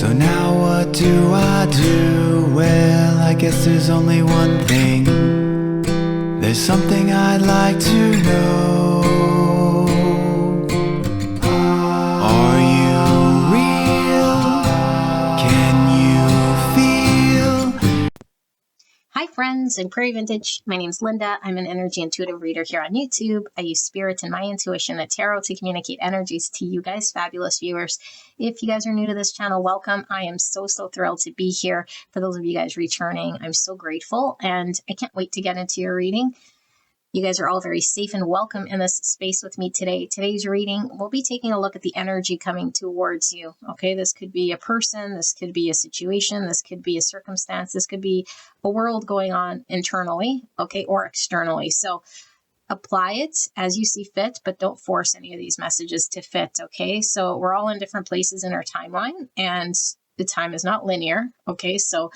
So now what do I do? Well, I guess there's only one thing. There's something I'd like to know. Are you real? Can you feel? Hi friends and Prairie Vintage, my name's Linda. I'm an energy intuitive reader here on YouTube. I use spirit and my intuition and tarot to communicate energies to you guys, fabulous viewers. If you guys are new to this channel, welcome. I am so thrilled to be here. For those of you guys returning, I'm so grateful and I can't wait to get into your reading. You guys are all very safe and welcome in this space with me today. Today's reading, we'll be taking a look at the energy coming towards you. Okay, this could be a person, this could be a situation, this could be a circumstance, this could be a world going on internally, okay, or externally. So apply it as you see fit, but don't force any of these messages to fit, okay? So we're all in different places in our timeline and the time is not linear, okay? So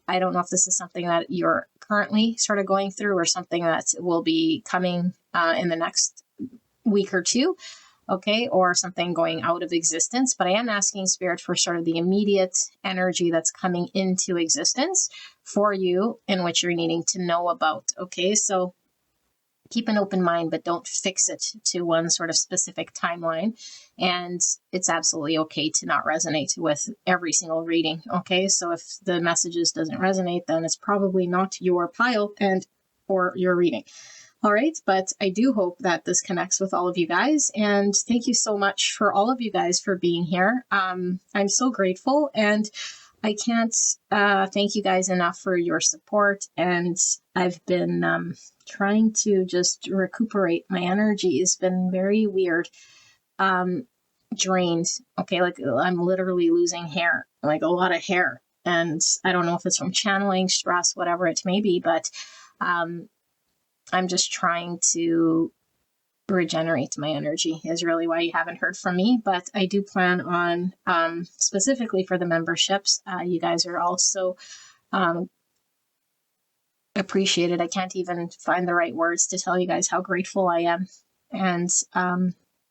I don't know if this is something that you're currently sort of going through or something that will be coming in the next week or two, okay, or something going out of existence. But I am asking Spirit for sort of the immediate energy that's coming into existence for you in which you're needing to know about, okay? So keep an open mind, but don't fix it to one sort of specific timeline. And it's absolutely okay to not resonate with every single reading. Okay, so if the messages doesn't resonate, then it's probably not your pile and or your reading. All right, but I do hope that this connects with all of you guys. And thank you so much for all of you guys for being here. I'm so grateful, and I can't thank you guys enough for your support. And I've been trying to just recuperate my energy. It's been very weird. Drained. Okay, like I'm literally losing hair, like a lot of hair. And I don't know if it's from channeling, stress, whatever it may be, but I'm just trying to regenerate my energy is really why you haven't heard from me. But I do plan on specifically for the memberships, you guys are also appreciated. I can't even find the right words to tell you guys how grateful I am. And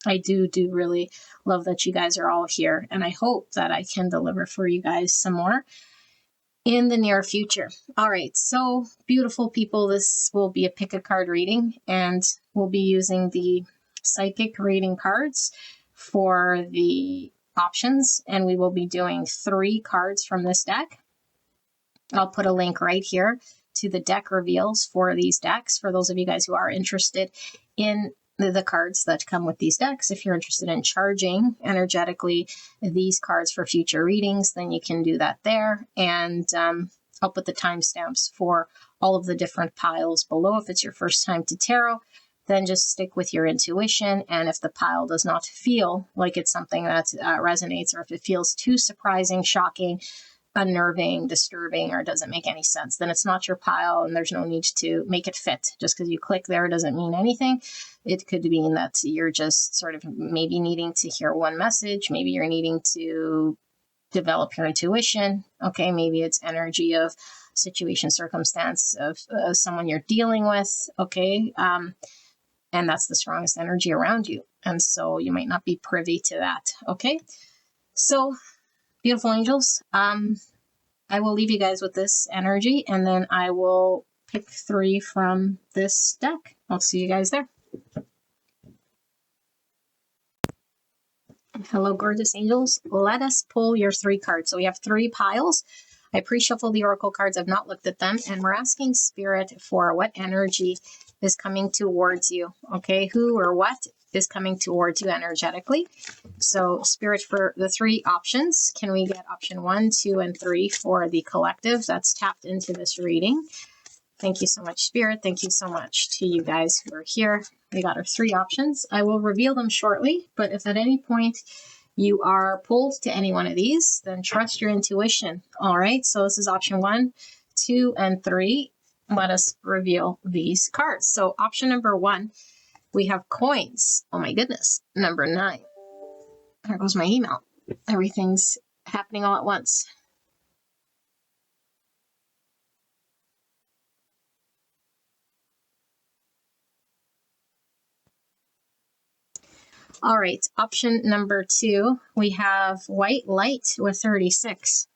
I do really love that you guys are all here, and I hope that I can deliver for you guys some more in the near future. All right, so beautiful people, this will be a pick a card reading, and we'll be using the psychic reading cards for the options, and we will be doing 3 cards from this deck. I'll put a link right here to the deck reveals for these decks for those of you guys who are interested in the cards that come with these decks. If you're interested in charging energetically these cards for future readings, then you can do that there. And I'll put the timestamps for all of the different piles below. If it's your first time to tarot, then just stick with your intuition. And if the pile does not feel like it's something that resonates, or if it feels too surprising, shocking, unnerving, disturbing, or doesn't make any sense, then it's not your pile and there's no need to make it fit. Just because you click there doesn't mean anything. It could mean that you're just sort of maybe needing to hear one message. Maybe you're needing to develop your intuition. Okay, maybe it's energy of situation, circumstance of someone you're dealing with. Okay, and that's the strongest energy around you. And so you might not be privy to that. Okay, so beautiful angels, I will leave you guys with this energy, and then I will pick 3 from this deck. I'll see you guys there. Hello, gorgeous angels. Let us pull your 3 cards. So we have 3 piles. I pre-shuffled the oracle cards. I've not looked at them, and we're asking Spirit for what energy is coming towards you. Okay, who or what is coming towards you energetically. So Spirit, for the 3 options, can we get option 1, 2, and 3 for the collective that's tapped into this reading? Thank you so much, Spirit. Thank you so much to you guys who are here. We got our 3 options. I will reveal them shortly, but if at any point you are pulled to any one of these, then trust your intuition. All right, so this is option 1, 2, and 3. Let us reveal these cards. So option number 1, we have coins. Oh my goodness. Number 9. There goes my email. Everything's happening all at once. All right, option number 2, we have white light with 36.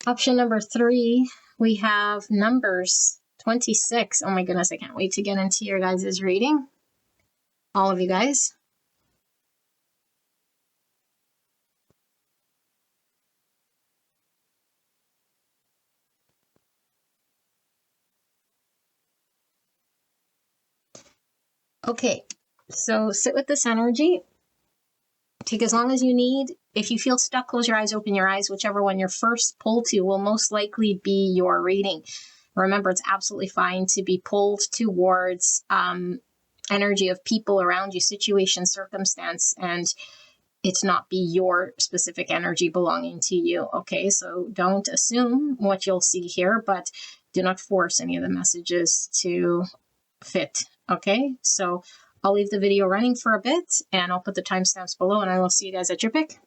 Option number 3, we have numbers 26. Oh my goodness, I can't wait to get into your guys' reading. All of you guys. Okay, so sit with this energy. Take as long as you need. If you feel stuck, close your eyes, open your eyes. Whichever one you're first pulled to will most likely be your reading. Remember, it's absolutely fine to be pulled towards energy of people around you, situation, circumstance, and it's not be your specific energy belonging to you. Okay, so don't assume what you'll see here, but do not force any of the messages to fit. Okay, so I'll leave the video running for a bit and I'll put the timestamps below and I will see you guys at your pick.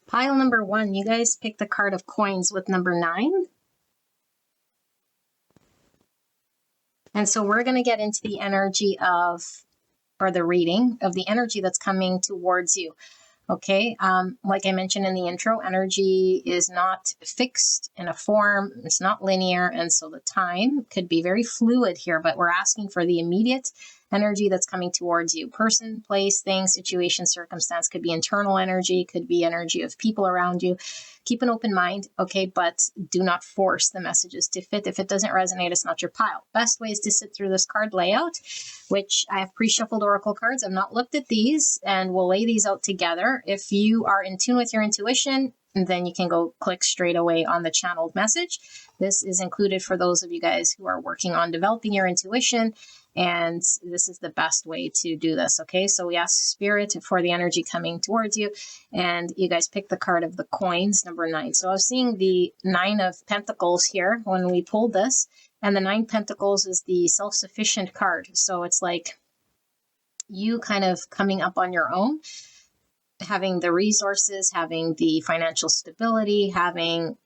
Pile number 1, you guys pick the card of coins with number 9. And so we're going to get into the energy of, or the reading of the energy that's coming towards you. Okay, like I mentioned in the intro, energy is not fixed in a form, it's not linear, and so the time could be very fluid here, but we're asking for the immediate energy that's coming towards you. Person, place, thing, situation, circumstance, could be internal energy, could be energy of people around you. Keep an open mind, okay, but do not force the messages to fit. If it doesn't resonate, it's not your pile. Best way is to sit through this card layout, which I have pre-shuffled oracle cards. I've not looked at these, and we'll lay these out together. If you are in tune with your intuition, then you can go click straight away on the channeled message. This is included for those of you guys who are working on developing your intuition, and this is the best way to do this. Okay, so we ask Spirit for the energy coming towards you, and you guys pick the card of the coins, number 9. So I was seeing the 9 of Pentacles here when we pulled this, and the 9 Pentacles is the self-sufficient card. So it's like you kind of coming up on your own, having the resources, having the financial stability, having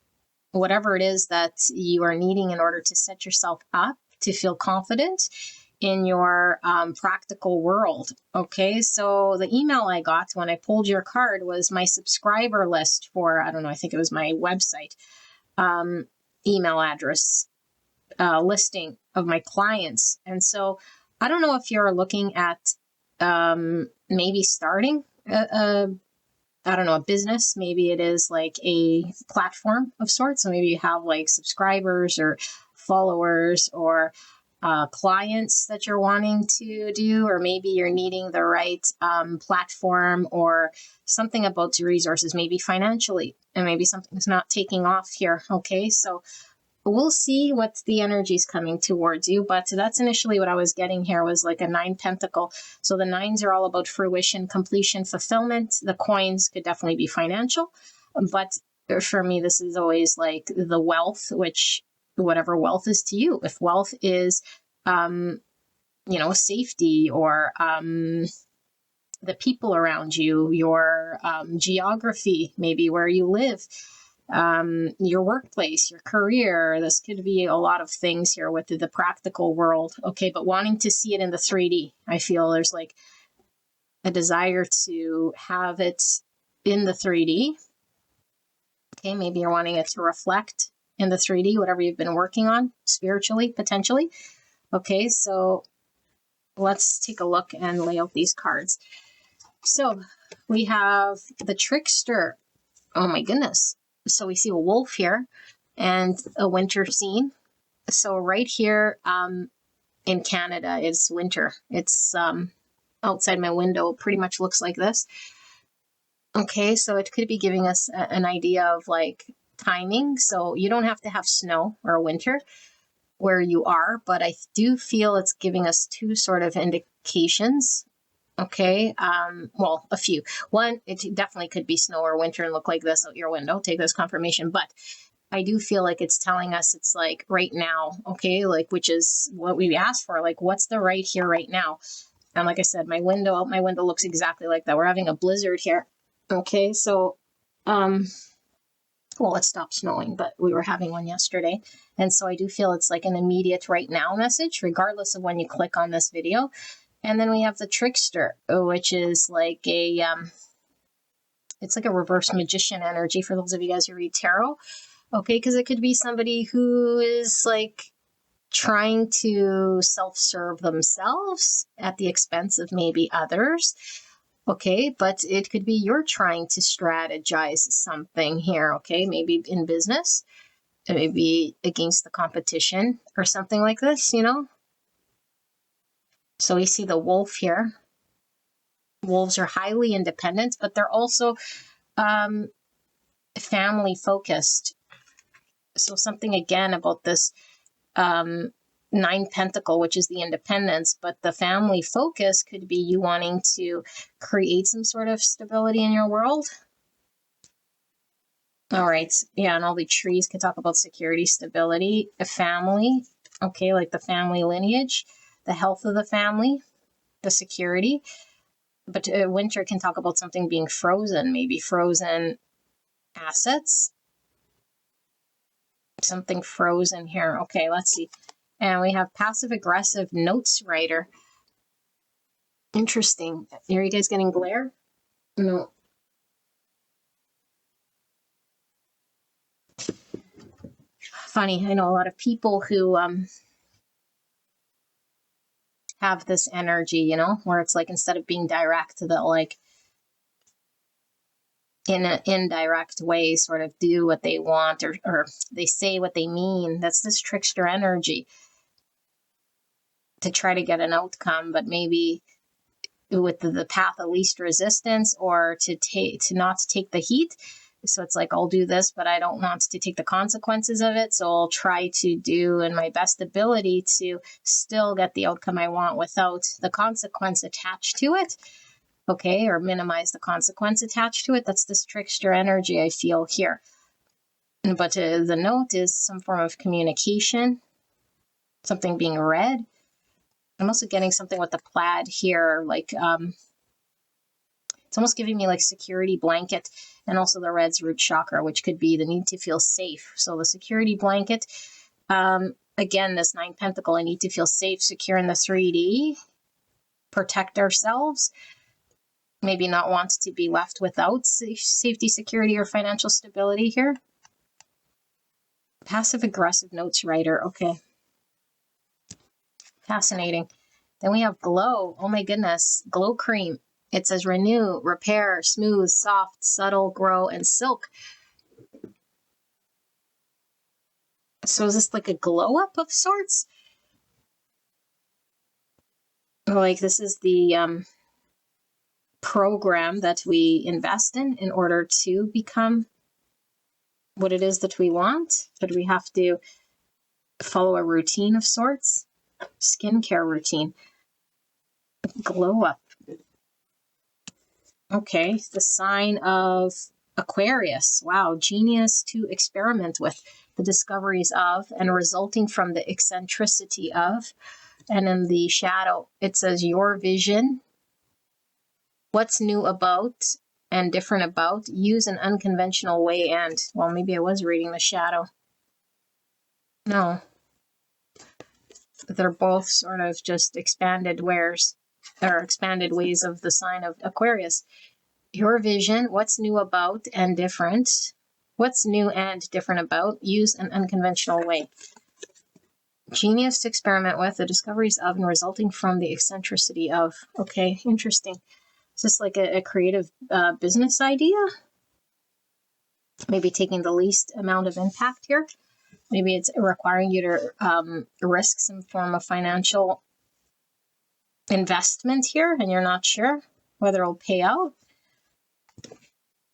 whatever it is that you are needing in order to set yourself up to feel confident in your practical world. Okay, so the email I got when I pulled your card was my subscriber list for, I don't know, I think it was my website email address listing of my clients. And so I don't know if you're looking at maybe starting I don't know, a business. Maybe it is like a platform of sorts. So maybe you have like subscribers or followers or clients that you're wanting to do, or maybe you're needing the right platform or something about the resources, maybe financially, and maybe something's not taking off here. Okay, so we'll see what the energy is coming towards you, but that's initially what I was getting here was like a 9 pentacle. So the 9s are all about fruition, completion, fulfillment. The coins could definitely be financial, but for me, this is always like the wealth, which whatever wealth is to you. If wealth is, safety or the people around you, your geography, maybe where you live, your workplace, your career. This could be a lot of things here with the practical world. Okay, but wanting to see it in the 3D, I feel there's like a desire to have it in the 3D. Okay, maybe you're wanting it to reflect in the 3D, whatever you've been working on spiritually, potentially. Okay, so let's take a look and lay out these cards. So we have the trickster. Oh my goodness. So we see a wolf here and a winter scene. So right here in Canada, it's winter. It's outside my window, pretty much looks like this. Okay, so it could be giving us an idea of like timing. So you don't have to have snow or winter where you are, but I do feel it's giving us two sort of indications. Okay. Well, a few. One, it definitely could be snow or winter and look like this out your window. Take this confirmation. But I do feel like it's telling us it's like right now. Okay. Like, which is what we asked for. Like, what's the right here right now? And like I said, my window looks exactly like that. We're having a blizzard here. Okay. So, well, it stopped snowing, but we were having one yesterday. And so I do feel it's like an immediate right now message, regardless of when you click on this video. And then we have the trickster, which is like it's like a reverse magician energy for those of you guys who read tarot. Okay, because it could be somebody who is like trying to self-serve themselves at the expense of maybe others. Okay, but it could be you're trying to strategize something here. Okay, maybe in business, maybe against the competition or something like this, So we see the wolf here. Wolves are highly independent, but they're also family focused. So something again about this nine pentacle, which is the independence, but the family focus could be you wanting to create some sort of stability in your world. All right. Yeah. And all the trees could talk about security, stability, a family. Okay. Like the family lineage, the health of the family, the security. But winter can talk about something being frozen, maybe frozen assets. Something frozen here. Okay. Let's see. And we have passive aggressive notes writer. Interesting. Are you guys getting glare? No. Funny. I know a lot of people who have this energy, where it's like instead of being direct, they'll like in an indirect way sort of do what they want or they say what they mean. That's this trickster energy to try to get an outcome, but maybe with the path of least resistance or to not take the heat. So it's like, I'll do this, but I don't want to take the consequences of it. So I'll try to do in my best ability to still get the outcome I want without the consequence attached to it. Okay. Or minimize the consequence attached to it. That's this trickster energy I feel here. But the note is some form of communication, something being read. I'm also getting something with the plaid here, like it's almost giving me like security blanket, and also the red's root chakra, which could be the need to feel safe. So the security blanket, again, this nine pentacle, I need to feel safe, secure in the 3D, protect ourselves, maybe not want to be left without safety, security, or financial stability here. Passive aggressive notes writer. Okay. Fascinating. Then we have glow. Oh my goodness. Glow cream. It says renew, repair, smooth, soft, subtle, grow, and silk. So is this like a glow up of sorts? Like this is the program that we invest in order to become what it is that we want. But we have to follow a routine of sorts. Skincare routine. Glow up. Okay, the sign of Aquarius. Wow, genius to experiment with, the discoveries of and resulting from the eccentricity of. And in the shadow, it says your vision. What's new about and different about. Use an unconventional way and, well, maybe I was reading the shadow. No. They're both sort of just expanded ways of the sign of Aquarius. Your vision, what's new about and different. What's new and different about. Use an unconventional way. Genius to experiment with, the discoveries of and resulting from the eccentricity of. Okay, interesting. Is this like a creative business idea? Maybe taking the least amount of impact here. Maybe it's requiring you to risk some form of financial investment here, and you're not sure whether it'll pay out.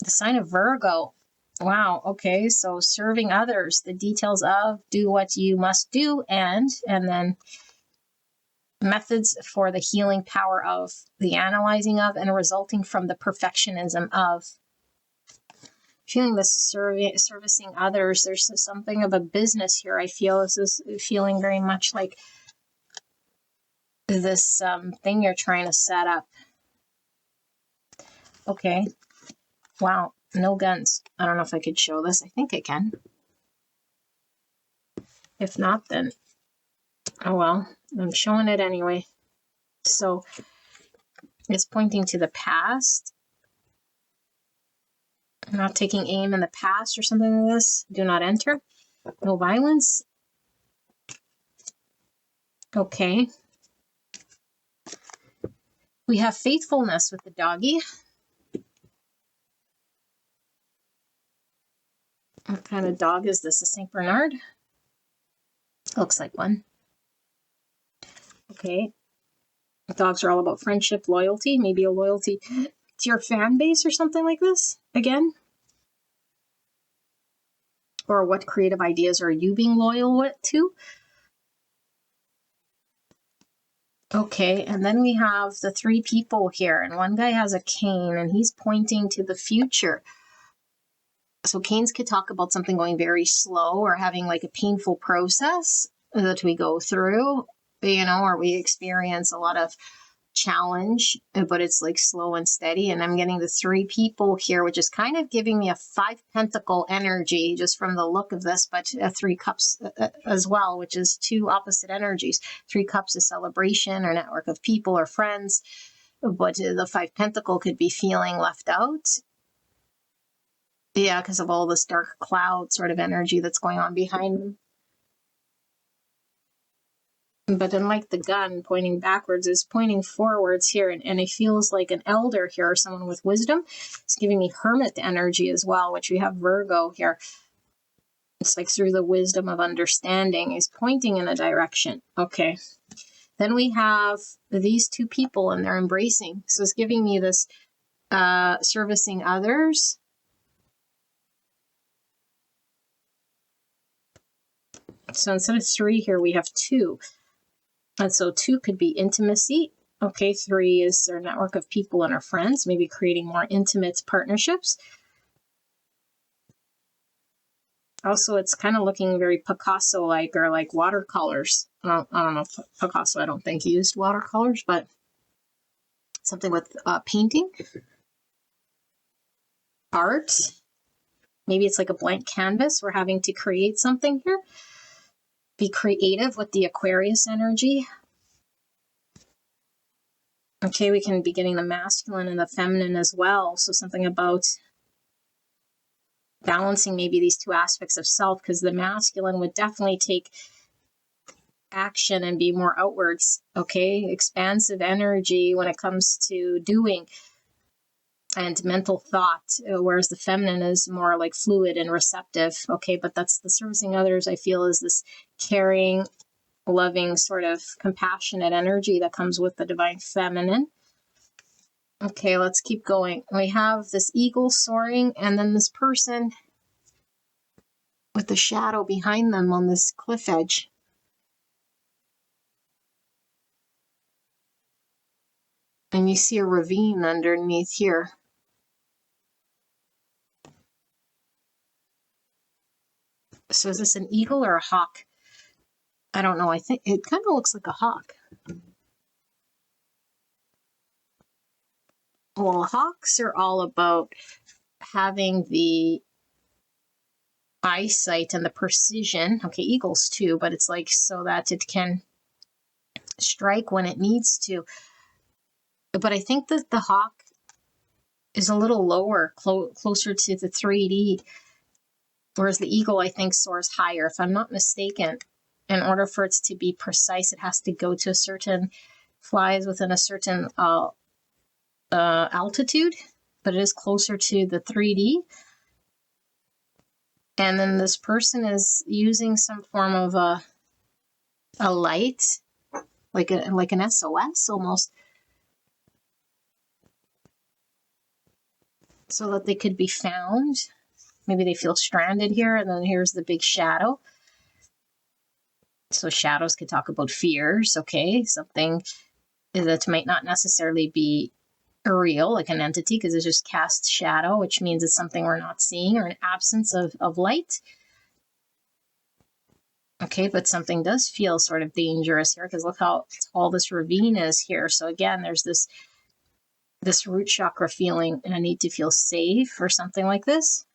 The sign of Virgo. Wow. Okay. So serving others, the details of do what you must do, and then methods for the healing power of the analyzing of and resulting from the perfectionism of feeling the servicing others. There's something of a business here. I feel this is feeling very much like this thing you're trying to set up. Okay. Wow. No guns. I don't know if I could show this. I think I can. If not, then oh well. I'm showing it anyway. So it's pointing to the past. Not taking aim in the past or something like this. Do not enter. No violence. Okay. We have faithfulness with the doggy. What kind of dog is this? A St. Bernard? Looks like one. Okay. Dogs are all about friendship, loyalty, maybe a loyalty to your fan base or something like this again. Or what creative ideas are you being loyal to? Okay, and then we have the three people here, and one guy has a cane and he's pointing to the future. So canes could talk about something going very slow or having like a painful process that we go through, or we experience a lot of challenge, but it's like slow and steady. And I'm getting the three people here, which is kind of giving me a 5 pentacle energy just from the look of this, but 3 cups as well, which is 2 opposite energies. 3 cups is celebration or network of people or friends, but the 5 pentacle could be feeling left out. Yeah, because of all this dark cloud sort of energy that's going on behind them. But unlike the gun pointing backwards, is pointing forwards here. And it feels like an elder here or someone with wisdom. It's giving me hermit energy as well, which we have Virgo here. It's like through the wisdom of understanding is pointing in a direction. Okay. Then we have these 2 people and they're embracing. So it's giving me this servicing others. So instead of 3 here, we have 2. And so 2 could be intimacy. Okay, 3 is our network of people and our friends, maybe creating more intimate partnerships. Also, it's kind of looking very Picasso-like or like watercolors. I don't know if Picasso, I don't think he used watercolors, but something with painting. Art. Maybe it's like a blank canvas. We're having to create something here. Be creative with the Aquarius energy. Okay, we can be getting the masculine and the feminine as well. So something about balancing maybe these 2 aspects of self, because the masculine would definitely take action and be more outwards. Okay, expansive energy when it comes to doing and mental thought, whereas the feminine is more like fluid and receptive. Okay, but that's the servicing others, I feel, is this caring, loving, sort of compassionate energy that comes with the divine feminine. Okay, let's keep going. We have this eagle soaring, and then this person with the shadow behind them on this cliff edge. And you see a ravine underneath here. So is this an eagle or a hawk? I don't know. I think it kind of looks like a hawk. Well, hawks are all about having the eyesight and the precision. Okay, eagles too, but it's like so that it can strike when it needs to. But I think that the hawk is a little lower, closer to the 3D, whereas the eagle, I think, soars higher. If I'm not mistaken, in order for it to be precise, it has to go to a certain, flies within a certain altitude, but it is closer to the 3D. And then this person is using some form of a light, like an SOS almost, so that they could be found. Maybe they feel stranded here, and then here's the big shadow. So shadows could talk about fears, okay? Something that might not necessarily be real, like an entity, because it's just cast shadow, which means it's something we're not seeing or an absence of light. Okay, but something does feel sort of dangerous here, because look how tall this ravine is here. So again, there's this root chakra feeling, and I need to feel safe or something like this.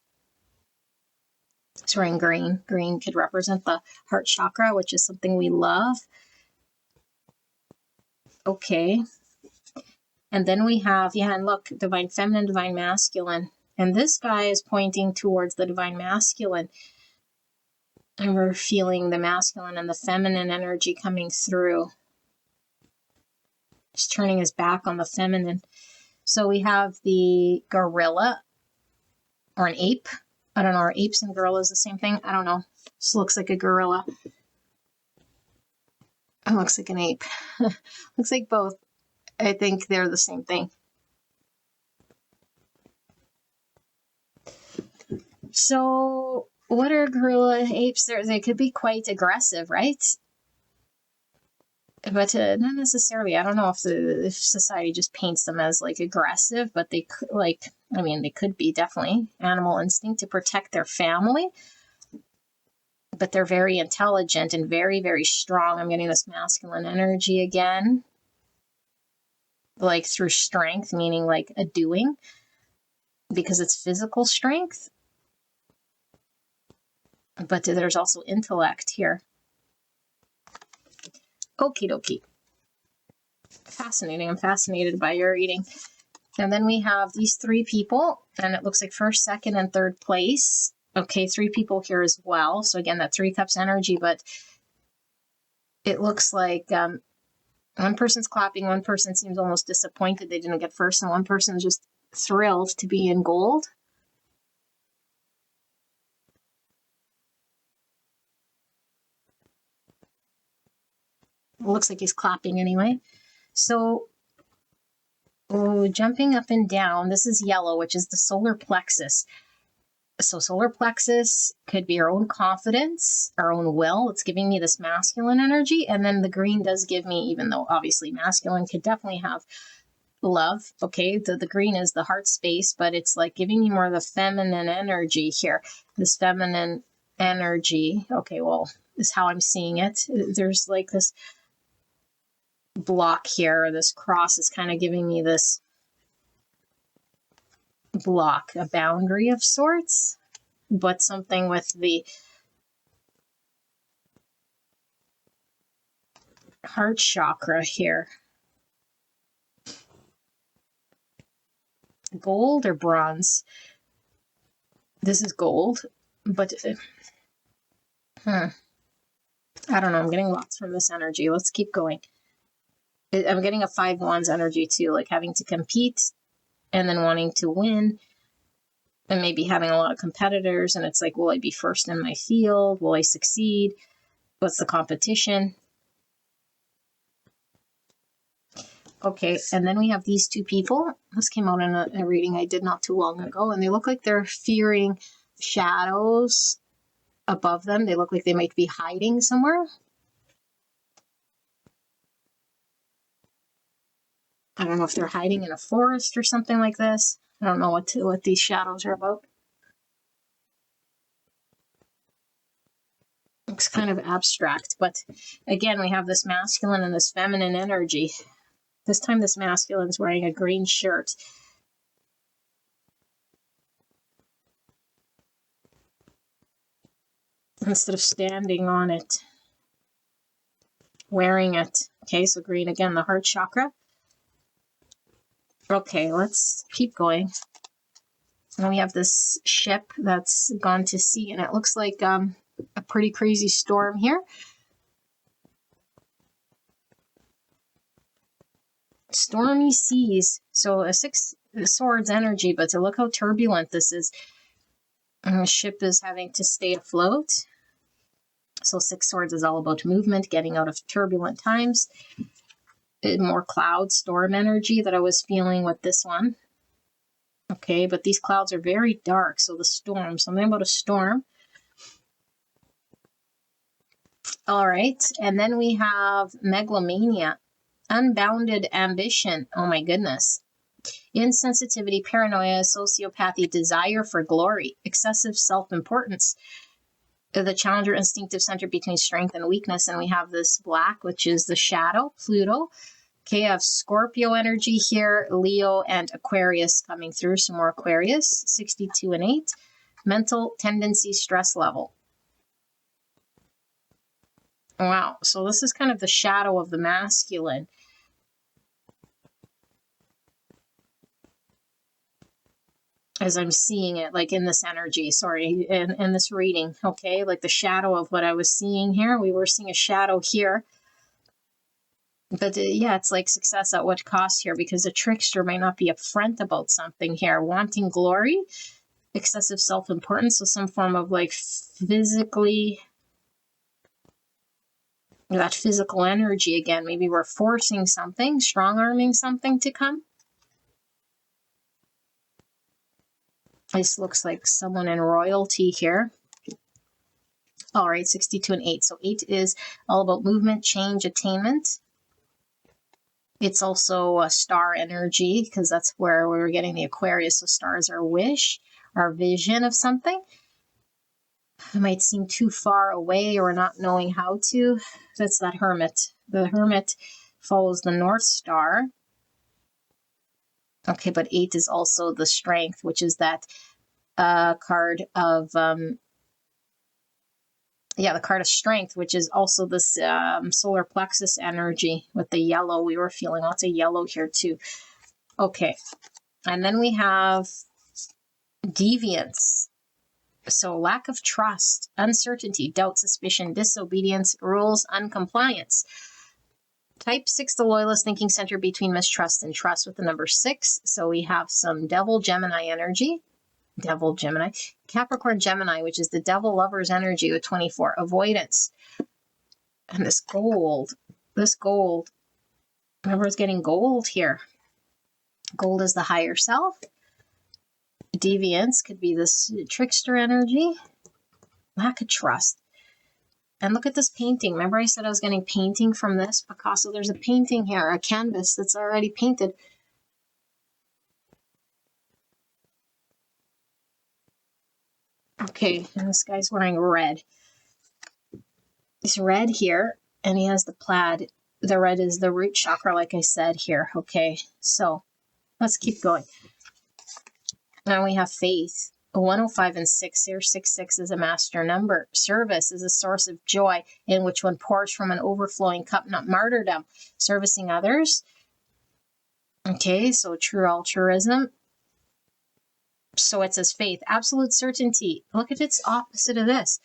So we're in green. Green could represent the heart chakra, which is something we love. Okay. And then we have, yeah, and look, divine feminine, divine masculine. And this guy is pointing towards the divine masculine. And we're feeling the masculine and the feminine energy coming through. Just turning his back on the feminine. So we have the gorilla or an ape. I don't know, are apes and gorillas the same thing? I don't know. This looks like a gorilla. It looks like an ape. Looks like both. I think they're the same thing. So what are gorilla apes? They could be quite aggressive, right? But not necessarily. I don't know if society just paints them as like aggressive, but they could, like, I mean, they could be definitely animal instinct to protect their family. But they're very intelligent and very, very strong. I'm getting this masculine energy again. Like through strength, meaning like a doing, because it's physical strength. But there's also intellect here. Okie dokie. Fascinating. I'm fascinated by your reading. And then we have these three people, and it looks like first, second, and third place. Okay, three people here as well. So again, that 3 cups energy, but it looks like one person's clapping, one person seems almost disappointed they didn't get first, and one person is just thrilled to be in gold. It looks like he's clapping anyway. So jumping up and down, this is yellow, which is the solar plexus. So solar plexus could be our own confidence, our own will. It's giving me this masculine energy. And then the green does give me, even though obviously masculine could definitely have love. Okay, the green is the heart space, but it's like giving me more of the feminine energy here. This feminine energy, okay, well, is how I'm seeing it. There's like this block here, this cross is kind of giving me this block, a boundary of sorts, but something with the heart chakra here. Gold or bronze? This is gold, but I don't know. I'm getting lots from this energy. Let's keep going. I'm getting a 5 wands energy too, like having to compete and then wanting to win and maybe having a lot of competitors. And it's like, will I be first in my field? Will I succeed? What's the competition? Okay, and then we have these 2 people. This came out in a reading I did not too long ago, and they look like they're fearing shadows above them. They look like they might be hiding somewhere. I don't know if they're hiding in a forest or something like this. I don't know what these shadows are about. Looks kind of abstract, but again, we have this masculine and this feminine energy. This time this masculine is wearing a green shirt. Instead of standing on it, wearing it. Okay, so green again, the heart chakra. Okay, let's keep going. And we have this ship that's gone to sea, and it looks like a pretty crazy storm here. Stormy seas. So a 6 swords energy, but to look how turbulent this is. And the ship is having to stay afloat. So 6 swords is all about movement, getting out of turbulent times. More cloud, storm energy that I was feeling with this one. Okay, but these clouds are very dark. So the storm, something about a storm. All right, and then we have megalomania, unbounded ambition. Oh my goodness. Insensitivity, paranoia, sociopathy, desire for glory, excessive self-importance, the challenger instinctive center between strength and weakness. And we have this black, which is the shadow, Pluto. Okay, I have Scorpio energy here, Leo and Aquarius coming through. Some more Aquarius, 62 and 8. Mental tendency, stress level. Wow, so this is kind of the shadow of the masculine. As I'm seeing it, like in this energy, sorry, in this reading, okay? Like the shadow of what I was seeing here. We were seeing a shadow here. But yeah, it's like success at what cost here, because a trickster might not be upfront about something here. Wanting glory, excessive self-importance, so some form of like physically, that physical energy again. Maybe we're forcing something, strong-arming something to come. This looks like someone in royalty here. All right, 62 and 8. So 8 is all about movement, change, attainment. It's also a star energy, because that's where we were getting the Aquarius. So stars are wish, our vision of something. It might seem too far away or not knowing how to. That's that Hermit. The Hermit follows the North Star. Okay, but 8 is also the Strength, which is that card of, the card of Strength, which is also this solar plexus energy with the yellow. We were feeling lots of yellow here too. Okay, and then we have deviance. So lack of trust, uncertainty, doubt, suspicion, disobedience, rules, uncompliance. Type 6, the loyalist thinking center between mistrust and trust with the number 6. So we have some devil Gemini energy. Devil Gemini. Capricorn Gemini, which is the devil lover's energy with 24. Avoidance. And this gold. Remember, it's getting gold here. Gold is the higher self. Deviance could be this trickster energy. Lack of trust. And look at this painting. Remember I said I was getting painting from this Picasso? There's a painting here, a canvas that's already painted. Okay, and this guy's wearing red. He's red here, and he has the plaid. The red is the root chakra, like I said here. Okay, so let's keep going. Now we have faith. 105 and 6 here. 6 is a master number. Service is a source of joy in which one pours from an overflowing cup, not martyrdom. Servicing others. Okay, so true altruism. So it says faith, absolute certainty. Look at its opposite of this.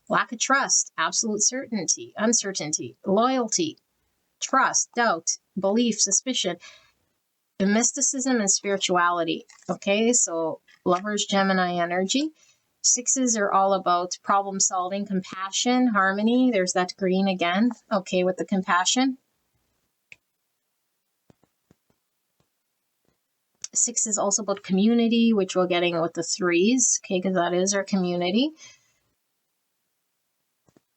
Lack of trust, absolute certainty, uncertainty, loyalty, trust, doubt, belief, suspicion, mysticism, and spirituality. Okay, so lovers, Gemini energy. 6s are all about problem solving, compassion, harmony. There's that green again. Okay, with the compassion. 6 is also about community, which we're getting with the 3s. Okay, because that is our community.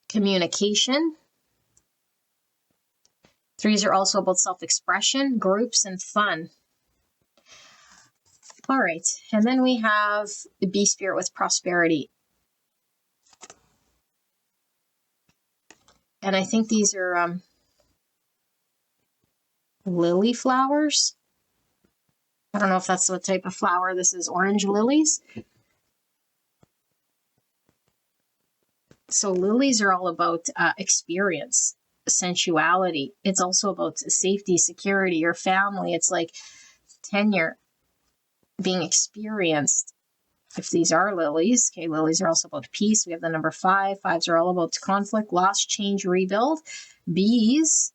Communication. 3s are also about self-expression, groups, and fun. All right, and then we have the bee spirit with prosperity. And I think these are lily flowers. I don't know if that's what type of flower this is. Orange lilies. So lilies are all about experience, sensuality. It's also about safety, security, your family. It's like tenure, being experienced. If these are lilies, okay, lilies are also about peace. We have the number 5. 5s are all about conflict, loss, change, rebuild. Bees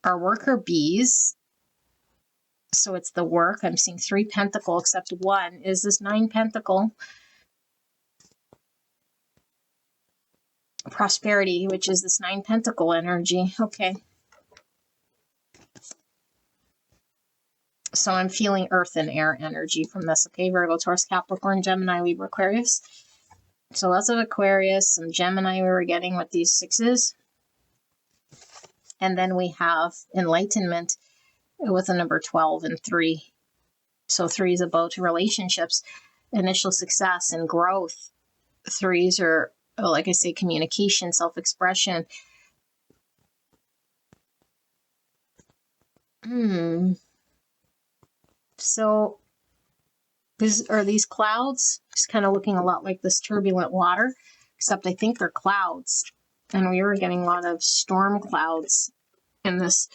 are worker bees. So it's the work. I'm seeing 3 pentacle, except 1 is this 9 pentacle. Prosperity, which is this 9 pentacle energy. Okay. So I'm feeling earth and air energy from this. Okay, Virgo, Taurus, Capricorn, Gemini, Libra, Aquarius. So lots of Aquarius, some Gemini we were getting with these sixes. And then we have enlightenment with a number 12 and 3. So 3 is about relationships, initial success and growth. 3s are, like I say, communication, self-expression. So these clouds, it's kind of looking a lot like this turbulent water, except I think they're clouds. And we were getting a lot of storm clouds in this.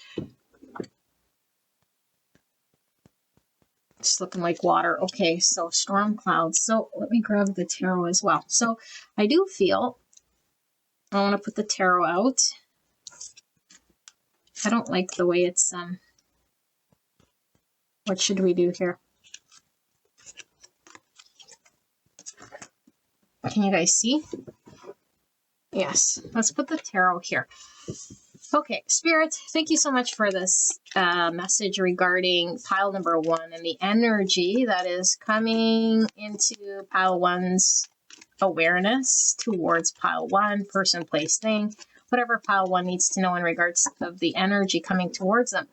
It's looking like water. Okay, so storm clouds. So let me grab the tarot as well. So I do feel I want to put the tarot out. I don't like the way it's, what should we do here? Can you guys see? Yes, let's put the tarot here. Okay, Spirit, thank you so much for this message regarding pile number 1 and the energy that is coming into pile 1's awareness towards pile 1, person, place, thing, whatever pile 1 needs to know in regards of the energy coming towards them.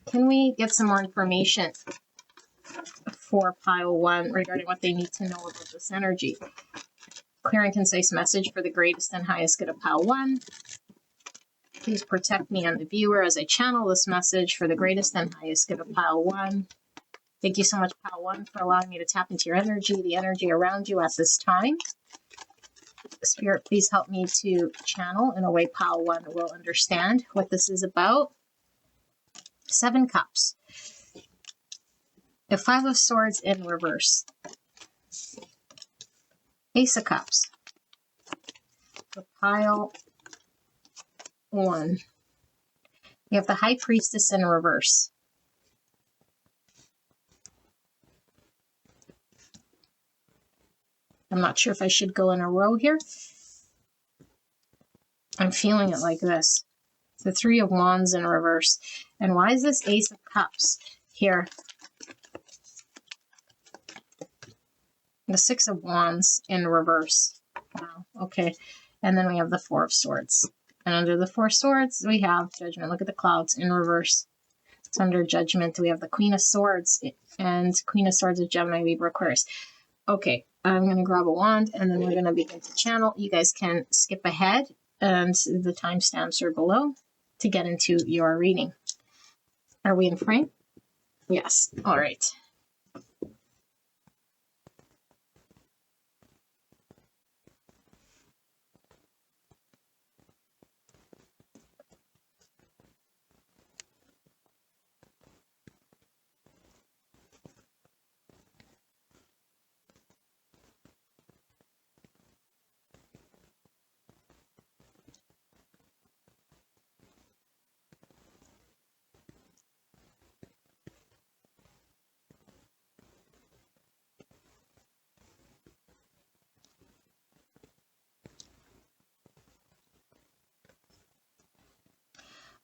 Can we get some more information for pile 1 regarding what they need to know about this energy? Clear and concise message for the greatest and highest good of pile 1. Please protect me and the viewer as I channel this message for the greatest and highest good of pile 1. Thank you so much, pile 1, for allowing me to tap into your energy, the energy around you at this time. Spirit, please help me to channel in a way pile 1 will understand what this is about. 7 cups. The 5 of swords in reverse. Ace of cups. The pile 1. You have the high priestess in reverse. I'm not sure if I should go in a row here. I'm feeling it like this. The 3 of wands in reverse. And why is this ace of cups here? The 6 of wands in reverse. Wow, okay. And then we have the 4 of swords. And under the 4 swords, we have judgment. Look at the clouds in reverse. It's under judgment. We have the Queen of Swords and Queen of Swords of Gemini, Libra, Aquarius. Okay, I'm going to grab a wand and then we're going to begin to channel. You guys can skip ahead and the timestamps are below to get into your reading. Are we in frame? Yes. All right.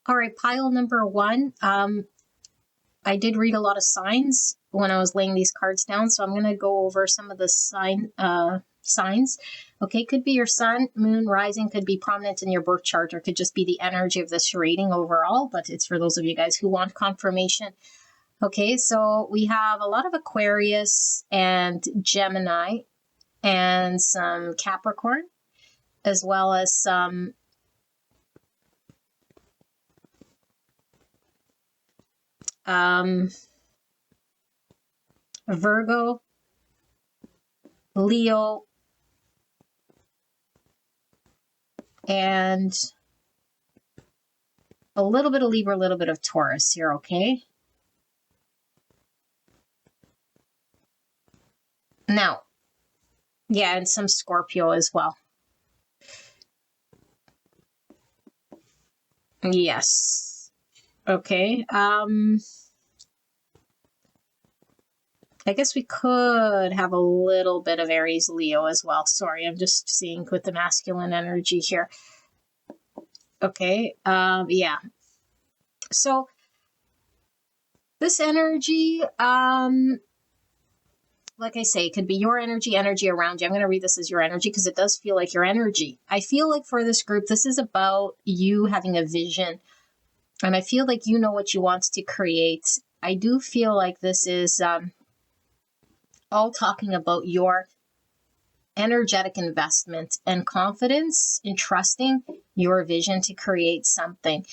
All right, pile number 1. I did read a lot of signs when I was laying these cards down, so I'm going to go over some of the signs. Okay, could be your sun, moon, rising, could be prominent in your birth chart, or could just be the energy of this reading overall, but it's for those of you guys who want confirmation. Okay, so we have a lot of Aquarius and Gemini and some Capricorn, as well as some Virgo, Leo, and a little bit of Libra, a little bit of Taurus here, okay? Now, yeah, and some Scorpio as well. Yes. Okay. I guess we could have a little bit of Aries, Leo as well. Sorry, I'm just seeing with the masculine energy here. Okay. Yeah. So This energy, like I say, it could be your energy around you. I'm going to read this as your energy because it does feel like your energy. I feel like for this group, this is about you having a vision. And I feel like you know what you want to create. I do feel like this is all talking about your energetic investment and confidence in trusting your vision to create something.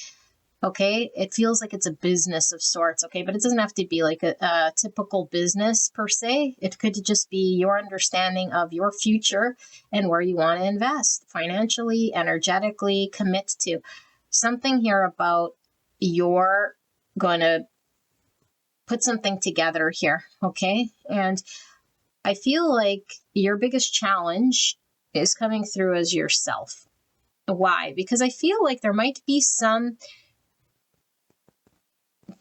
Okay, it feels like it's a business of sorts, okay, but it doesn't have to be like a typical business per se. It could just be your understanding of your future and where you want to invest financially, energetically, commit to something here about you're going to put something together here, okay? And I feel like your biggest challenge is coming through as yourself. Why? Because I feel like there might be some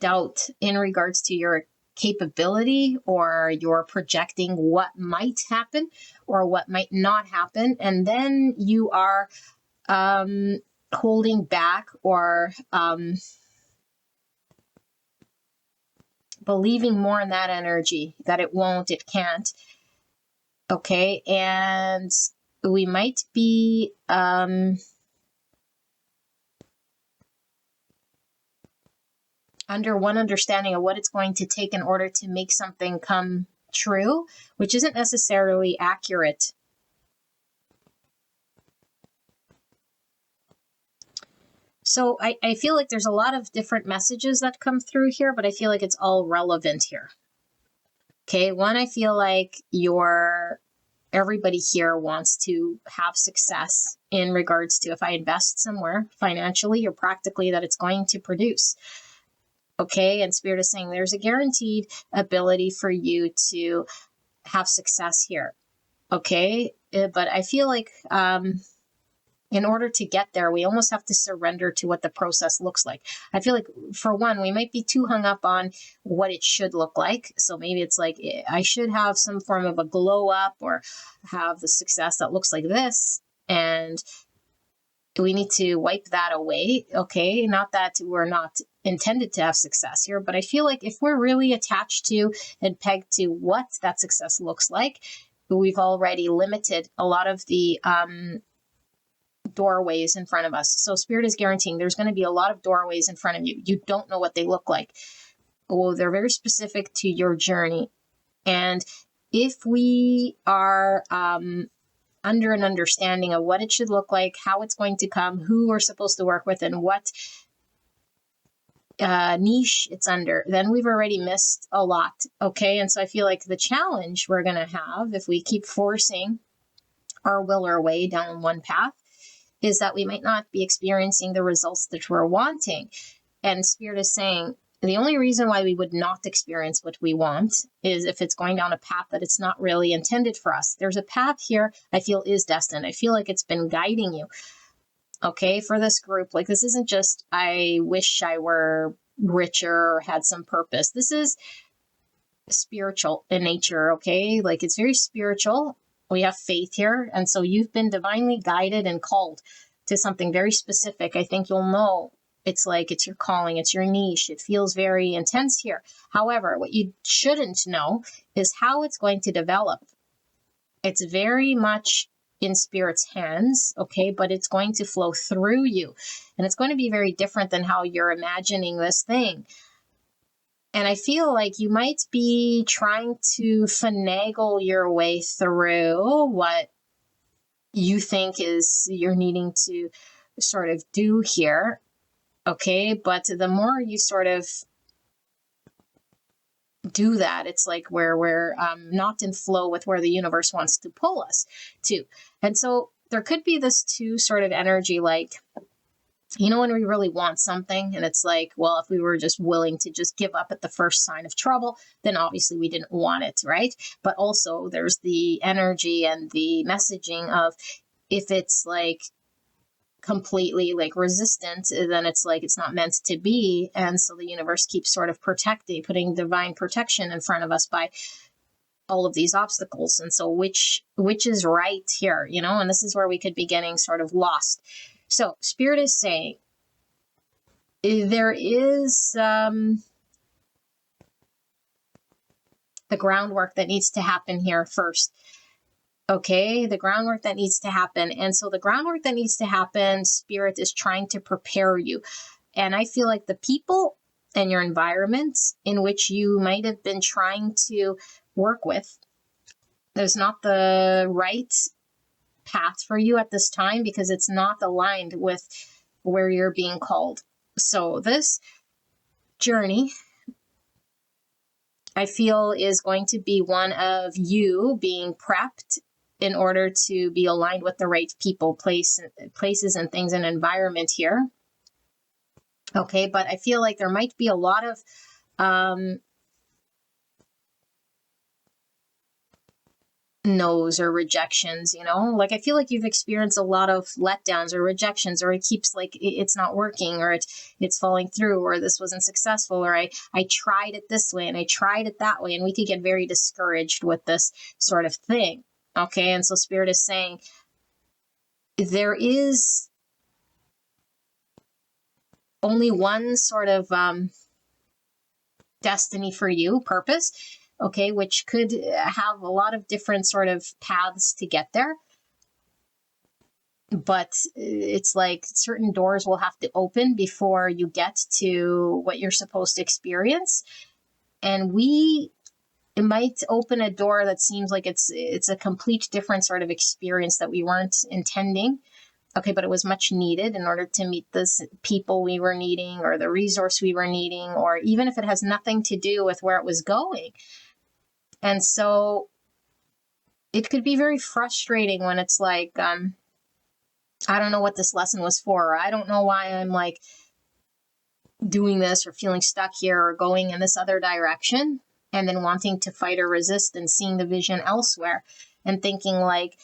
doubt in regards to your capability, or you're projecting what might happen or what might not happen. And then you are holding back or believing more in that energy that it won't, it can't. Okay. And we might be under one understanding of what it's going to take in order to make something come true, which isn't necessarily accurate. So I feel like there's a lot of different messages that come through here, but I feel like it's all relevant here. Okay, one, I feel like everybody here wants to have success in regards to if I invest somewhere financially or practically that it's going to produce. Okay, and Spirit is saying there's a guaranteed ability for you to have success here. Okay, but I feel like in order to get there, we almost have to surrender to what the process looks like. I feel like, for one, we might be too hung up on what it should look like. So maybe it's like, I should have some form of a glow up or have the success that looks like this. And we need to wipe that away. Okay, not that we're not intended to have success here, but I feel like if we're really attached to and pegged to what that success looks like, we've already limited a lot of the doorways in front of us. So Spirit is guaranteeing there's going to be a lot of doorways in front of you. You don't know what they look like. Oh, they're very specific to your journey. And if we are under an understanding of what it should look like, how it's going to come, who we're supposed to work with, and what niche it's under, then we've already missed a lot. Okay. And so I feel like the challenge we're going to have if we keep forcing our will or way down one path is that we might not be experiencing the results that we're wanting. And Spirit is saying the only reason why we would not experience what we want is if it's going down a path that it's not really intended for us. There's a path here I feel is destined. I feel like it's been guiding you. Okay, for this group, like this isn't just, I wish I were richer or had some purpose. This is spiritual in nature, okay? Like it's very spiritual. We have faith here. And so you've been divinely guided and called to something very specific. I think you'll know it's like it's your calling, it's your niche. It feels very intense here. However, what you shouldn't know is how it's going to develop. It's very much in Spirit's hands, okay? But it's going to flow through you. And it's going to be very different than how you're imagining this thing. And I feel like you might be trying to finagle your way through what you think is you're needing to sort of do here. Okay. But the more you sort of do that, it's like where we're not in flow with where the universe wants to pull us to. And so there could be this two sort of energy, like, you know, when we really want something and it's like, well, if we were just willing to just give up at the first sign of trouble, then obviously we didn't want it, right? But also there's the energy and the messaging of if it's like completely like resistant, then it's like it's not meant to be. And so the universe keeps sort of protecting, putting divine protection in front of us by all of these obstacles. And so which is right here, you know? And this is where we could be getting sort of lost. So Spirit is saying there is the groundwork that needs to happen here first. Okay, the groundwork that needs to happen. And so the groundwork that needs to happen, Spirit is trying to prepare you. And I feel like the people and your environments in which you might have been trying to work with, there's not the right path for you at this time because it's not aligned with where you're being called. So this journey, I feel, is going to be one of you being prepped in order to be aligned with the right people, places and things and environment here. Okay, but I feel like there might be a lot of no's or rejections, like I feel like you've experienced a lot of letdowns or rejections, or it keeps like it's not working, or it's falling through, or this wasn't successful, or I tried it this way and I tried it that way, and we could get very discouraged with this sort of thing. Okay, and so Spirit is saying there is only one sort of destiny for you, purpose, okay, which could have a lot of different sort of paths to get there. But it's like certain doors will have to open before you get to what you're supposed to experience. And it might open a door that seems like it's a complete different sort of experience that we weren't intending. Okay, but it was much needed in order to meet this people we were needing, or the resource we were needing, or even if it has nothing to do with where it was going. And so it could be very frustrating when it's like, I don't know what this lesson was for, or I don't know why I'm like doing this or feeling stuck here or going in this other direction, and then wanting to fight or resist and seeing the vision elsewhere and thinking like,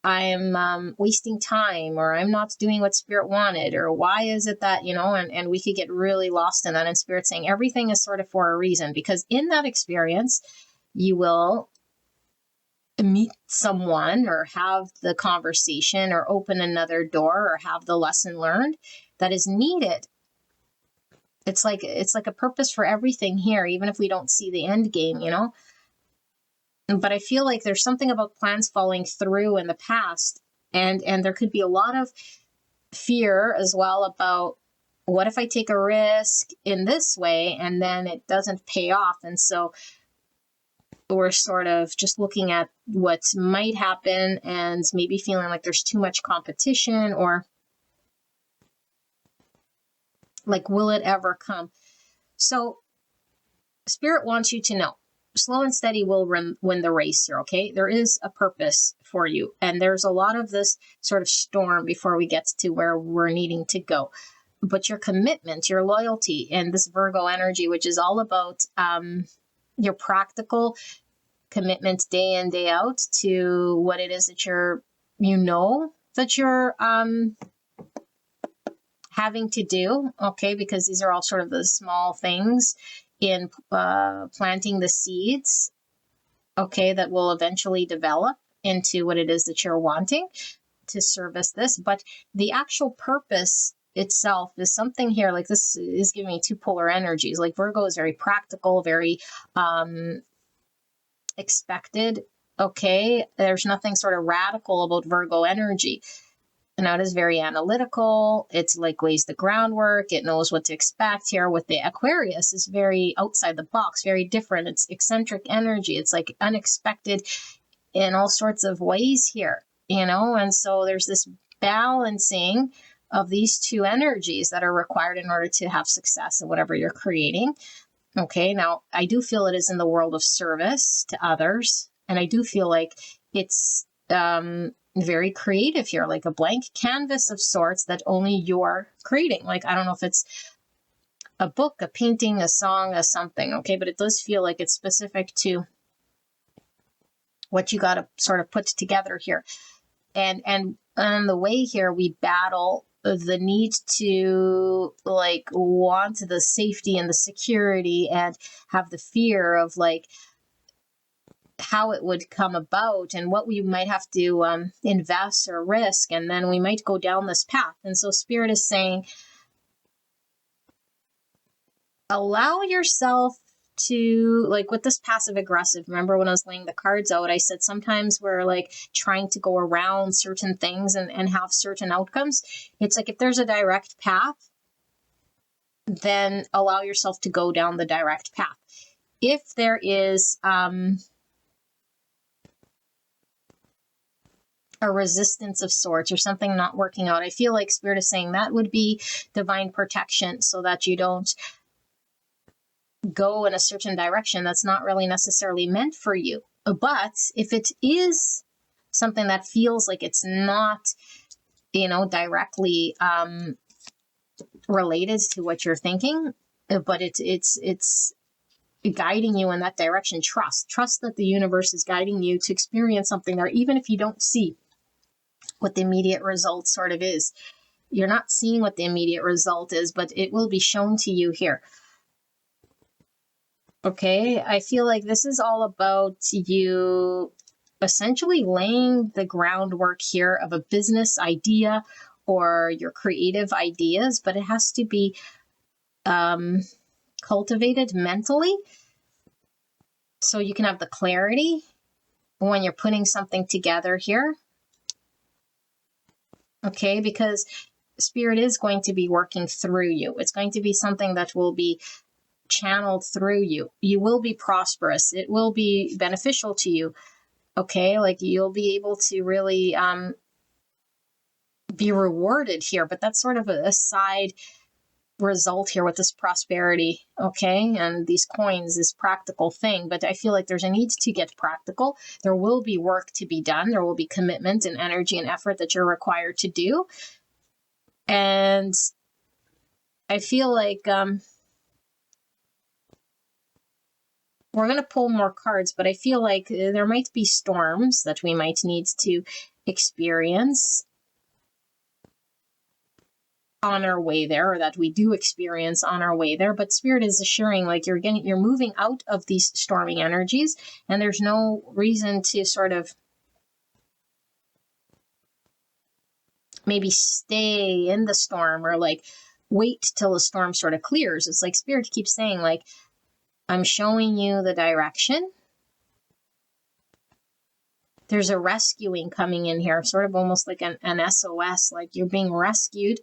I'm wasting time, or I'm not doing what Spirit wanted, or why is it that, and we could get really lost in that. And Spirit saying everything is sort of for a reason, because in that experience, you will meet someone or have the conversation or open another door or have the lesson learned that is needed. It's like a purpose for everything here, even if we don't see the end game, But I feel like there's something about plans falling through in the past, and there could be a lot of fear as well about, what if I take a risk in this way and then it doesn't pay off? And so we're sort of just looking at what might happen and maybe feeling like there's too much competition, or like, will it ever come? So Spirit wants you to know, slow and steady will win the race here, okay? There is a purpose for you, and there's a lot of this sort of storm before we get to where we're needing to go. But your commitment, your loyalty, and this Virgo energy, which is all about your practical commitment day in, day out to what it is that you're having to do, okay? Because these are all sort of the small things in planting the seeds, okay, that will eventually develop into what it is that you're wanting to service this. But the actual purpose itself is something here, like this is giving me two polar energies. Like Virgo is very practical, very expected, okay? There's nothing sort of radical about Virgo energy. Now, it is very analytical. It's like lays the groundwork. It knows what to expect here. With the Aquarius, is very outside the box, very different. It's eccentric energy. It's like unexpected in all sorts of ways here, And so there's this balancing of these two energies that are required in order to have success in whatever you're creating. Okay, now I do feel it is in the world of service to others. And I do feel like it's very creative here, like a blank canvas of sorts that only you're creating. Like, I don't know if it's a book, a painting, a song, a something, okay? But it does feel like it's specific to what you got to sort of put together here. And on the way here, we battle the need to like want the safety and the security and have the fear of like how it would come about and what we might have to invest or risk. And then we might go down this path. And so Spirit is saying, allow yourself to, like, with this passive aggressive, remember when I was laying the cards out, I said sometimes we're like trying to go around certain things and have certain outcomes. It's like if there's a direct path, then allow yourself to go down the direct path. If there is a resistance of sorts or something not working out, I feel like Spirit is saying that would be divine protection, so that you don't go in a certain direction that's not really necessarily meant for you. But if it is something that feels like it's not, directly related to what you're thinking, but it's guiding you in that direction, trust that the universe is guiding you to experience something there, even if you don't see what the immediate result sort of is. You're not seeing what the immediate result is, but it will be shown to you here. Okay, I feel like this is all about you essentially laying the groundwork here of a business idea or your creative ideas, but it has to be cultivated mentally so you can have the clarity when you're putting something together here. Okay, because Spirit is going to be working through you. It's going to be something that will be channeled through you. You will be prosperous. It will be beneficial to you. Okay, like you'll be able to really be rewarded here, but that's sort of a side result here with this prosperity, okay, and these coins, this practical thing. But I feel like there's a need to get practical. There will be work to be done. There will be commitment and energy and effort that you're required to do. And I feel like we're going to pull more cards, but I feel like there might be storms that we might need to experience on our way there, or that we do experience on our way there. But Spirit is assuring, like, you're moving out of these storming energies, and there's no reason to sort of maybe stay in the storm or like wait till the storm sort of clears. It's like Spirit keeps saying, like, I'm showing you the direction. There's a rescuing coming in here, sort of almost like an SOS, like you're being rescued.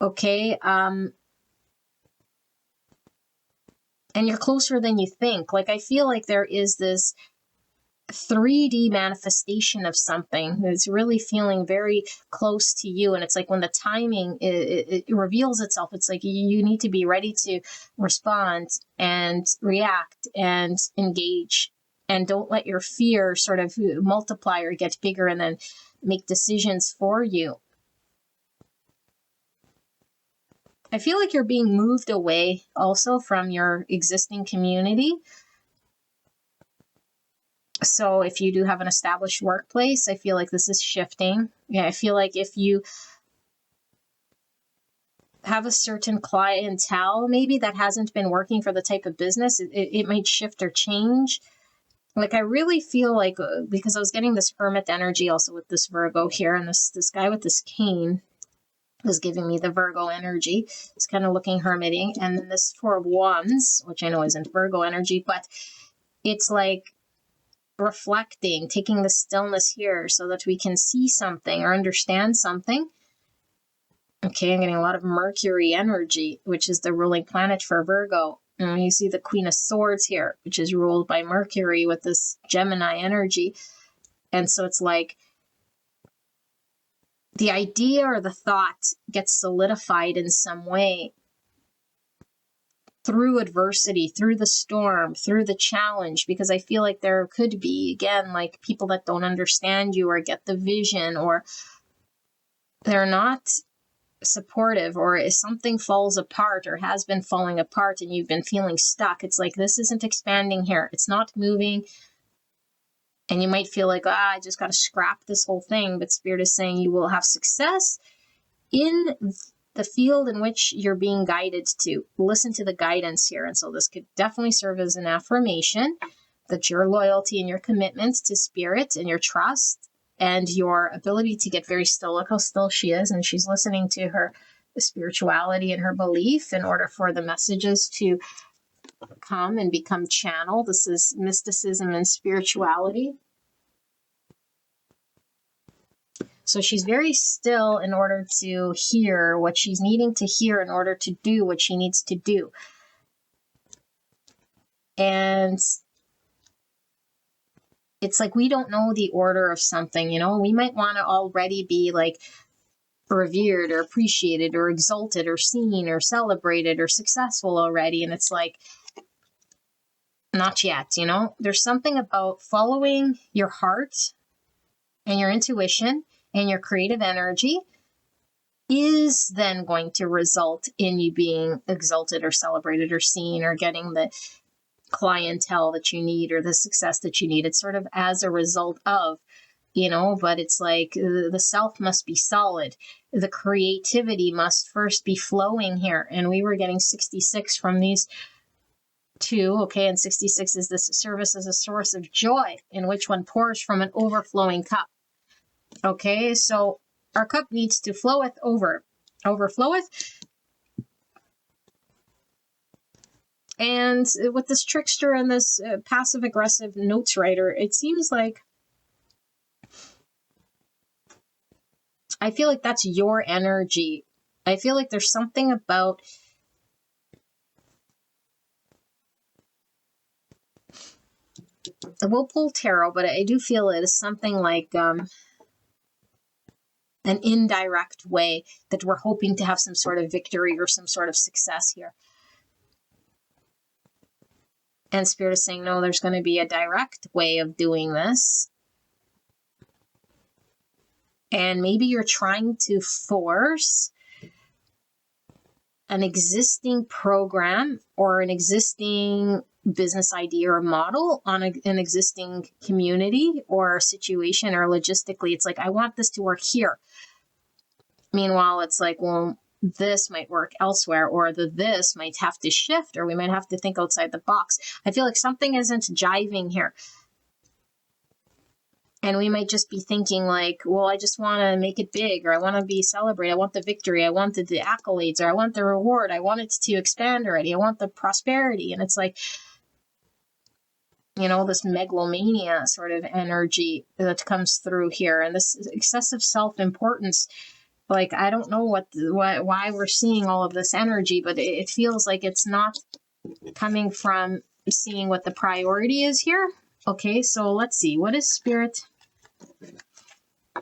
Okay. And you're closer than you think. Like, I feel like there is this 3D manifestation of something that's really feeling very close to you. And it's like when the timing it reveals itself, it's like you need to be ready to respond and react and engage, and don't let your fear sort of multiply or get bigger and then make decisions for you. I feel like you're being moved away also from your existing community. So if you do have an established workplace, I feel like this is shifting. Yeah, I feel like if you have a certain clientele maybe that hasn't been working for the type of business, it might shift or change. Like, I really feel like, because I was getting this hermit energy also with this Virgo here, and this guy with this cane was giving me the Virgo energy. It's kind of looking hermiting. And then this Four of Wands, which I know isn't Virgo energy, but it's like reflecting, taking the stillness here so that we can see something or understand something. Okay, I'm getting a lot of Mercury energy, which is the ruling planet for Virgo. And you see the Queen of Swords here, which is ruled by Mercury with this Gemini energy. And so it's like the idea or the thought gets solidified in some way through adversity, through the storm, through the challenge, because I feel like there could be, again, like people that don't understand you or get the vision, or they're not supportive, or if something falls apart or has been falling apart and you've been feeling stuck, it's like this isn't expanding here. It's not moving. And you might feel like, I just got to scrap this whole thing. But Spirit is saying you will have success in the field in which you're being guided to. Listen to the guidance here. And so this could definitely serve as an affirmation that your loyalty and your commitment to Spirit and your trust and your ability to get very still. Look how still she is. And she's listening to her spirituality and her belief in order for the messages to come and become channel. This is mysticism and spirituality. So she's very still in order to hear what she's needing to hear in order to do what she needs to do. And it's like we don't know the order of something, you know? We might want to already be like revered or appreciated or exalted or seen or celebrated or successful already. And it's like, not yet, you know? There's something about following your heart and your intuition and your creative energy is then going to result in you being exalted or celebrated or seen or getting the clientele that you need or the success that you need. It's sort of as a result of, you know, but it's like the self must be solid. The creativity must first be flowing here. And we were getting 66 from these two, okay, and 66 is this service as a source of joy, in which one pours from an overflowing cup. Okay, so our cup needs to floweth over, overfloweth. And with this trickster and this passive aggressive notes writer, it seems like I feel like that's your energy. I feel like there's something about we'll pull tarot, but I do feel it is something like an indirect way that we're hoping to have some sort of victory or some sort of success here. And Spirit is saying, no, there's going to be a direct way of doing this. And maybe you're trying to force an existing program or an existing business idea or model on an existing community or situation, or logistically, it's like, I want this to work here. Meanwhile, it's like, well, this might work elsewhere, or this might have to shift, or we might have to think outside the box. I feel like something isn't jiving here. And we might just be thinking like, well, I just want to make it big, or I want to be celebrated. I want the victory. I want the accolades, or I want the reward. I want it to expand already. I want the prosperity. And it's like, you know, this megalomania sort of energy that comes through here, and this excessive self-importance. Like, I don't know why we're seeing all of this energy, but it feels like it's not coming from seeing what the priority is here. Okay, so let's see. What is Spirit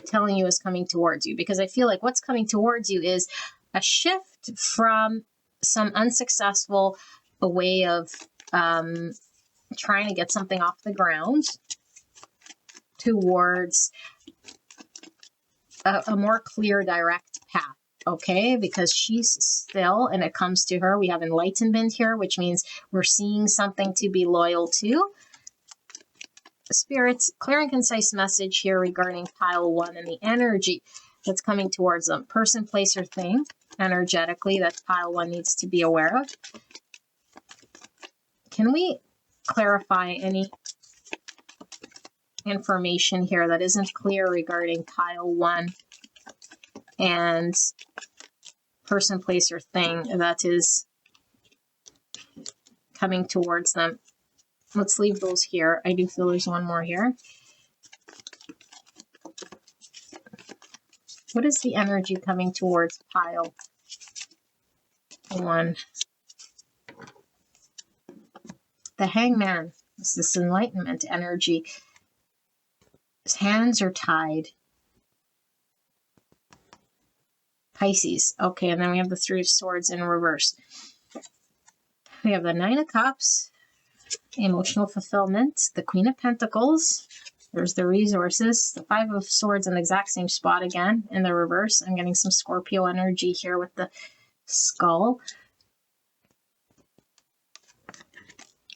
telling you is coming towards you? Because I feel like what's coming towards you is a shift from some unsuccessful way of trying to get something off the ground towards a more clear, direct path. Okay, because she's still, and it comes to her, we have enlightenment here, which means we're seeing something to be loyal to. Spirit's clear and concise message here regarding pile 1 and the energy that's coming towards them. Person, place, or thing energetically that pile 1 needs to be aware of. Can we clarify any information here that isn't clear regarding pile 1 and person, place, or thing that is coming towards them? Let's leave those here. I do feel there's one more here. What is the energy coming towards pile 1? The Hangman. It's this enlightenment energy. His hands are tied. Pisces. Okay, and then we have the Three of Swords in reverse. We have the Nine of Cups. Emotional fulfillment, the Queen of Pentacles, there's the resources, the Five of Swords in the exact same spot again in the reverse. I'm getting some Scorpio energy here with the skull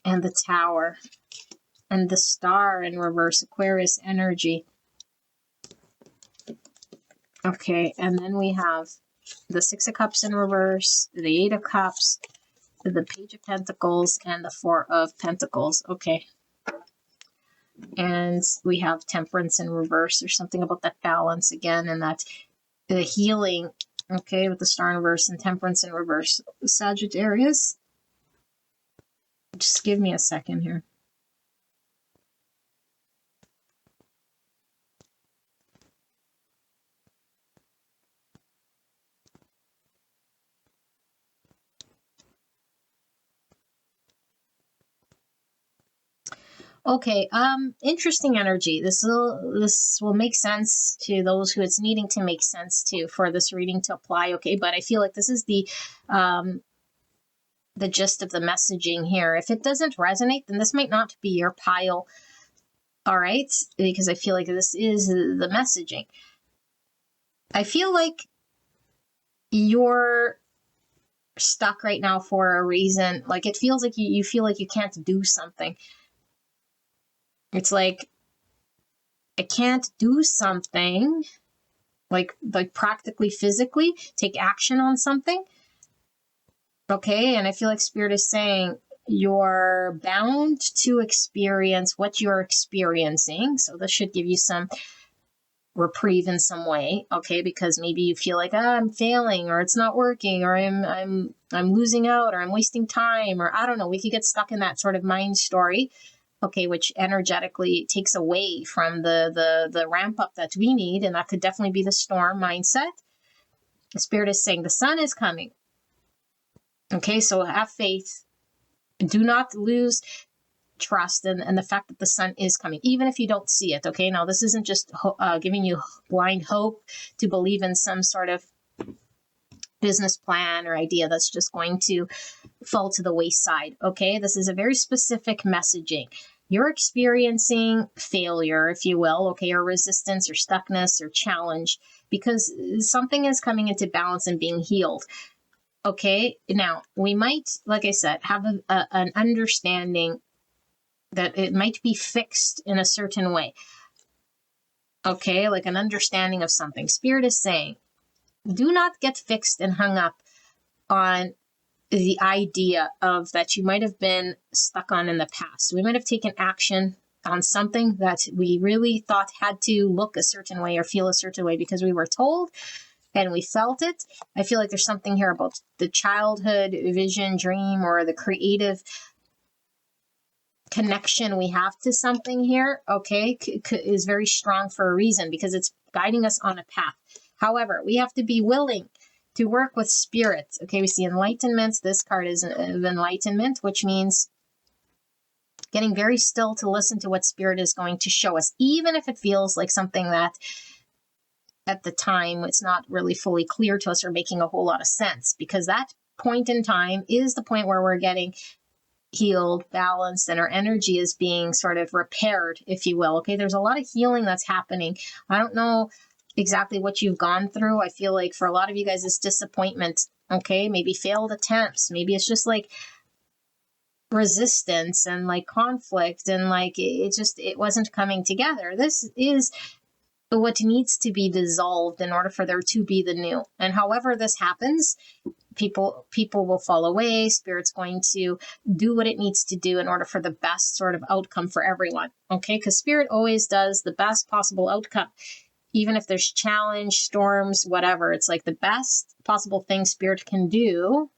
and the Tower and the Star in reverse, Aquarius energy. Okay, and then we have the Six of Cups in reverse, the Eight of Cups, the Page of Pentacles, and the Four of Pentacles. Okay. And we have Temperance in reverse. There's something about that balance again, and that the healing, okay, with the Star in reverse and Temperance in reverse. Sagittarius. Just give me a second here. Okay, interesting energy. This will make sense to those who it's needing to make sense to for this reading to apply. Okay, but I feel like this is the gist of the messaging here. If it doesn't resonate, then this might not be your pile. All right, because I feel like this is the messaging. I feel like you're stuck right now for a reason. Like it feels like you feel like you can't do something. It's like I can't do something, like practically physically take action on something. Okay, and I feel like Spirit is saying you're bound to experience what you're experiencing. So this should give you some reprieve in some way, okay? Because maybe you feel like, I'm failing, or it's not working, or I'm losing out, or I'm wasting time, or I don't know. We could get stuck in that sort of mind story, okay, which energetically takes away from the ramp up that we need, and that could definitely be the storm mindset. The Spirit is saying the sun is coming. Okay, so have faith. Do not lose trust and the fact that the sun is coming, even if you don't see it. Okay, now this isn't just giving you blind hope to believe in some sort of business plan or idea that's just going to fall to the wayside. Okay, this is a very specific messaging. You're experiencing failure, if you will, okay, or resistance or stuckness or challenge because something is coming into balance and being healed. Okay, now we might, like I said, have an understanding that it might be fixed in a certain way. Okay, like an understanding of something. Spirit is saying, do not get fixed and hung up on the idea of that you might have been stuck on in the past. We might have taken action on something that we really thought had to look a certain way or feel a certain way because we were told and we felt it. I feel like there's something here about the childhood vision, dream, or the creative connection we have to something here, okay, is very strong for a reason because it's guiding us on a path. However, we have to be willing to work with spirit. Okay, we see enlightenment. This card is of enlightenment, which means getting very still to listen to what spirit is going to show us, even if it feels like something that at the time it's not really fully clear to us or making a whole lot of sense, because that point in time is the point where we're getting healed, balanced, and our energy is being sort of repaired, if you will. Okay, there's a lot of healing that's happening. I don't know exactly what you've gone through. I feel like for a lot of you guys, it's disappointment. Okay, maybe failed attempts. Maybe it's just like resistance and like conflict and like it wasn't coming together. This is what needs to be dissolved in order for there to be the new. And however this happens, people will fall away. Spirit's going to do what it needs to do in order for the best sort of outcome for everyone. Okay, because Spirit always does the best possible outcome, even if there's challenge, storms, whatever. It's like the best possible thing Spirit can do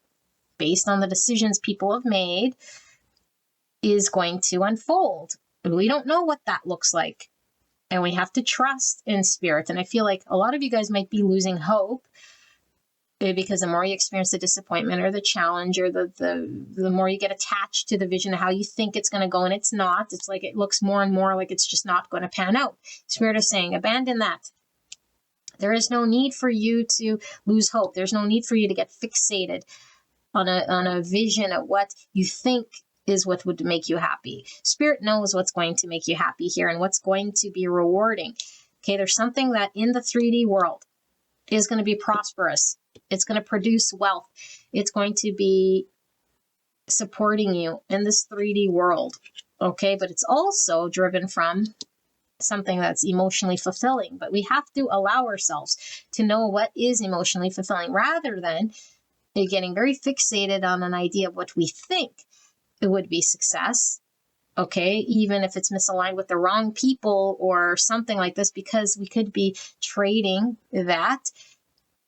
based on the decisions people have made is going to unfold. We don't know what that looks like, and we have to trust in Spirit. And I feel like a lot of you guys might be losing hope because the more you experience the disappointment or the challenge or the more you get attached to the vision of how you think it's going to go and it's not. It's like it looks more and more like it's just not going to pan out. Spirit is saying, abandon that. There is no need for you to lose hope. There's no need for you to get fixated on a vision of what you think is what would make you happy. Spirit knows what's going to make you happy here and what's going to be rewarding. Okay, there's something that in the 3D world is going to be prosperous. It's going to produce wealth. It's going to be supporting you in this 3D world. Okay, but it's also driven from something that's emotionally fulfilling. But we have to allow ourselves to know what is emotionally fulfilling rather than getting very fixated on an idea of what we think it would be success. Okay, even if it's misaligned with the wrong people or something like this, because we could be trading that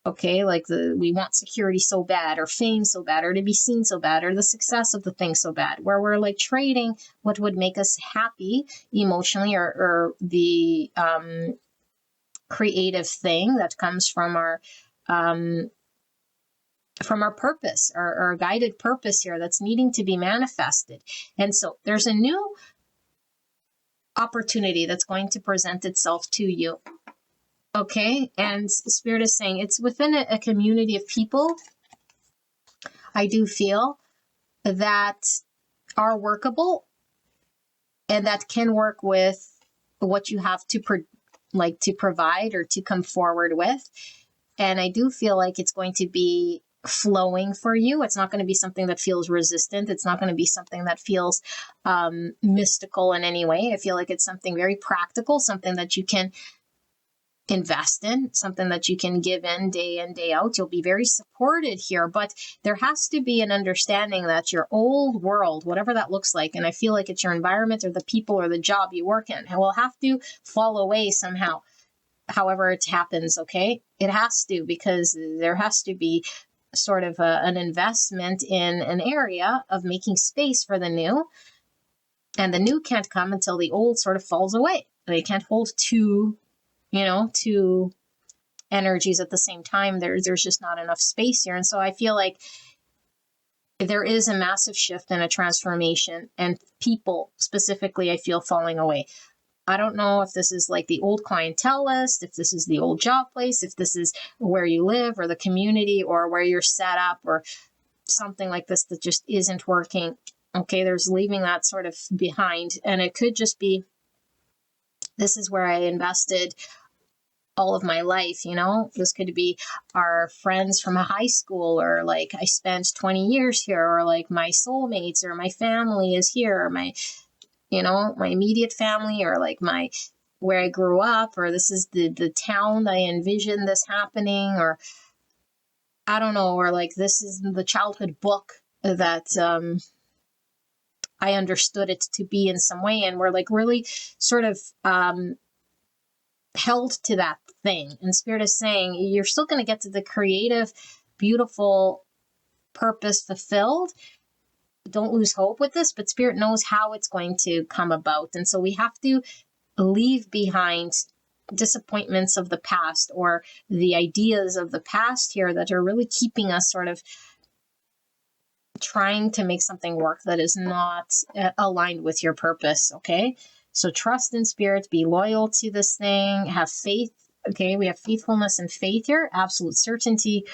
Okay, like we want security so bad, or fame so bad, or to be seen so bad, or the success of the thing so bad, where we're like trading what would make us happy emotionally, or the creative thing that comes from our purpose, our guided purpose here that's needing to be manifested. And so there's a new opportunity that's going to present itself to you. Okay, and Spirit is saying it's within a community of people, I do feel, that are workable and that can work with what you have to to provide or to come forward with. And I do feel like it's going to be flowing for you. It's not going to be something that feels resistant. It's not going to be something that feels mystical in any way. I feel like it's something very practical, something that you can invest in, something that you can give in, day out. You'll be very supported here, but there has to be an understanding that your old world, whatever that looks like, and I feel like it's your environment or the people or the job you work in, will have to fall away somehow, however it happens. Okay, it has to, because there has to be sort of an investment in an area of making space for the new, and the new can't come until the old sort of falls away. They can't hold two energies at the same time. There's just not enough space here. And so I feel like there is a massive shift and a transformation, and people specifically, I feel, falling away. I don't know if this is like the old clientele list, if this is the old job place, if this is where you live or the community or where you're set up or something like this that just isn't working. Okay, there's leaving that sort of behind. And it could just be, this is where I invested all of my life. This could be our friends from high school, or like I spent 20 years here, or like my soulmates, or my family is here, or my immediate family, or like where I grew up, or this is the town that I envisioned this happening, or I don't know, or like this is the childhood book that I understood it to be in some way, and we're like really sort of held to that thing. And Spirit is saying you're still going to get to the creative, beautiful, purpose fulfilled. Don't lose hope with this, but Spirit knows how it's going to come about. And so we have to leave behind disappointments of the past, or the ideas of the past here that are really keeping us sort of trying to make something work that is not aligned with your purpose. Okay, so trust in Spirit, be loyal to this thing, have faith. Okay, we have faithfulness and faith here. Absolute certainty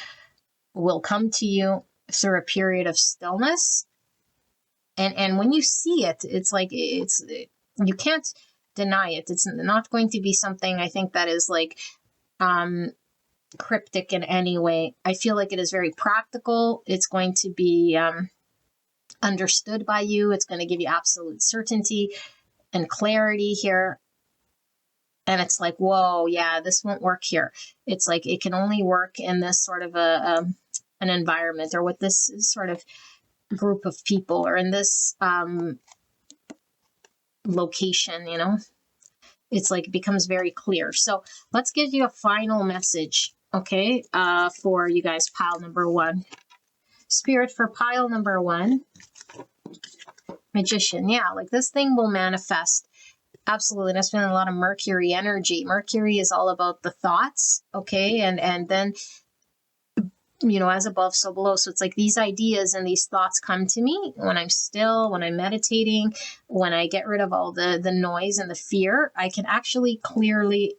will come to you through a period of stillness. And when you see it, it's like you can't deny it. It's not going to be something, I think, that is like cryptic in any way. I feel like it is very practical. It's going to be understood by you. It's going to give you absolute certainty and clarity here. And it's like, whoa, yeah, this won't work here. It's like it can only work in this sort of an environment, or with this sort of group of people, or in this location. It's like it becomes very clear. So let's give you a final message, okay, for you guys, pile number one. Spirit, for pile number one, Magician. Yeah, like this thing will manifest. Absolutely. And it's been a lot of Mercury energy. Mercury is all about the thoughts, okay, and then as above, so below. So it's like these ideas and these thoughts come to me when I'm still, when I'm meditating, when I get rid of all the noise and the fear. I can actually clearly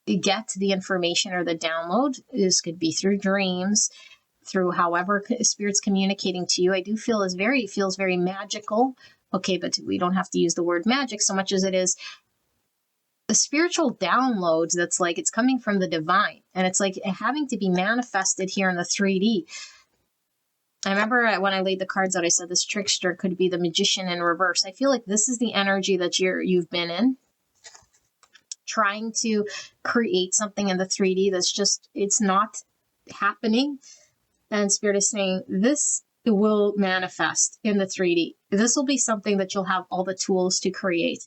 get the information or the download. This could be through dreams, through however Spirit's communicating to you. I do feel it feels very magical. Okay, but we don't have to use the word magic so much as it is the spiritual download that's like it's coming from the divine, and it's like having to be manifested here in the 3D. I remember when I laid the cards out, I said this trickster could be the magician in reverse. I feel like this is the energy that you've been in, trying to create something in the 3D that's just, it's not happening. And Spirit is saying this will manifest in the 3D. This will be something that you'll have all the tools to create.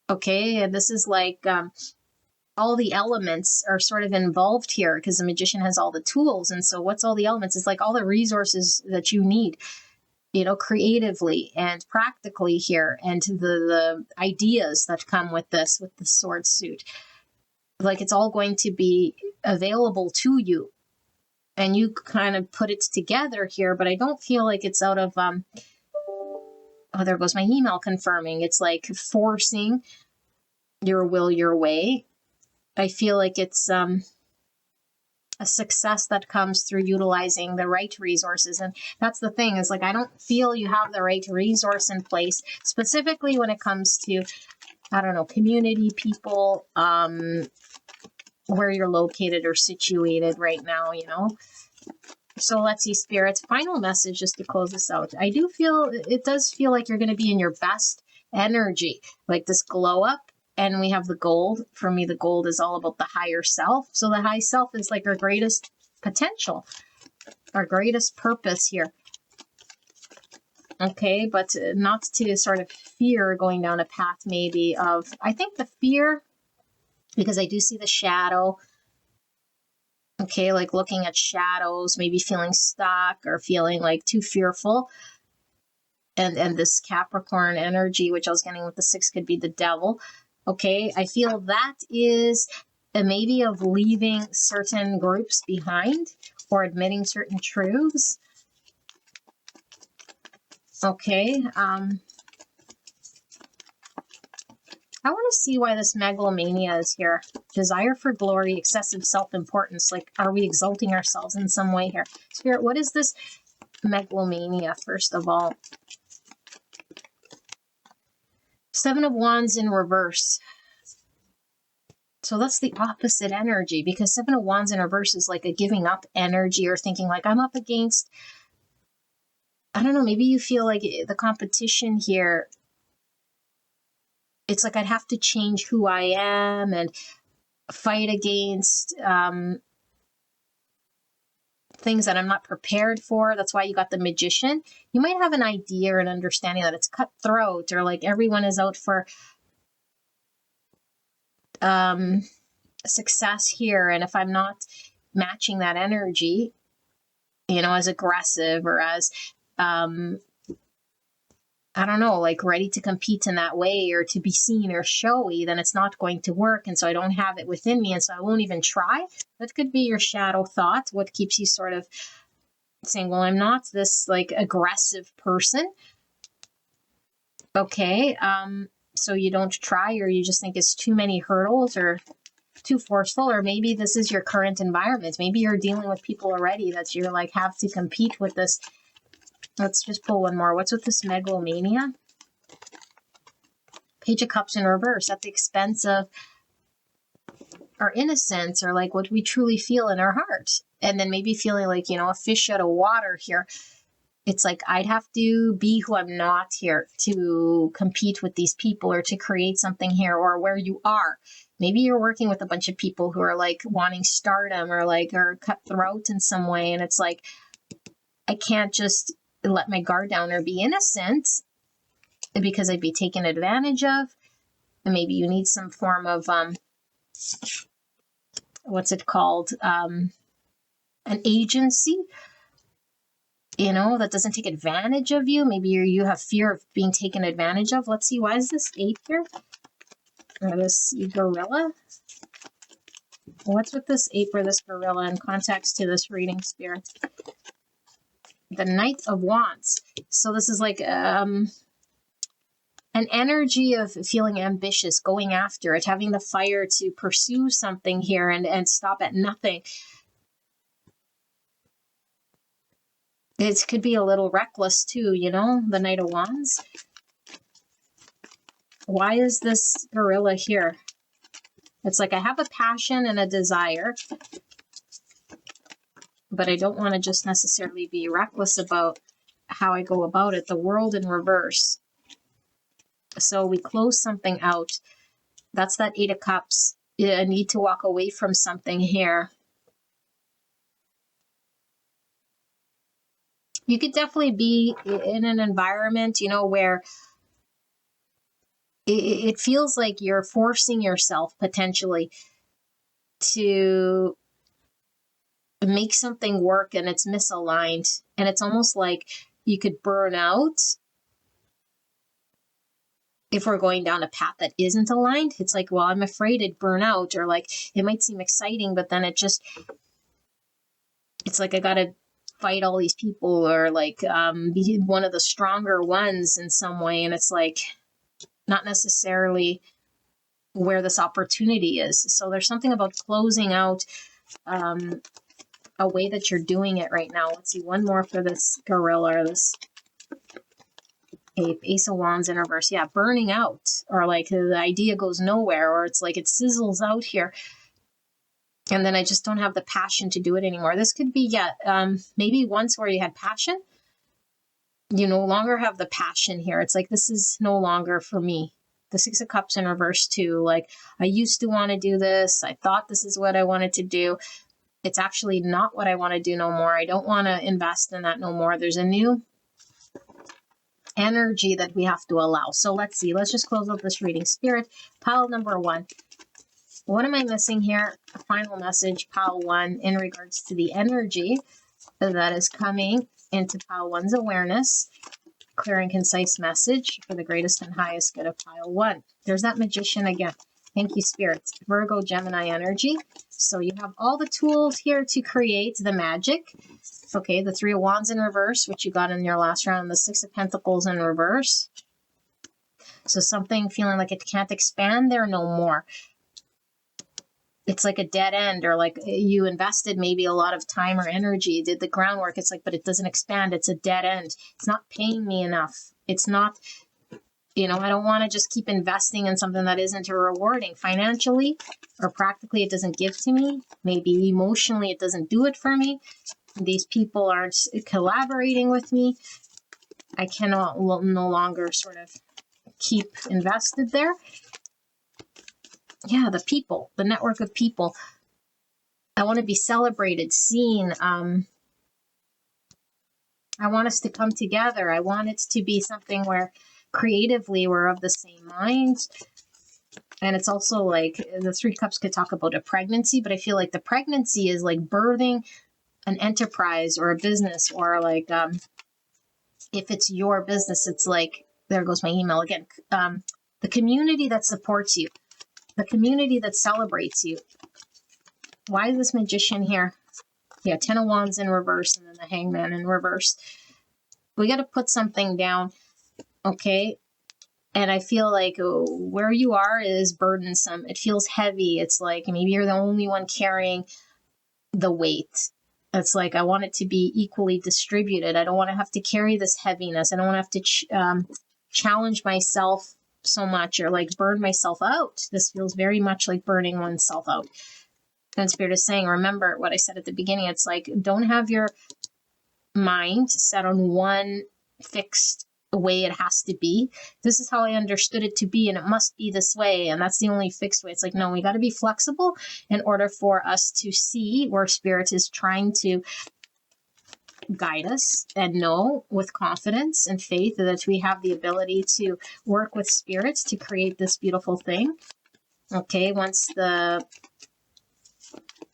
Okay, and this is like all the elements are sort of involved here, because the magician has all the tools. And so what's all the elements? It's like all the resources that you need, creatively and practically here, and the ideas that come with the sword suit. Like, it's all going to be available to you, and you kind of put it together here. But I don't feel like it's out of oh, there goes my email confirming. It's like forcing your will your way. I feel like it's a success that comes through utilizing the right resources. And that's the thing, is like, I don't feel you have the right resource in place, specifically when it comes to, I don't know, community, people, where you're located or situated right now, So let's see, Spirit's final message, just to close this out. I do feel, it does feel like you're going to be in your best energy, like this glow up. And we have the gold. For me, the gold is all about the higher self. So the high self is like our greatest potential, our greatest purpose here. Okay, but not to sort of fear going down a path maybe of, I think the fear, because I do see the shadow. Okay, like looking at shadows, maybe feeling stuck or feeling like too fearful. And this Capricorn energy, which I was getting with the 6, could be the devil. Okay, I feel that is maybe of leaving certain groups behind or admitting certain truths. Okay, I want to see why this megalomania is here. Desire for glory, excessive self-importance. Like, are we exalting ourselves in some way here? Spirit, what is this megalomania, first of all? 7 of Wands in reverse. So that's the opposite energy, because 7 of Wands in reverse is like a giving up energy, or thinking like, I'm up against, I don't know, maybe you feel like the competition here, it's like I'd have to change who I am and fight against things that I'm not prepared for. That's why you got the Magician. You might have an idea or an understanding that it's cutthroat, or like everyone is out for success here. And if I'm not matching that energy, as aggressive or as, I don't know, like ready to compete in that way or to be seen or showy, then it's not going to work. And so I don't have it within me. And so I won't even try. That could be your shadow thought. What keeps you sort of saying, well, I'm not this like aggressive person. Okay. So you don't try, or you just think it's too many hurdles or too forceful, or maybe this is your current environment. Maybe you're dealing with people already that you're like, have to compete with this. Let's just pull one more. What's with this megalomania? Page of Cups in reverse, at the expense of our innocence, or like what we truly feel in our heart. And then maybe feeling like, a fish out of water here. It's like, I'd have to be who I'm not here to compete with these people, or to create something here, or where you are. Maybe you're working with a bunch of people who are like wanting stardom, or like are cutthroat in some way. And it's like, I can't just let my guard down or be innocent, because I'd be taken advantage of. And maybe you need some form of, what's it called? An agency, that doesn't take advantage of you. Maybe you have fear of being taken advantage of. Let's see, why is this 8 here? Or this gorilla? What's with this ape or this gorilla in context to this reading, Spirit? The Knight of Wands. So this is like an energy of feeling ambitious, going after it, having the fire to pursue something here and stop at nothing. It could be a little reckless too, the Knight of Wands. Why is this gorilla here? It's like, I have a passion and a desire, but I don't want to just necessarily be reckless about how I go about it. The World in reverse. So we close something out. That's that 8 of Cups. I need to walk away from something here. You could definitely be in an environment, where it feels like you're forcing yourself potentially to make something work and it's misaligned. And it's almost like you could burn out if we're going down a path that isn't aligned. It's like, well, I'm afraid it'd burn out, or like it might seem exciting, but then it's like I gotta fight all these people, or like be one of the stronger ones in some way. And it's like not necessarily where this opportunity is. So there's something about closing out a way that you're doing it right now. Let's see, one more for this gorilla, or this Ace of Wands in reverse. Yeah, burning out, or like the idea goes nowhere, or it's like it sizzles out here. And then I just don't have the passion to do it anymore. This could be, maybe once where you had passion, you no longer have the passion here. It's like, this is no longer for me. The Six of Cups in reverse too. Like, I used to want to do this. I thought this is what I wanted to do. It's actually not what I want to do no more. I don't want to invest in that no more. There's a new energy that we have to allow. So let's see. Let's just close up this reading. Spirit, pile number 1. What am I missing here? A final message, pile 1, in regards to the energy that is coming into pile 1's awareness. Clear and concise message for the greatest and highest good of pile 1. There's that Magician again. Thank you, Spirit. Virgo, Gemini energy. So you have all the tools here to create the magic. Okay, the Three of Wands in reverse, which you got in your last round, the Six of Pentacles in reverse. So something feeling like it can't expand there no more. It's like a dead end, or like you invested maybe a lot of time or energy, did the groundwork. It's like, but it doesn't expand. It's a dead end. It's not paying me enough. It's not, I don't want to just keep investing in something that isn't rewarding financially or practically. It doesn't give to me. Maybe emotionally, it doesn't do it for me. These people aren't collaborating with me. I cannot no longer sort of keep invested there. Yeah, the people, the network of people. I want to be celebrated, seen. I want us to come together. I want it to be something where creatively we're of the same mind. And it's also like the Three Cups could talk about a pregnancy, but I feel like the pregnancy is like birthing an enterprise or a business, or like if it's your business, it's like, there goes my email again. The community that supports you. The community that celebrates you. Why is this Magician here? Yeah, Ten of Wands in reverse, and then the Hangman in reverse. We got to put something down, okay? And I feel like where you are is burdensome. It feels heavy. It's like maybe you're the only one carrying the weight. It's like, I want it to be equally distributed. I don't want to have to carry this heaviness. I don't want to have to challenge myself so much, or like burn myself out. This feels very much like burning oneself out. And Spirit is saying, remember what I said at the beginning. It's like, don't have your mind set on one fixed way it has to be. This is how I understood it to be, and it must be this way, and that's the only fixed way. It's like, no, we got to be flexible in order for us to see where Spirit is trying to guide us, and know with confidence and faith that we have the ability to work with spirits to create this beautiful thing. Okay, once the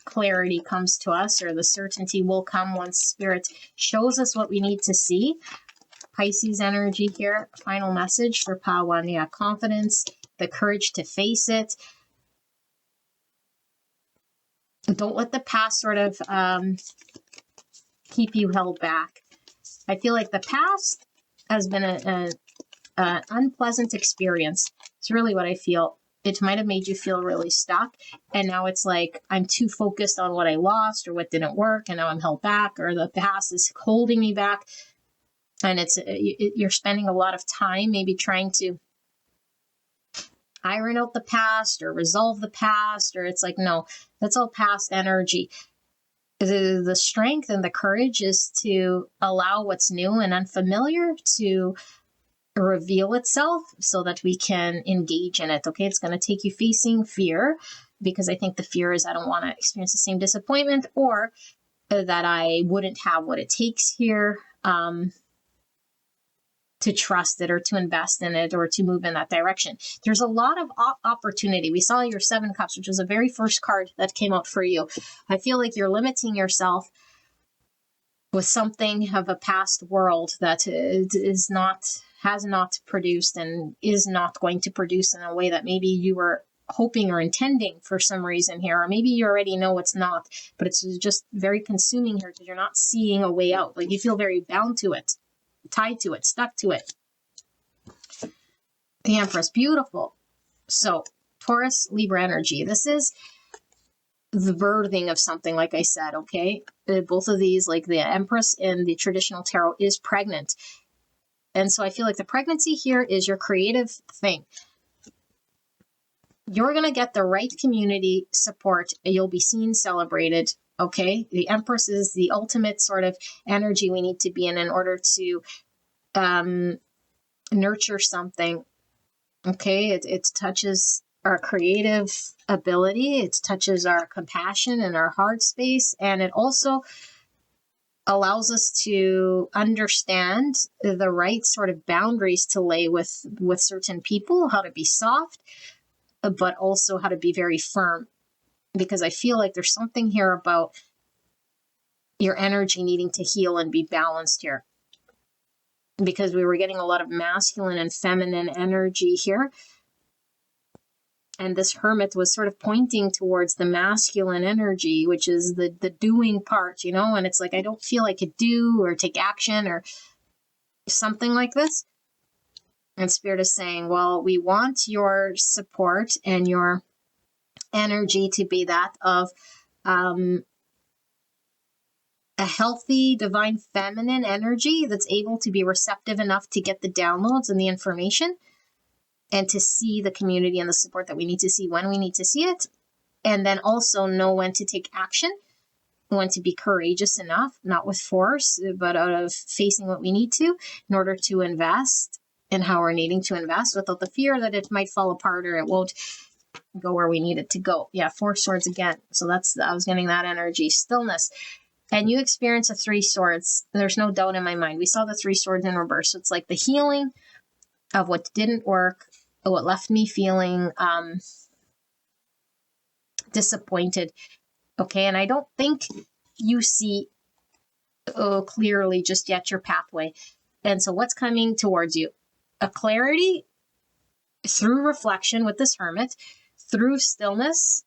clarity comes to us, or the certainty will come once Spirit shows us what we need to see. Pisces energy here, final message for pile 1. Yeah, confidence, the courage to face it. Don't let the past sort of keep you held back. I feel like the past has been an unpleasant experience. It's really what I feel. It might have made you feel really stuck, and now it's like, I'm too focused on what I lost or what didn't work, and now I'm held back, or the past is holding me back. And you're spending a lot of time maybe trying to iron out the past or resolve the past, or it's like, no, that's all past energy. The strength and the courage is to allow what's new and unfamiliar to reveal itself so that we can engage in it. Okay, it's going to take you facing fear, because I think the fear is, I don't want to experience the same disappointment, or that I wouldn't have what it takes here. to trust it or to invest in it or to move in that direction. There's a lot of opportunity. We saw your 7 Cups, which was the very first card that came out for you. I feel like you're limiting yourself with something of a past world that has not produced and is not going to produce in a way that maybe you were hoping or intending for some reason here, or maybe you already know it's not, but it's just very consuming here because you're not seeing a way out. Like you feel very bound to it, tied to it, stuck to it. The Empress, beautiful. So Taurus, Libra energy. This is the birthing of something, like I said, okay? Both of these, like the Empress in the traditional tarot, is pregnant. And so I feel like the pregnancy here is your creative thing. You're going to get the right community support. You'll be seen, celebrated, okay? The Empress is the ultimate sort of energy we need to be in order to nurture something, okay? It touches our creative ability. It touches our compassion and our heart space. And it also allows us to understand the right sort of boundaries to lay with certain people, how to be soft, but also how to be very firm. Because I feel like there's something here about your energy needing to heal and be balanced here. Because we were getting a lot of masculine and feminine energy here. And this Hermit was sort of pointing towards the masculine energy, which is the doing part, you know? And it's like, I don't feel I could do or take action or something like this. And Spirit is saying, well, we want your support and your energy to be that of a healthy, divine feminine energy that's able to be receptive enough to get the downloads and the information and to see the community and the support that we need to see when we need to see it. And then also know when to take action, when to be courageous enough, not with force, but out of facing what we need to in order to invest in how we're needing to invest without the fear that it might fall apart or it won't go where we need it to go. Yeah, 4 swords again. So I was getting that energy. Stillness. And you experience a 3 swords. There's no doubt in my mind. We saw the 3 swords in reverse. So it's like the healing of what didn't work, what left me feeling disappointed. Okay, and I don't think you see clearly just yet your pathway. And so what's coming towards you? A clarity through reflection with this Hermit, through stillness.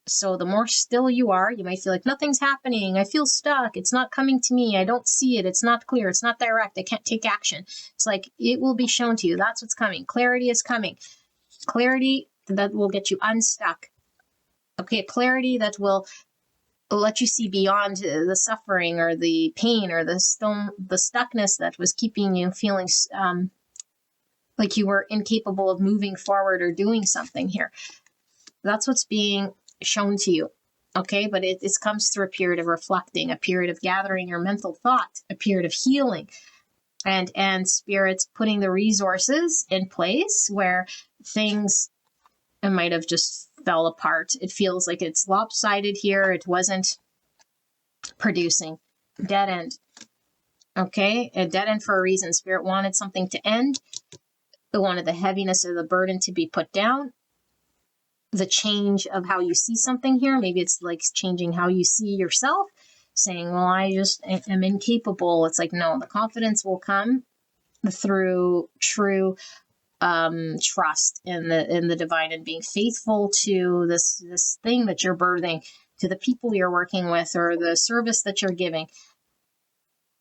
So the more still you are, you might feel like nothing's happening. I feel stuck. It's not coming to me. I don't see it. It's not clear. It's not direct. I can't take action. It's like it will be shown to you. That's what's coming. Clarity is coming. Clarity that will get you unstuck. Okay, clarity that will let you see beyond the suffering or the pain or the stuckness that was keeping you feeling like you were incapable of moving forward or doing something here. That's what's being shown to you. Okay, but it comes through a period of reflecting, a period of gathering your mental thought, a period of healing, and Spirit's putting the resources in place where things might have just fell apart. It feels like it's lopsided here. It wasn't producing. Dead end. Okay, a dead end for a reason. Spirit wanted something to end. It wanted the heaviness of the burden to be put down. The change of how you see something here. Maybe it's like changing how you see yourself, saying, well, I just am incapable. It's like, no, the confidence will come through true trust in the divine and being faithful to this thing that you're birthing, to the people you're working with or the service that you're giving.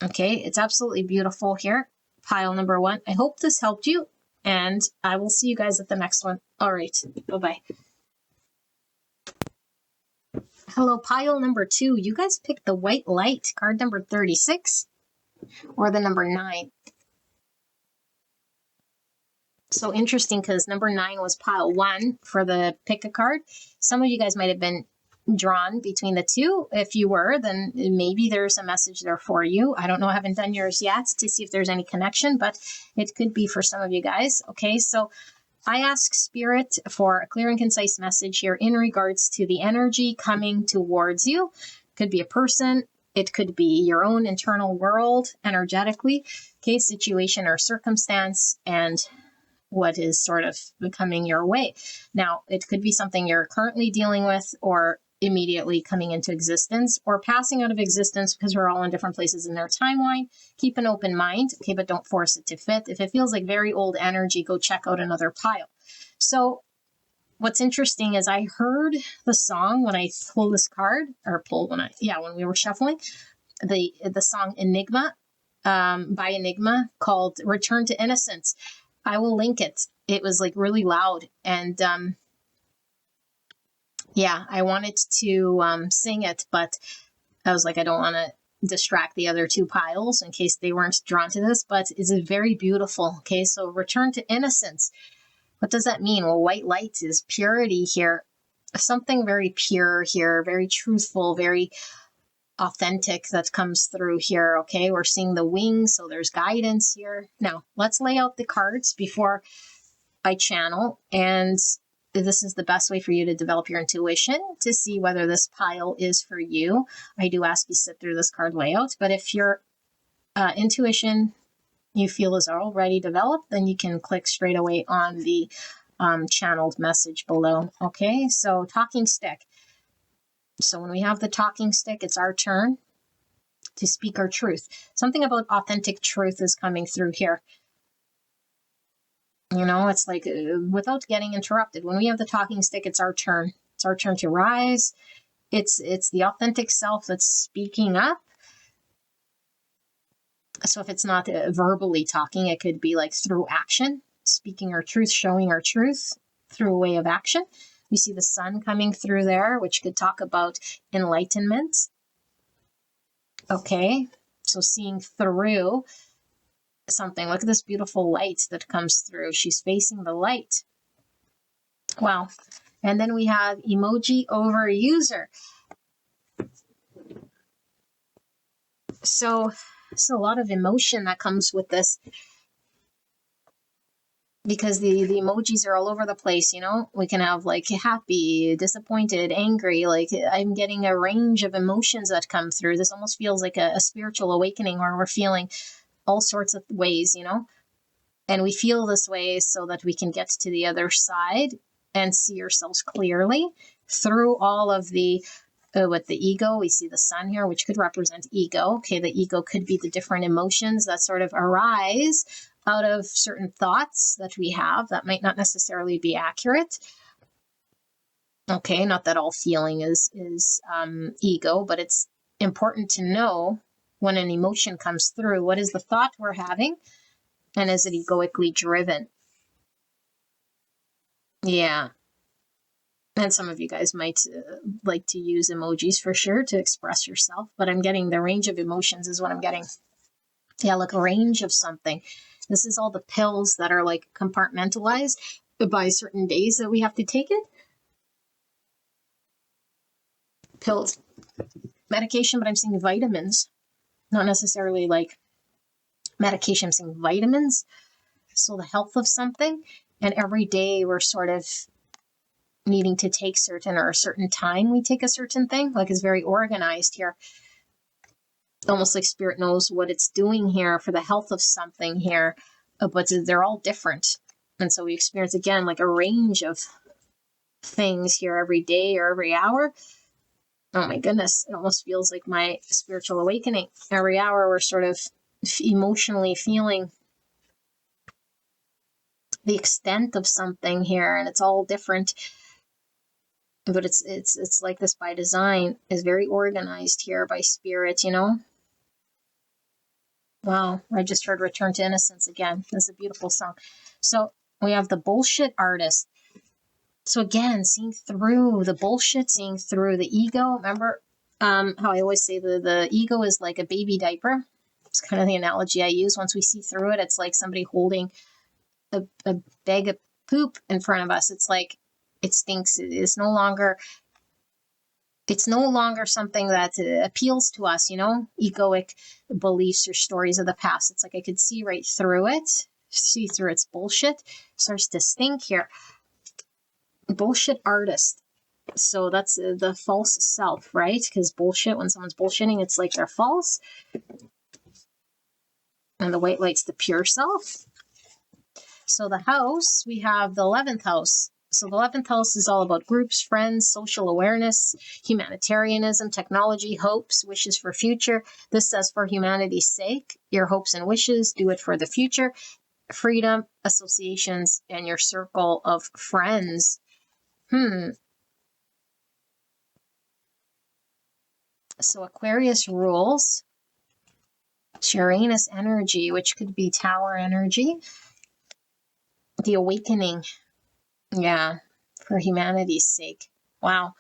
Okay, it's absolutely beautiful here. Pile number 1. I hope this helped you, and I will see you guys at the next one. All right, bye-bye. Hello, pile number 2. You guys picked the white light, card number 36, or the number 9. So interesting because number 9 was pile 1 for the pick a card. Some of you guys might have been drawn between the two. If you were, then maybe there's a message there for you. I don't know. I haven't done yours yet to see if there's any connection, but it could be for some of you guys. Okay, so I ask Spirit for a clear and concise message here in regards to the energy coming towards you. Could be a person, It could be your own internal world energetically, okay, situation or circumstance, and what is sort of coming your way. Now, it could be something you're currently dealing with or immediately coming into existence or passing out of existence, because we're all in different places in their timeline. Keep an open mind, okay, but don't force it to fit. If it feels like very old energy, go check out another pile. So what's interesting is I heard the song when I pulled this card, when we were shuffling, the song Enigma, by Enigma, called Return to Innocence. I will link it. It was like really loud. And I wanted to sing it, but I was like, I don't want to distract the other two piles in case they weren't drawn to this, but it's very beautiful. Okay, so return to innocence. What does that mean? Well, white light is purity here. Something very pure here, very truthful, very authentic that comes through here. Okay, we're seeing the wings, so there's guidance here. Now, let's lay out the cards before I channel, and this is the best way for you to develop your intuition to see whether this pile is for you. I do ask you sit through this card layout, but if your intuition you feel is already developed, then you can click straight away on the channeled message below. Okay, so talking stick. So when we have the talking stick, it's our turn to speak our truth. Something about authentic truth is coming through here. You know, it's like without getting interrupted. When we have the talking stick, it's our turn. It's our turn to rise. It's the authentic self that's speaking up. So if it's not verbally talking, it could be like through action, speaking our truth, showing our truth through a way of action. You see the sun coming through there, which could talk about enlightenment. Okay, so seeing through something. Look at this beautiful light that comes through. She's facing the light. Wow. And then we have emoji overuser. So it's a lot of emotion that comes with this, because the emojis are all over the place. You know, we can have like happy, disappointed, angry. Like I'm getting a range of emotions that come through. This almost feels like a spiritual awakening where we're feeling all sorts of ways, you know, and we feel this way so that we can get to the other side and see ourselves clearly through all of the with the ego. We see the sun here, which could represent ego. Okay, the ego could be the different emotions that sort of arise out of certain thoughts that we have that might not necessarily be accurate. Okay, not that all feeling is ego, but it's important to know when an emotion comes through, what is the thought we're having, and is it egoically driven? Yeah. And some of you guys might like to use emojis for sure to express yourself, but I'm getting the range of emotions is what I'm getting. Yeah, like a range of something. This is all the pills that are like compartmentalized by certain days that we have to take it. Pills, medication, but I'm seeing vitamins, not necessarily like medication. I'm seeing vitamins. So the health of something, and every day we're sort of needing to take certain, or a certain time we take a certain thing. Like it's very organized here. Almost like spirit knows what it's doing here for the health of something here, but they're all different. And so we experience again like a range of things here every day or every hour. Oh my goodness, it almost feels like my spiritual awakening. Every hour we're sort of emotionally feeling the extent of something here, and it's all different. But it's like this by design, is very organized here by spirit, you know. Wow, I just heard Return to Innocence again. That's a beautiful song. So we have the bullshit artist. So again, seeing through the bullshit, seeing through the ego. Remember how I always say the ego is like a baby diaper? It's kind of the analogy I use. Once we see through it, it's like somebody holding a bag of poop in front of us. It's like it stinks. It's no longer something that appeals to us, you know, egoic beliefs or stories of the past. It's like I could see right through it, see through its bullshit. It starts to stink here. Bullshit artist. So that's the false self, right? Because bullshit, when someone's bullshitting, it's like they're false. And the white light's the pure self. So the house, we have the 11th house. So the 11th house is all about groups, friends, social awareness, humanitarianism, technology, hopes, wishes for future. This says for humanity's sake, your hopes and wishes, do it for the future, freedom, associations, and your circle of friends. So Aquarius rules Uranus energy, which could be tower energy, the awakening. Yeah, for humanity's sake. Wow.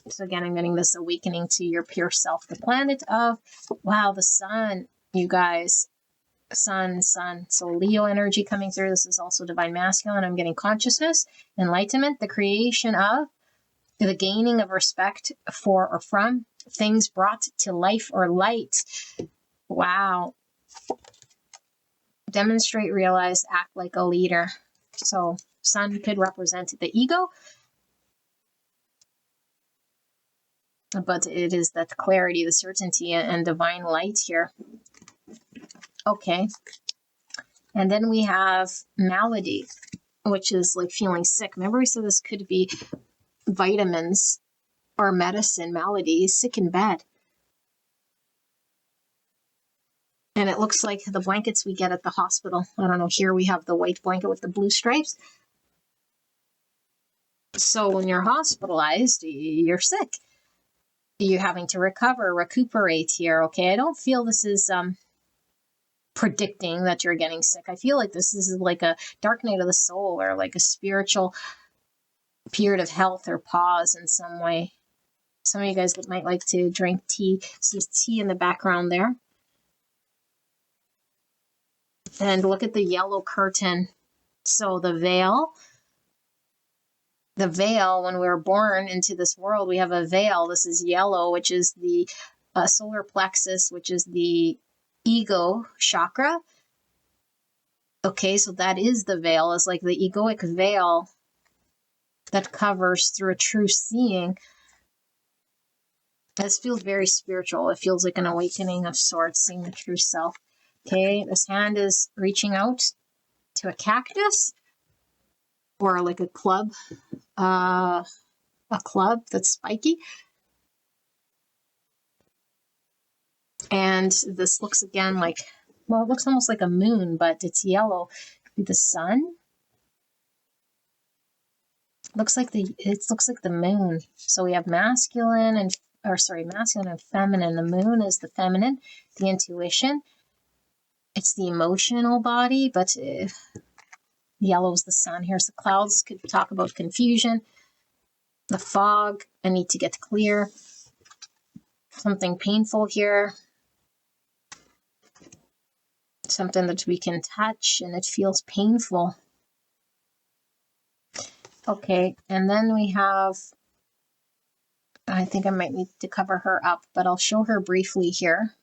So again, I'm getting this awakening to your pure self. The planet of, wow, the sun, you guys. Sun. So Leo energy coming through. This is also divine masculine. I'm getting consciousness, enlightenment, the creation of, the gaining of respect for or from, things brought to life or light. Wow. Demonstrate, realize, act like a leader. So sun could represent the ego, but it is that clarity, the certainty, and divine light here. Okay. And then we have malady, which is like feeling sick. Remember we said this could be vitamins or medicine, malady, sick in bed. And it looks like the blankets we get at the hospital. I don't know, here we have the white blanket with the blue stripes. So when you're hospitalized, you're sick. You're having to recuperate here, okay? I don't feel this is predicting that you're getting sick. I feel like this is like a dark night of the soul or like a spiritual period of health or pause in some way. Some of you guys might like to drink tea. Some tea in the background there. And look at the yellow curtain. So the veil, when we were born into this world, we have a veil. This is yellow, which is the solar plexus, which is the ego chakra. Okay, so that is the veil. It's like the egoic veil that covers through a true seeing. This feels very spiritual. It feels like an awakening of sorts, seeing the true self. Okay, this hand is reaching out to a cactus or like a club that's spiky. And this looks again like, well, it looks almost like a moon, but it's yellow. Could be the sun. It looks like the moon. So we have masculine and feminine. The moon is the feminine, the intuition. It's the emotional body, but yellow is the sun. Here's the clouds. Could talk about confusion. The fog. I need to get clear. Something painful here. Something that we can touch and it feels painful. Okay, and then we have, I think I might need to cover her up, but I'll show her briefly here.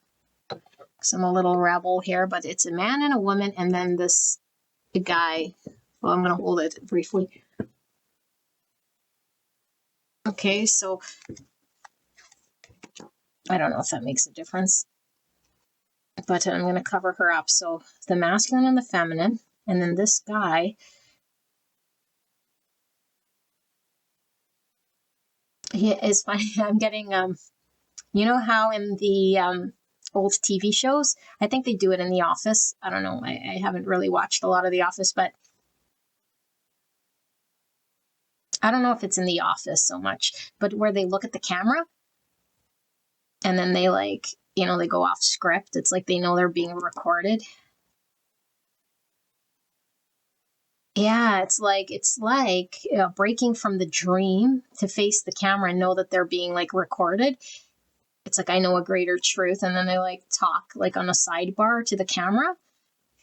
So I'm a little rebel here, but it's a man and a woman, and then this guy. Well, I'm going to hold it briefly. Okay, so I don't know if that makes a difference, but I'm going to cover her up. So the masculine and the feminine, and then this guy. He is funny. I'm getting, you know how in the old TV shows, I think they do it in The Office. I don't know. I haven't really watched a lot of The Office, but I don't know if it's in The Office so much, but where they look at the camera and then they they go off script. It's like they know they're being recorded. Yeah, it's like breaking from the dream to face the camera and know that they're being recorded. It's like, I know a greater truth. And then they talk on a sidebar to the camera.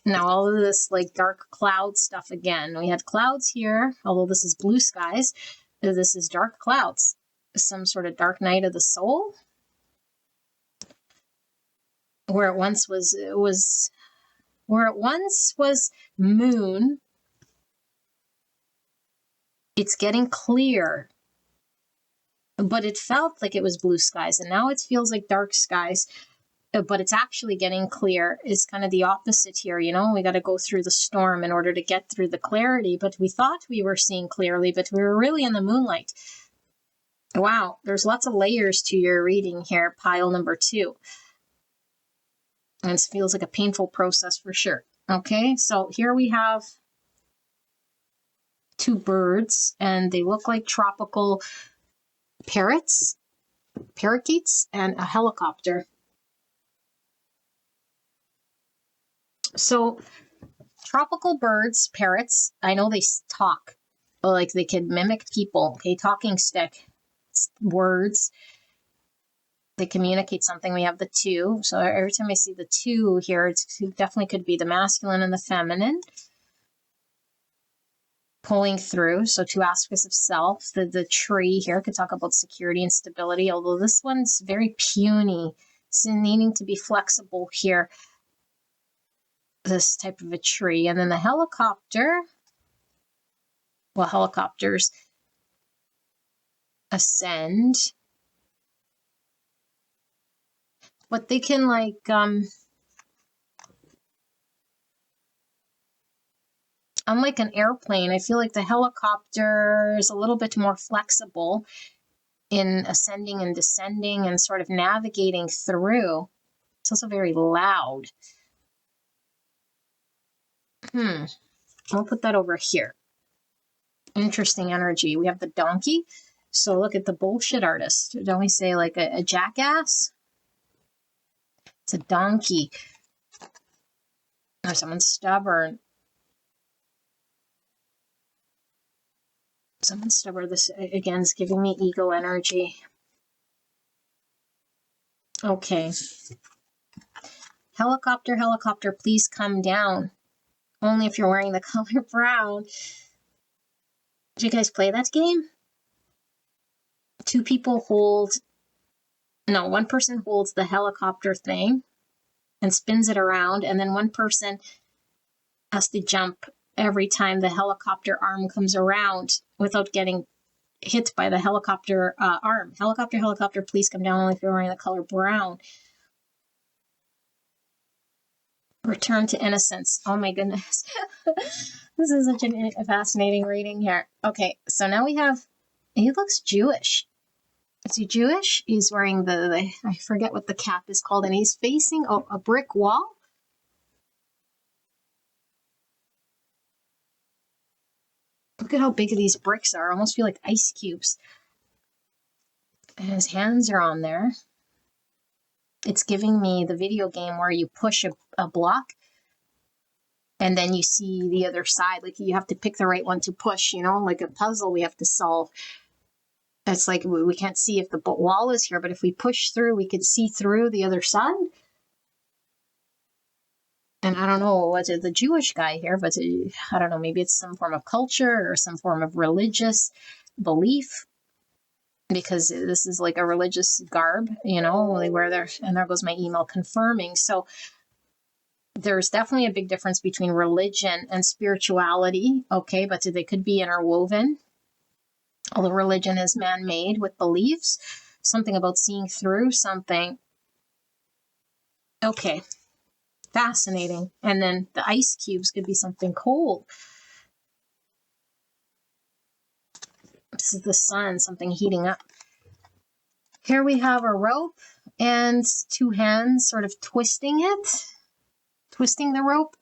Now all of this dark cloud stuff again. We had clouds here, although this is blue skies. This is dark clouds. Some sort of dark night of the soul. Where it once was moon. It's getting clear. but it felt like it was blue skies, and now it feels like dark skies. But it's actually getting clear. It's kind of the opposite here. You know, we got to go through the storm in order to get through the clarity. But we thought we were seeing clearly, but we were really in the moonlight. Wow, there's lots of layers to your reading here, pile number 2. And it feels like a painful process for sure. Okay, so here we have 2 birds, and they look like tropical parakeets, and a helicopter. So tropical birds, parrots, I know they talk, like they can mimic people. Okay, talking stick words. They communicate something. We have the 2. So every time I see the 2 here, it definitely could be the masculine and the feminine pulling through. So 2 aspects of self. The tree here could talk about security and stability, although this one's very puny. So needing to be flexible here. This type of a tree. And then the helicopter, well, helicopters ascend, but they can like unlike an airplane, I feel like the helicopter is a little bit more flexible in ascending and descending and sort of navigating through. It's also very loud. I'll put that over here. Interesting energy. We have the donkey. So look at the bullshit artist. Don't we say like a jackass? It's a donkey. Or someone's stubborn. Someone's stubborn. This again is giving me ego energy. Okay. Helicopter, helicopter, please come down. Only if you're wearing the color brown. Did you guys play that game? 2 people hold, no, 1 person holds the helicopter thing and spins it around, and then 1 person has to jump every time the helicopter arm comes around without getting hit by the helicopter arm. Helicopter, helicopter, please come down only if you're wearing the color brown. Return to innocence. Oh my goodness. This is such a fascinating reading here. Okay, so now we have, he looks Jewish. Is he Jewish? He's wearing the I forget what the cap is called, and he's facing a brick wall. Look at how big these bricks are. I almost feel like ice cubes. And his hands are on there. It's giving me the video game where you push a block and then you see the other side. Like you have to pick the right one to push, you know, like a puzzle we have to solve. It's like we can't see if the wall is here, but if we push through, we could see through the other side. And I don't know what's the Jewish guy here, but I don't know, maybe it's some form of culture or some form of religious belief, because this is like a religious garb, you know, they wear their, and there goes my email confirming. So there's definitely a big difference between religion and spirituality, okay, but they could be interwoven. Although religion is man-made with beliefs, something about seeing through something. Okay, fascinating. And then the ice cubes could be something cold. This is the sun, something heating up. Here we have a rope and 2 hands sort of twisting it, twisting the rope.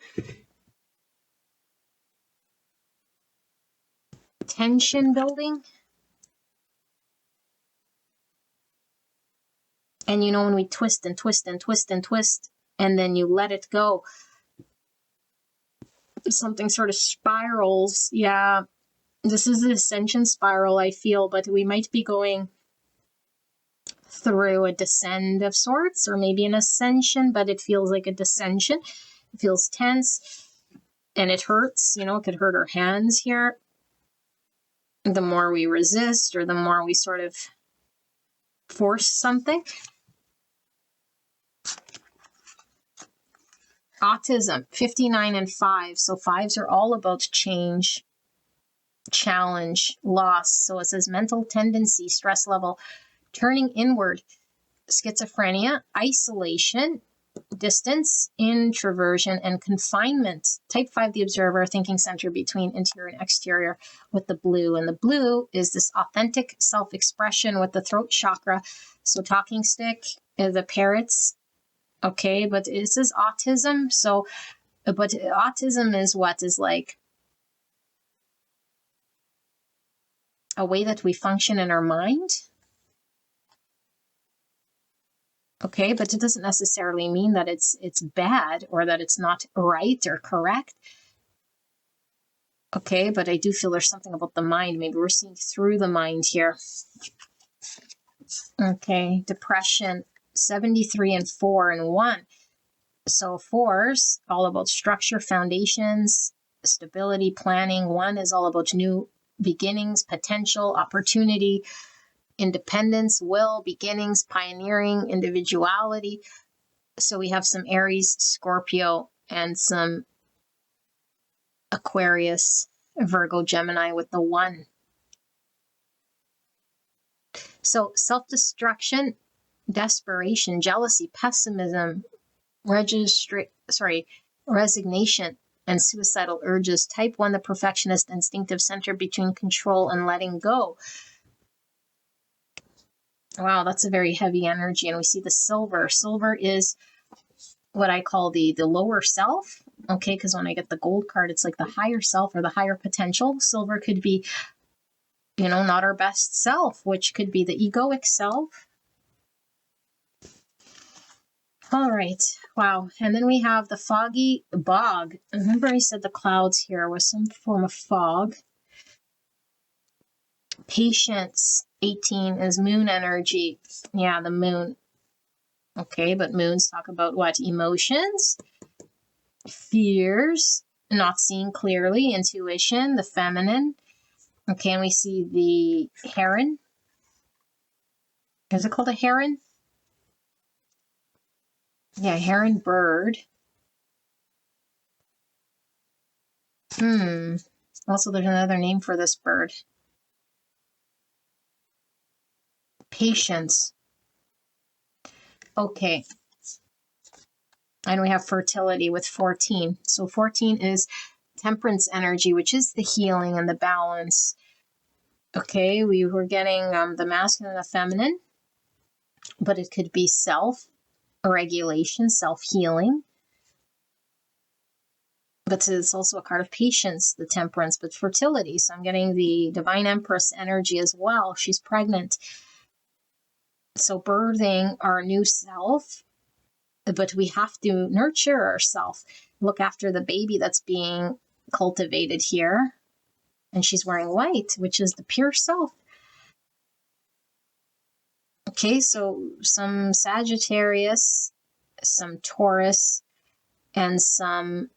Tension building. And you know, when we twist and twist and twist and twist, and then you let it go, something sort of spirals. Yeah, this is an ascension spiral, I feel, but we might be going through a descend of sorts, or maybe an ascension, but it feels like a descension. It feels tense, and it hurts. You know, it could hurt our hands here. The more we resist, or the more we sort of force something. Autism, 59 and 5. So 5s are all about change. challenge, loss. So it says mental tendency, stress level, turning inward, schizophrenia, isolation, distance, introversion, and confinement. Type 5, the observer, thinking center between interior and exterior with the blue. And the blue is this authentic self-expression with the throat chakra. So talking stick, the parrots. Okay, but this is autism. So, but autism is what is like a way that we function in our mind. Okay, but it doesn't necessarily mean that it's bad or that it's not right or correct. Okay, but I do feel there's something about the mind. Maybe we're seeing through the mind here. Okay, depression, 73 and 4 and 1. So 4's all about structure, foundations, stability, planning. 1 is all about new beginnings, potential, opportunity, independence, will, beginnings, pioneering, individuality. So we have some Aries, Scorpio, and some Aquarius, Virgo, Gemini with the 1. So self-destruction, desperation, jealousy, pessimism, resignation, and suicidal urges. Type 1, the perfectionist, instinctive center between control and letting go. Wow, that's a very heavy energy. And we see the silver. Silver is what I call the lower self. Okay, because when I get the gold card, it's like the higher self or the higher potential. Silver could be, not our best self, which could be the egoic self. All right. Wow. And then we have the foggy bog. Remember I said the clouds here was some form of fog. Patience, 18, is moon energy. Yeah, the moon. Okay, but moons talk about what? Emotions, fears, not seeing clearly, intuition, the feminine. Okay, and we see the heron. Is it called a heron? Yeah, heron bird. Also, there's another name for this bird. Patience. Okay. And we have fertility with 14. So 14 is temperance energy, which is the healing and the balance. Okay, we were getting the masculine and the feminine, but it could be self-regulation, self-healing. But it's also a card of patience, the temperance, but fertility. So I'm getting the divine empress energy as well. She's pregnant. So birthing our new self, but we have to nurture ourselves, look after the baby that's being cultivated here. And she's wearing white, which is the pure self. Okay, so some Sagittarius, some Taurus, and some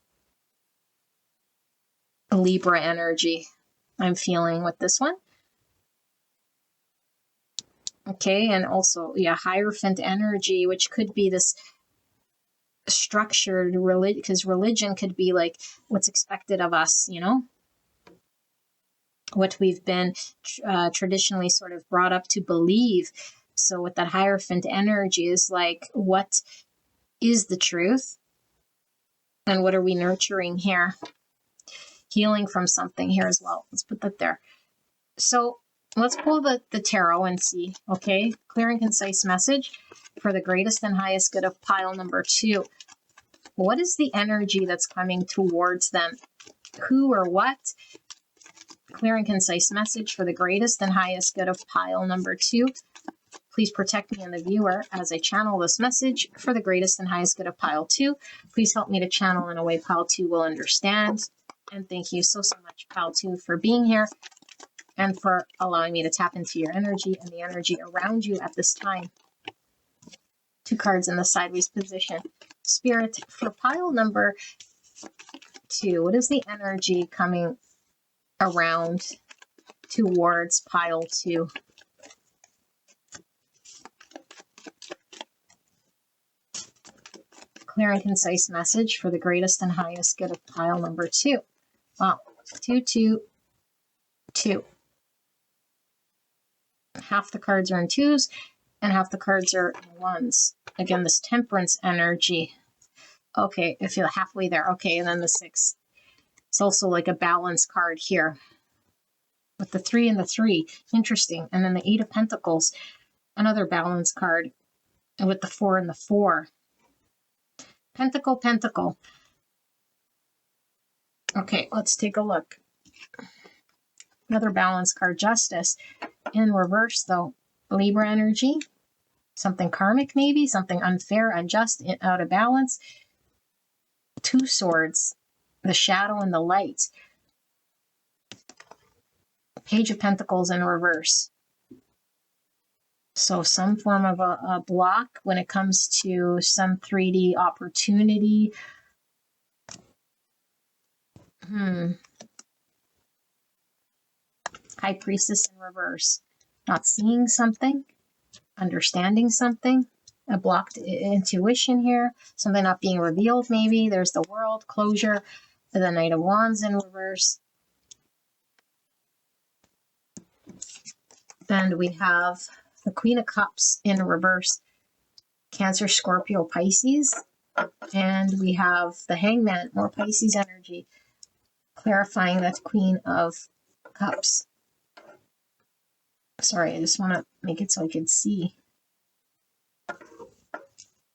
Libra energy I'm feeling with this one. Okay, and also, Hierophant energy, which could be this structured religion, because religion could be like what's expected of us, what we've been traditionally sort of brought up to believe. So with that Hierophant energy is like, what is the truth? And what are we nurturing here? Healing from something here as well. Let's put that there. So let's pull the tarot and see, okay? Clear and concise message for the greatest and highest good of pile number 2. What is the energy that's coming towards them? Who or what? Clear and concise message for the greatest and highest good of pile number 2. Please protect me and the viewer as I channel this message for the greatest and highest good of pile 2. Please help me to channel in a way pile 2 will understand. And thank you so much, pile 2, for being here and for allowing me to tap into your energy and the energy around you at this time. 2 cards in the sideways position. Spirit, for pile number 2, what is the energy coming around towards pile 2? Clear and concise message for the greatest and highest good of pile number 2. Wow, 2, 2, 2. Half the cards are in 2s and half the cards are in 1s. Again, this temperance energy. Okay, I feel halfway there. Okay, and then the 6. It's also like a balance card here with the 3 and the 3. Interesting. And then the 8 of Pentacles, another balance card with the 4 and the 4. Pentacle, Pentacle. Okay, let's take a look. Another balance card, Justice. In reverse, though, Libra energy. Something karmic, maybe. Something unfair, unjust, out of balance. 2 swords. The shadow and the light. Page of Pentacles in reverse. So some form of a block when it comes to some 3D opportunity. High Priestess in reverse. Not seeing something, understanding something, a blocked intuition here, something not being revealed maybe. There's the World, closure, the Knight of Wands in reverse. And we have the Queen of Cups in reverse, Cancer, Scorpio, Pisces. And we have the Hangman, more Pisces energy, clarifying that Queen of Cups. Sorry, I just want to make it so I can see.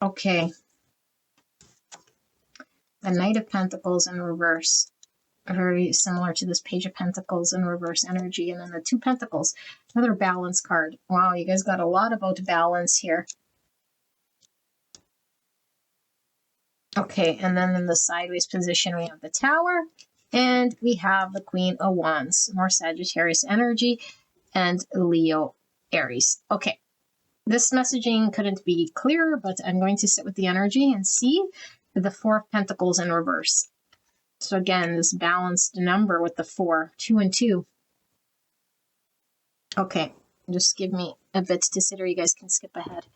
Okay. The Knight of Pentacles in reverse. Very similar to this Page of Pentacles in reverse energy. And then the 2 Pentacles, another balance card. Wow, you guys got a lot about balance here. Okay, and then in the sideways position, we have the Tower. And we have the Queen of Wands, more Sagittarius energy, and Leo, Aries. Okay, this messaging couldn't be clearer, but I'm going to sit with the energy and see the 4 of Pentacles in reverse. So again, this balanced number with the 4, 2 and 2. Okay, just give me a bit to sit, or you guys can skip ahead.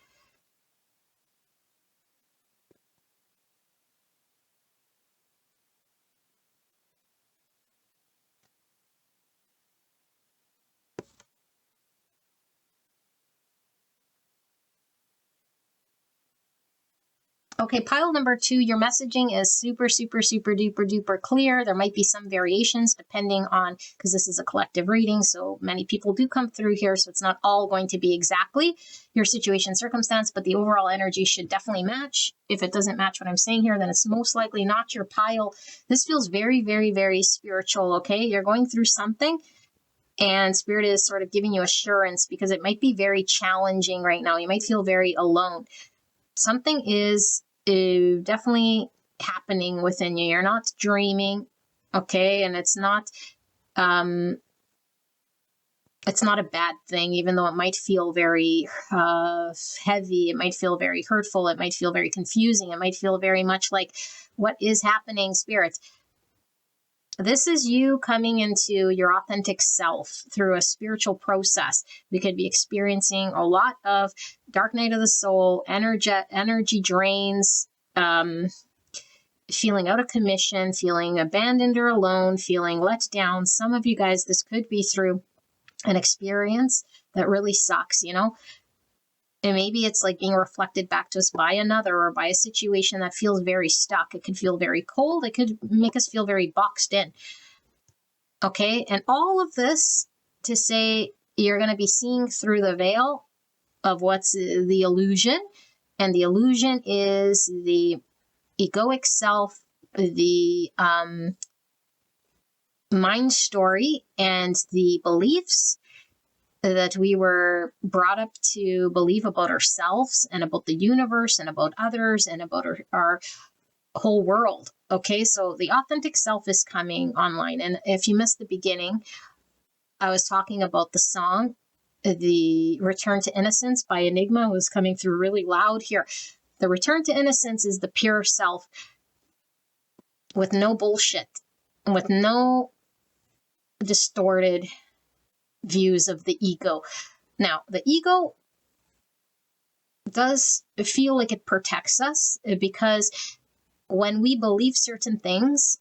Okay, pile number 2, your messaging is super, super, super duper duper clear. There might be some variations depending on, because this is a collective reading, so many people do come through here, so it's not all going to be exactly your situation, circumstance, but the overall energy should definitely match. If it doesn't match what I'm saying here, then it's most likely not your pile. This feels very, very, very spiritual, okay? You're going through something, and Spirit is sort of giving you assurance because it might be very challenging right now. You might feel very alone. Something is definitely happening within you. You're not dreaming, okay? And it's not a bad thing, even though it might feel very heavy. It might feel very hurtful. It might feel very confusing. It might feel very much like, what is happening, Spirit? This is you coming into your authentic self through a spiritual process. We could be experiencing a lot of dark night of the soul, energy drains, feeling out of commission, feeling abandoned or alone, feeling let down. Some of you guys, this could be through an experience that really sucks, you know? And maybe it's like being reflected back to us by another or by a situation that feels very stuck. It could feel very cold. It could make us feel very boxed in. Okay, and all of this to say you're going to be seeing through the veil of what's the illusion. And the illusion is the egoic self, the mind story, and the beliefs that we were brought up to believe about ourselves and about the universe and about others and about our whole world. Okay, so the authentic self is coming online. And if you missed the beginning, I was talking about the song, The Return to Innocence by Enigma was coming through really loud here. The return to innocence is the pure self with no bullshit, with no distorted views of the ego. Now, the ego does feel like it protects us because when we believe certain things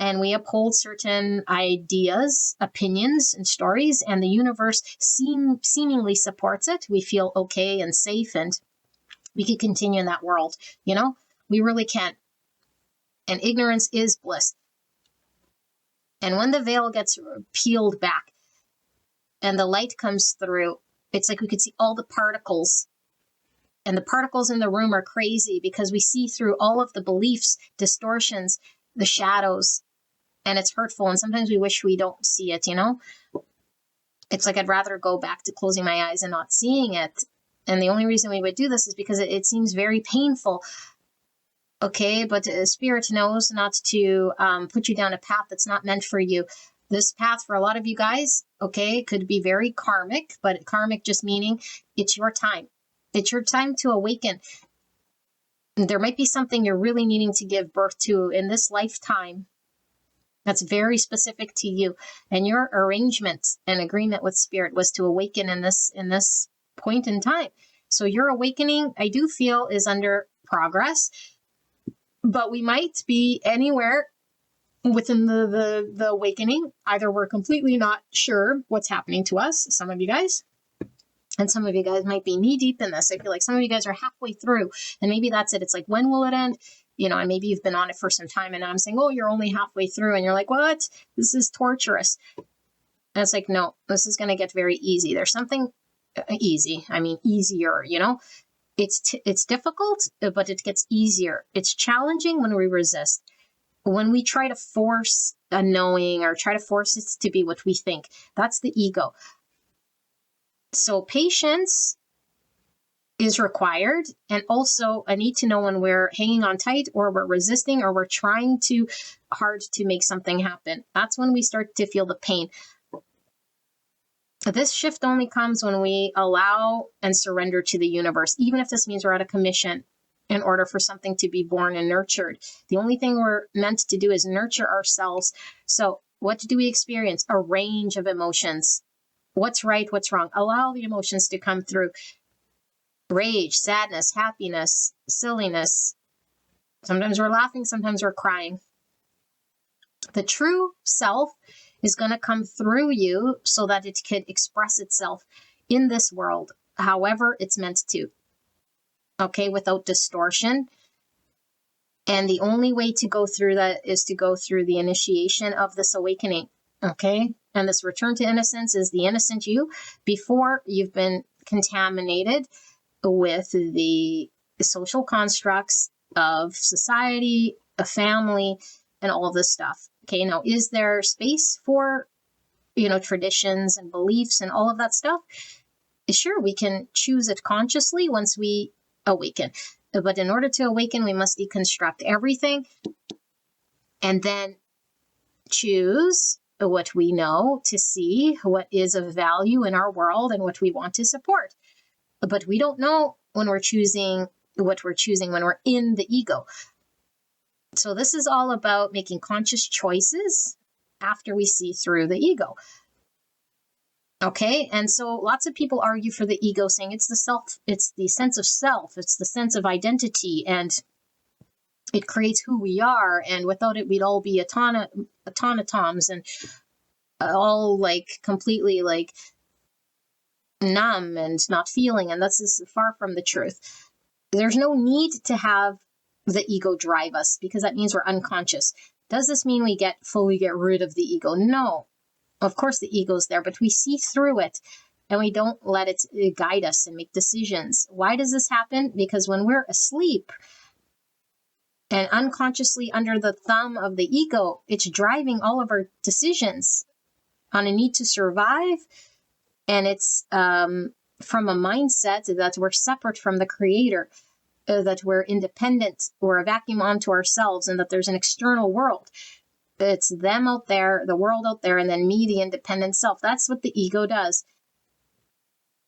and we uphold certain ideas, opinions, and stories, and the universe seemingly supports it. We feel okay and safe, and we can continue in that world. We really can. And ignorance is bliss. And when the veil gets peeled back and the light comes through, it's like we could see all the particles. And the particles in the room are crazy because we see through all of the beliefs, distortions, the shadows, and it's hurtful. And sometimes we wish we don't see it, It's like I'd rather go back to closing my eyes and not seeing it. And the only reason we would do this is because it seems very painful. Okay, but Spirit knows not to put you down a path that's not meant for you. This path for a lot of you guys, okay, could be very karmic, but karmic just meaning it's your time. It's your time to awaken. There might be something you're really needing to give birth to in this lifetime that's very specific to you. And your arrangement and agreement with Spirit was to awaken in this point in time. So your awakening, I do feel, is under progress. But we might be anywhere within the awakening. Either we're completely not sure what's happening to us, some of you guys, and some of you guys might be knee deep in this. I feel like some of you guys are halfway through, and maybe that's it. It's like, when will it end? And maybe you've been on it for some time, and I'm saying, oh, you're only halfway through, and you're like, what? This is torturous. And it's like, no, this is going to get very easy. There's something easy. I mean, easier, It's difficult, but it gets easier. It's challenging when we resist. When we try to force a knowing or try to force it to be what we think, that's the ego. So patience is required, and also a need to know when we're hanging on tight or we're resisting or we're trying too hard to make something happen. That's when we start to feel the pain. This shift only comes when we allow and surrender to the universe, even if this means we're out of commission in order for something to be born and nurtured. The only thing we're meant to do is nurture ourselves. So what do we experience? A range of emotions. What's right? What's wrong? Allow the emotions to come through. Rage, sadness, happiness, silliness. Sometimes we're laughing, sometimes we're crying. The true self is going to come through you so that it could express itself in this world, however it's meant to. Okay, without distortion. And the only way to go through that is to go through the initiation of this awakening. Okay, and this return to innocence is the innocent you before you've been contaminated with the social constructs of society, a family, and all this stuff. Okay, now is there space for, traditions and beliefs and all of that stuff? Sure, we can choose it consciously once we awaken. But in order to awaken, we must deconstruct everything and then choose what we know to see, what is of value in our world and what we want to support. But we don't know when we're choosing what we're choosing when we're in the ego. So this is all about making conscious choices after we see through the ego. Okay, and so lots of people argue for the ego, saying it's the self, it's the sense of self, it's the sense of identity, and it creates who we are, and without it, we'd all be automatons and all completely numb and not feeling, and this is far from the truth. There's no need to have the ego drive us, because that means we're unconscious. Does this mean we fully get rid of the ego? No. Of course the ego's there, but we see through it and we don't let it guide us and make decisions. Why does this happen? Because when we're asleep and unconsciously under the thumb of the ego, it's driving all of our decisions on a need to survive. And it's from a mindset that we're separate from the creator, that we're independent, we're a vacuum onto ourselves, and that there's an external world. It's them out there, the world out there, and then me, the independent self. That's what the ego does.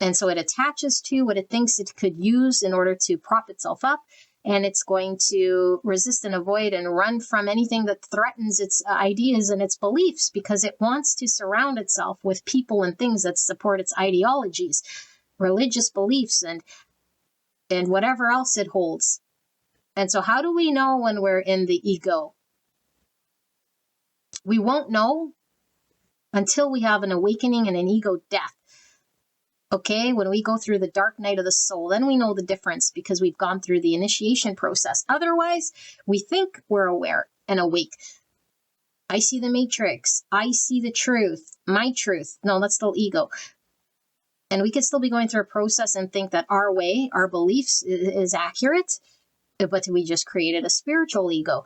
And so it attaches to what it thinks it could use in order to prop itself up. And it's going to resist and avoid and run from anything that threatens its ideas and its beliefs, because it wants to surround itself with people and things that support its ideologies, religious beliefs, and whatever else it holds. And so how do we know when we're in the ego? We won't know until we have an awakening and an ego death. Okay, when we go through the dark night of the soul, then we know the difference because we've gone through the initiation process. Otherwise, we think we're aware and awake. I see the matrix. I see the truth. My truth. No, that's still ego. And we could still be going through a process and think that our way, our beliefs is accurate, but we just created a spiritual ego.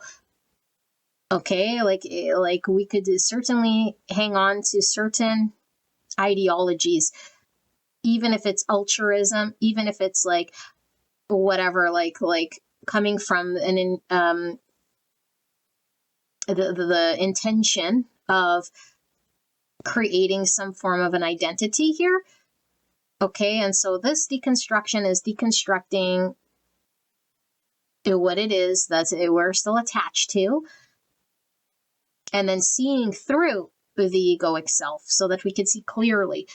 Okay, like we could certainly hang on to certain ideologies, even if it's altruism, even if it's like whatever, like coming from the intention of creating some form of an identity here. Okay, and so this deconstruction is deconstructing what it is that we're still attached to, and then seeing through the egoic self so that we can see clearly.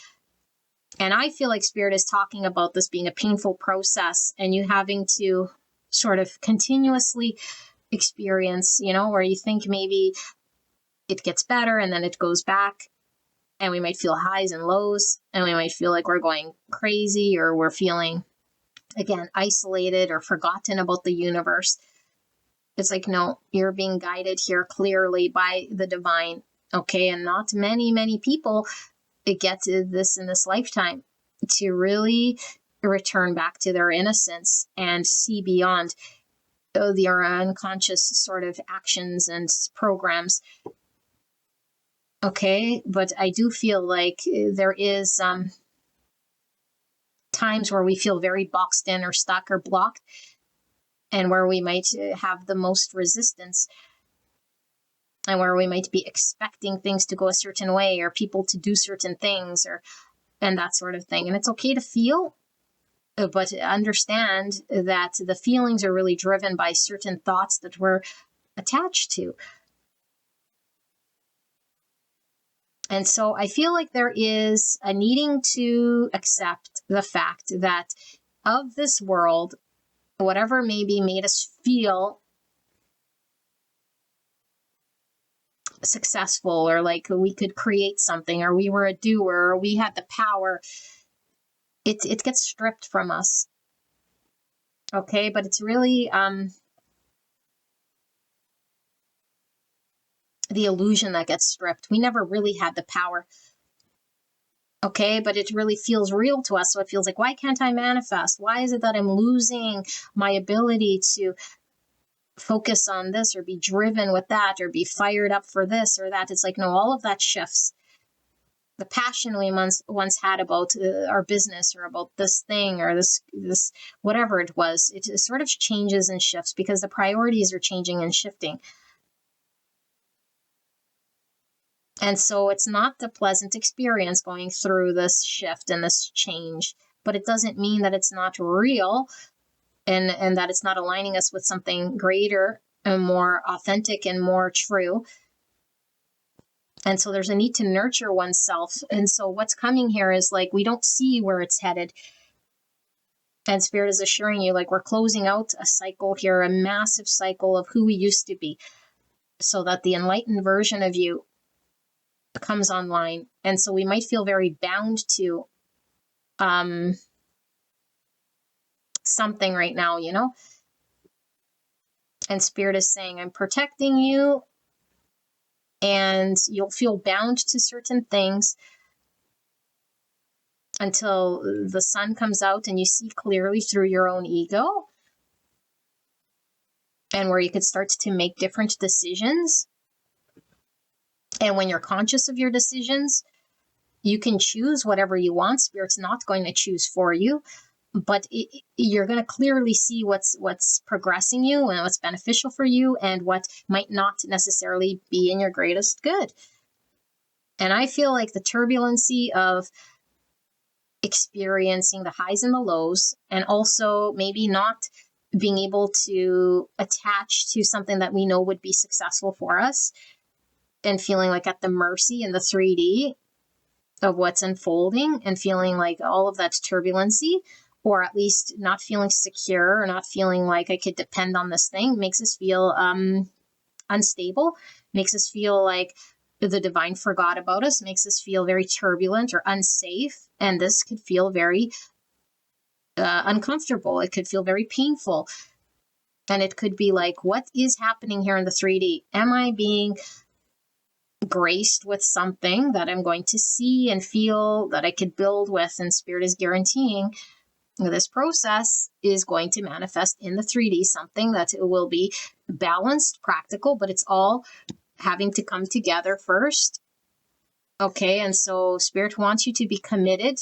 And I feel like Spirit is talking about this being a painful process and you having to sort of continuously experience, where you think maybe it gets better and then it goes back, and we might feel highs and lows, and we might feel like we're going crazy, or we're feeling, again, isolated or forgotten about the universe. It's like, no, you're being guided here clearly by the divine. Okay, and not many people get to this in this lifetime to really return back to their innocence and see beyond their unconscious sort of actions and programs. Okay, but I do feel like there is times where we feel very boxed in or stuck or blocked, and where we might have the most resistance, and where we might be expecting things to go a certain way or people to do certain things and that sort of thing. And it's okay to feel, but understand that the feelings are really driven by certain thoughts that we're attached to. And so I feel like there is a needing to accept the fact that of this world, whatever maybe made us feel successful, or like we could create something, or we were a doer, or we had the power, it gets stripped from us. Okay, but it's really the illusion that gets stripped. We never really had the power. Okay, but it really feels real to us. So it feels like, why can't I manifest? Why is it that I'm losing my ability to focus on this, or be driven with that, or be fired up for this or that? It's like, no, all of that shifts. The passion we once had about our business, or about this thing, or this whatever it was, it sort of changes and shifts because the priorities are changing and shifting. And so it's not the pleasant experience going through this shift and this change, but it doesn't mean that it's not real, and that it's not aligning us with something greater and more authentic and more true. And so there's a need to nurture oneself. And so what's coming here is like, we don't see where it's headed. And Spirit is assuring you, like, we're closing out a cycle here, a massive cycle of who we used to be, so that the enlightened version of you comes online. And so we might feel very bound to something right now, and Spirit is saying, I'm protecting you, and you'll feel bound to certain things until the sun comes out and you see clearly through your own ego, and where you could start to make different decisions. And when you're conscious of your decisions, you can choose whatever you want. Spirit's not going to choose for you, but you're going to clearly see what's progressing you and what's beneficial for you, and what might not necessarily be in your greatest good. And I feel like the turbulency of experiencing the highs and the lows, and also maybe not being able to attach to something that we know would be successful for us, and feeling like at the mercy in the 3D of what's unfolding, and feeling like all of that turbulency, or at least not feeling secure, or not feeling like I could depend on this thing, makes us feel unstable. makes us feel like the divine forgot about us, makes us feel very turbulent or unsafe. And this could feel very uncomfortable. It could feel very painful. And it could be like, what is happening here in the 3D? Am I being graced with something that I'm going to see and feel that I could build with? And Spirit is guaranteeing this process is going to manifest in the 3D, something that it will be balanced, practical, but it's all having to come together first. Okay, and so Spirit wants you to be committed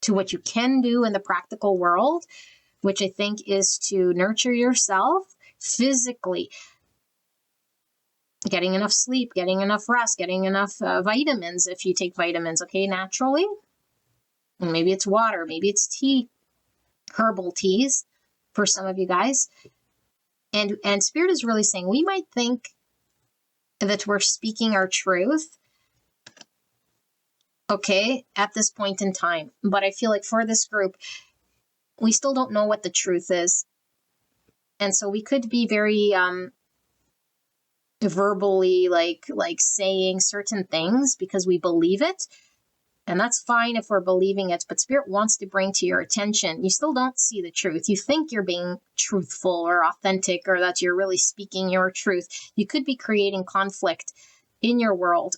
to what you can do in the practical world, which I think is to nurture yourself physically, getting enough sleep, getting enough rest, getting enough vitamins if you take vitamins, okay, naturally. And maybe it's water, maybe it's tea, herbal teas for some of you guys. And Spirit is really saying we might think that we're speaking our truth, okay, at this point in time. But I feel like for this group, we still don't know what the truth is. And so we could be very verbally like saying certain things because we believe it. And that's fine if we're believing it, but Spirit wants to bring to your attention, you still don't see the truth. You think you're being truthful or authentic or that you're really speaking your truth. You could be creating conflict in your world.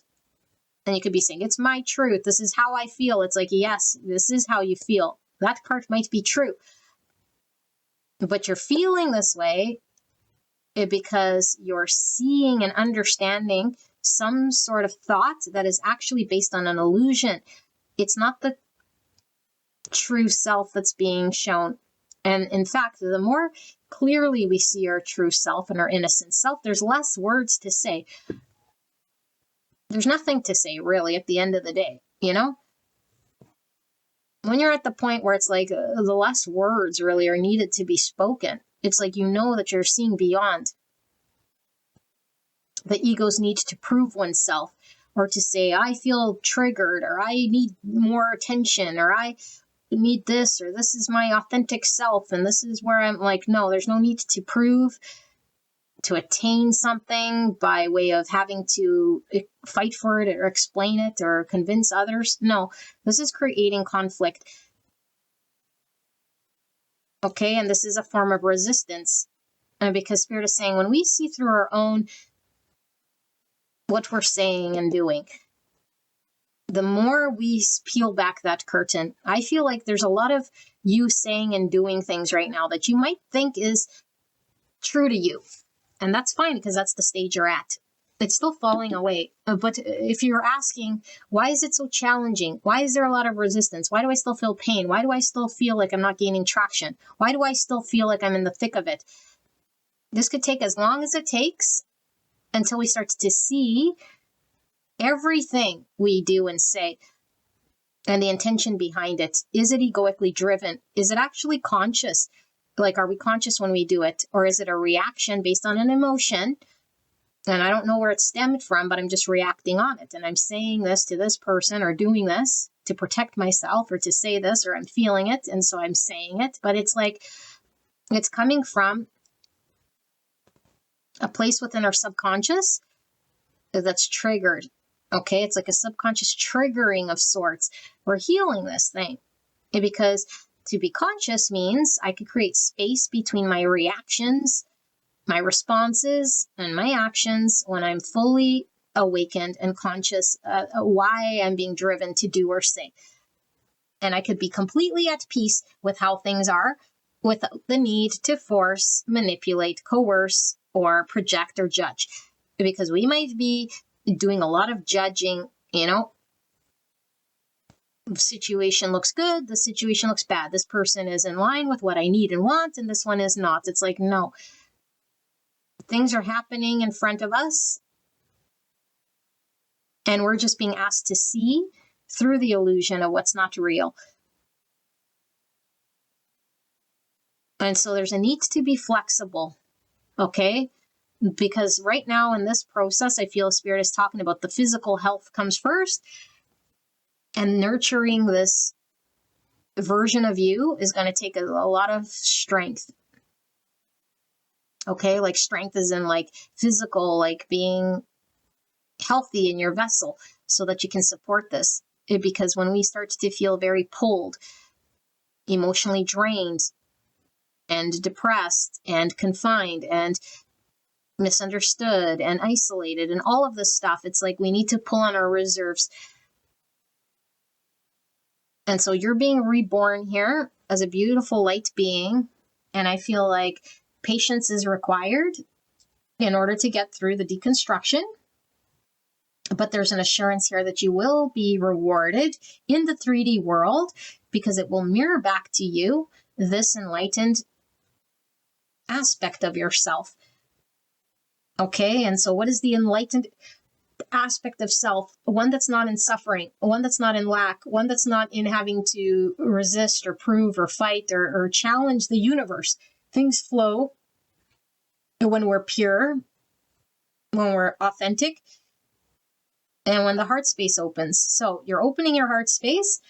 And you could be saying, it's my truth. This is how I feel. It's like, yes, this is how you feel. That part might be true. But you're feeling this way because you're seeing and understanding some sort of thought that is actually based on an illusion. It's not the true self that's being shown. And in fact, the more clearly we see our true self and our innocent self, there's less words to say. There's nothing to say, really, at the end of the day, you know? When you're at the point where it's like the less words really are needed to be spoken, it's like you know that you're seeing beyond the ego's need to prove oneself or to say, I feel triggered, or I need more attention, or I need this, or this is my authentic self, and this is where I'm like, no, there's no need to prove, to attain something by way of having to fight for it or explain it or convince others. No, this is creating conflict. Okay, and this is a form of resistance. And because Spirit is saying, when we see through our own what we're saying and doing, the more we peel back that curtain, I feel like there's a lot of you saying and doing things right now that you might think is true to you. And that's fine because that's the stage you're at. It's still falling away. But if you're asking, why is it so challenging? Why is there a lot of resistance? Why do I still feel pain? Why do I still feel like I'm not gaining traction? Why do I still feel like I'm in the thick of it? This could take as long as it takes until we start to see everything we do and say and the intention behind it. Is it egoically driven? Is it actually conscious? Like, are we conscious when we do it? Or is it a reaction based on an emotion? And I don't know where it stemmed from, but I'm just reacting on it. And I'm saying this to this person or doing this to protect myself or to say this, or I'm feeling it. And so I'm saying it. But it's like, it's coming from a place within our subconscious that's triggered. Okay, it's like a subconscious triggering of sorts. We're healing this thing because to be conscious means I could create space between my reactions, my responses, and my actions when I'm fully awakened and conscious why I'm being driven to do or say. And I could be completely at peace with how things are without the need to force, manipulate, coerce, or project or judge. Because we might be doing a lot of judging, you know, the situation looks good, the situation looks bad. This person is in line with what I need and want, and this one is not. It's like, no. Things are happening in front of us, and we're just being asked to see through the illusion of what's not real. And so there's a need to be flexible, okay? Because right now in this process, I feel Spirit is talking about the physical health comes first, and nurturing this version of you is going to take a lot of strength. Okay, like strength is in like physical, like being healthy in your vessel so that you can support this. Because when we start to feel very pulled, emotionally drained, and depressed, and confined, and misunderstood, and isolated, and all of this stuff, it's like we need to pull on our reserves. And so you're being reborn here as a beautiful light being. And I feel like patience is required in order to get through the deconstruction. But there's an assurance here that you will be rewarded in the 3D world because it will mirror back to you this enlightened aspect of yourself. Okay, and so what is the enlightened aspect of self? One that's not in suffering, one that's not in lack, one that's not in having to resist or prove or fight or challenge the universe. Things flow when we're pure, when we're authentic, and when the heart space opens. So you're opening your heart space.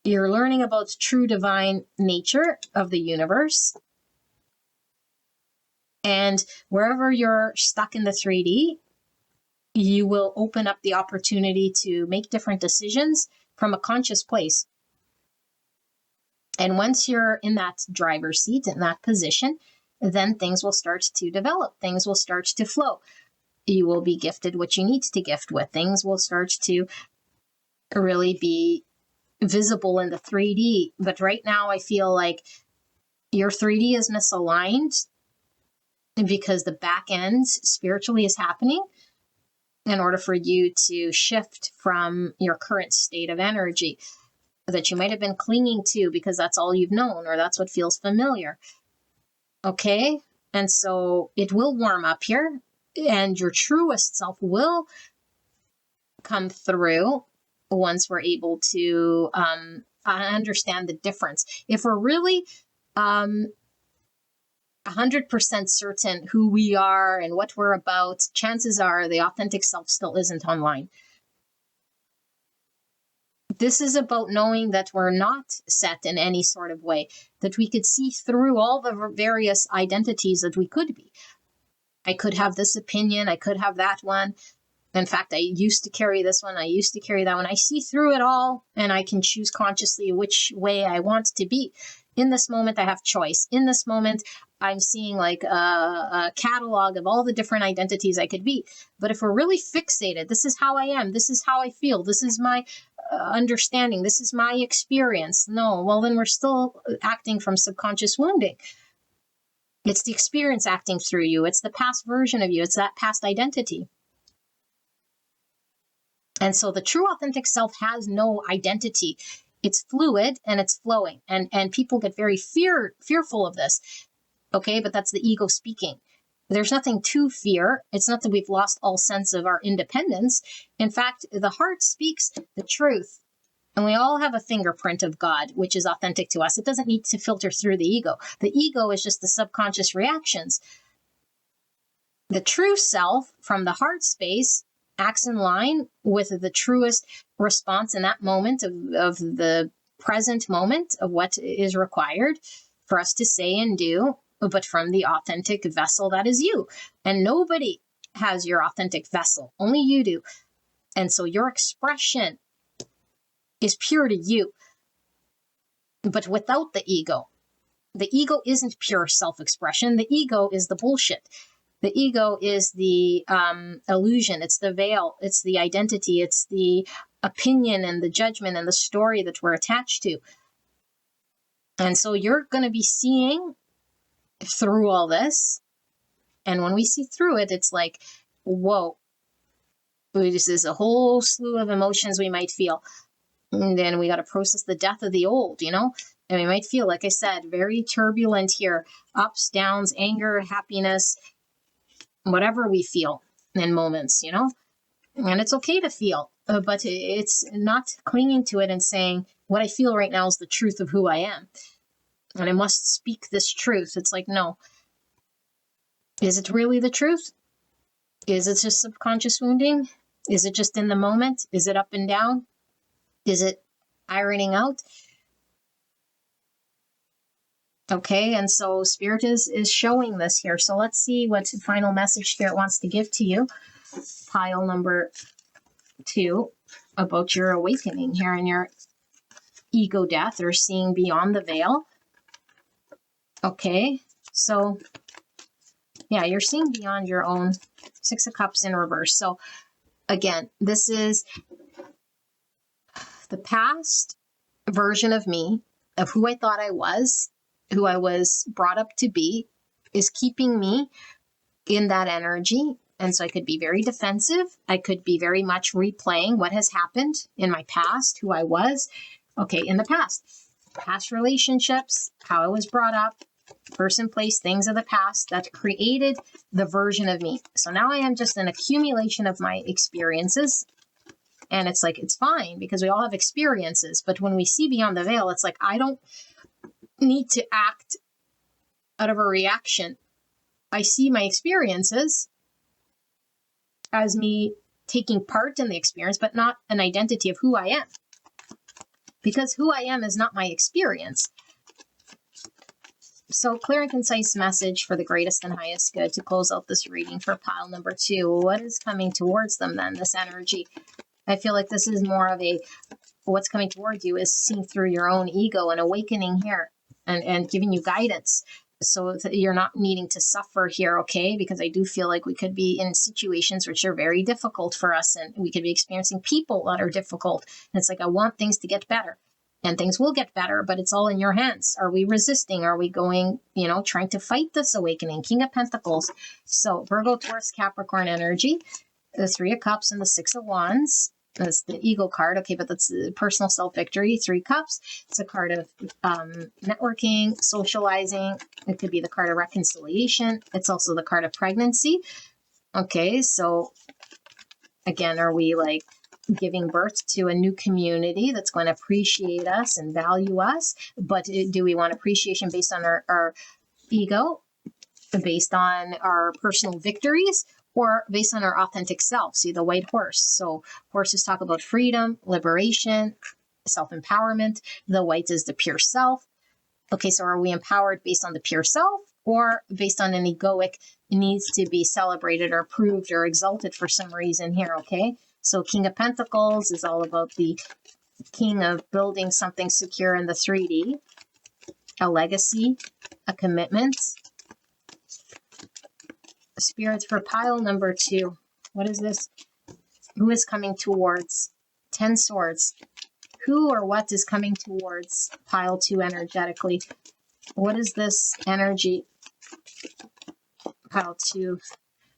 You're learning about true divine nature of the universe. And wherever you're stuck in the 3D, you will open up the opportunity to make different decisions from a conscious place. And once you're in that driver's seat, in that position, then things will start to develop. Things will start to flow. You will be gifted what you need to gift with. Things will start to really be visible in the 3D. But right now, I feel like your 3D is misaligned because the back end spiritually is happening in order for you to shift from your current state of energy that you might have been clinging to because that's all you've known or that's what feels familiar. Okay? And so it will warm up here and your truest self will come through once we're able to understand the difference. If we're really 100% certain who we are and what we're about, chances are the authentic self still isn't online. This is about knowing that we're not set in any sort of way, that we could see through all the various identities that we could be. I could have this opinion, I could have that one. In fact, I used to carry this one, I used to carry that one. I see through it all and I can choose consciously which way I want to be. In this moment, I have choice. In this moment, I'm seeing like a catalog of all the different identities I could be. But if we're really fixated, this is how I am, this is how I feel, this is my understanding, this is my experience. No, well, then we're still acting from subconscious wounding. It's the experience acting through you. It's the past version of you. It's that past identity. And so the true authentic self has no identity. It's fluid and it's flowing. And people get very fearful of this. Okay, but that's the ego speaking. There's nothing to fear. It's not that we've lost all sense of our independence. In fact, the heart speaks the truth. And we all have a fingerprint of God, which is authentic to us. It doesn't need to filter through the ego. The ego is just the subconscious reactions. The true self from the heart space acts in line with the truest response in that moment of the present moment of what is required for us to say and do, but from the authentic vessel that is you. And nobody has your authentic vessel, only you do. And so your expression is pure to you, but without the ego. The ego isn't pure self-expression. The ego is the bullshit. The ego is the illusion. It's the veil. It's the identity. It's the opinion and the judgment and the story that we're attached to. And so you're going to be seeing through all this. And when we see through it, it's like, whoa, this is a whole slew of emotions we might feel. And then we got to process the death of the old, you know? And we might feel, like I said, very turbulent here. Ups, downs, anger, happiness, whatever we feel in moments, you know? And it's okay to feel, but it's not clinging to it and saying, what I feel right now is the truth of who I am. And I must speak this truth. It's like, no. Is it really the truth? Is it just subconscious wounding? Is it just in the moment? Is it up and down? Is it ironing out? Okay, and so Spirit is showing this here. So let's see what final message Spirit wants to give to you. Pile number 2, about your awakening here and your ego death, or seeing beyond the veil. Okay, so yeah, you're seeing beyond your own. 6 of Cups in reverse. So again, this is the past version of me, of who I thought I was, who I was brought up to be, is keeping me in that energy. And so I could be very defensive. I could be very much replaying what has happened in my past, who I was. Okay, in the past relationships, how I was brought up, person, place, things of the past that created the version of me. So now I am just an accumulation of my experiences. And it's like, it's fine because we all have experiences. But when we see beyond the veil, it's like, I don't need to act out of a reaction. I see my experiences as me taking part in the experience, but not an identity of who I am. Because who I am is not my experience. So clear and concise message for the greatest and highest good to close out this reading for pile number 2. What is coming towards them then, this energy? I feel like this is more of a, what's coming towards you is seeing through your own ego and awakening here and giving you guidance so that you're not needing to suffer here, okay? Because I do feel like we could be in situations which are very difficult for us, and we could be experiencing people that are difficult. And it's like, I want things to get better. And things will get better, but it's all in your hands. Are we resisting? Are we going, trying to fight this awakening? King of Pentacles. So Virgo, Taurus, Capricorn energy. The 3 of Cups and the 6 of Wands. That's the Eagle card. Okay, but that's the personal self-victory. 3 Cups. It's a card of networking, socializing. It could be the card of reconciliation. It's also the card of pregnancy. Okay, so again, are we like giving birth to a new community that's going to appreciate us and value us? But do we want appreciation based on our ego, based on our personal victories, or based on our authentic self? See, the white horse. So horses talk about freedom, liberation, self-empowerment. The white is the pure self. Okay, so are we empowered based on the pure self, or based on an egoic needs to be celebrated or approved or exalted for some reason here? Okay, so King of Pentacles is all about the king of building something secure in the 3D, a legacy, a commitment. Spirits for pile number 2. What is this? Who is coming towards? 10 swords. Who or what is coming towards pile 2 energetically? What is this energy? Pile 2.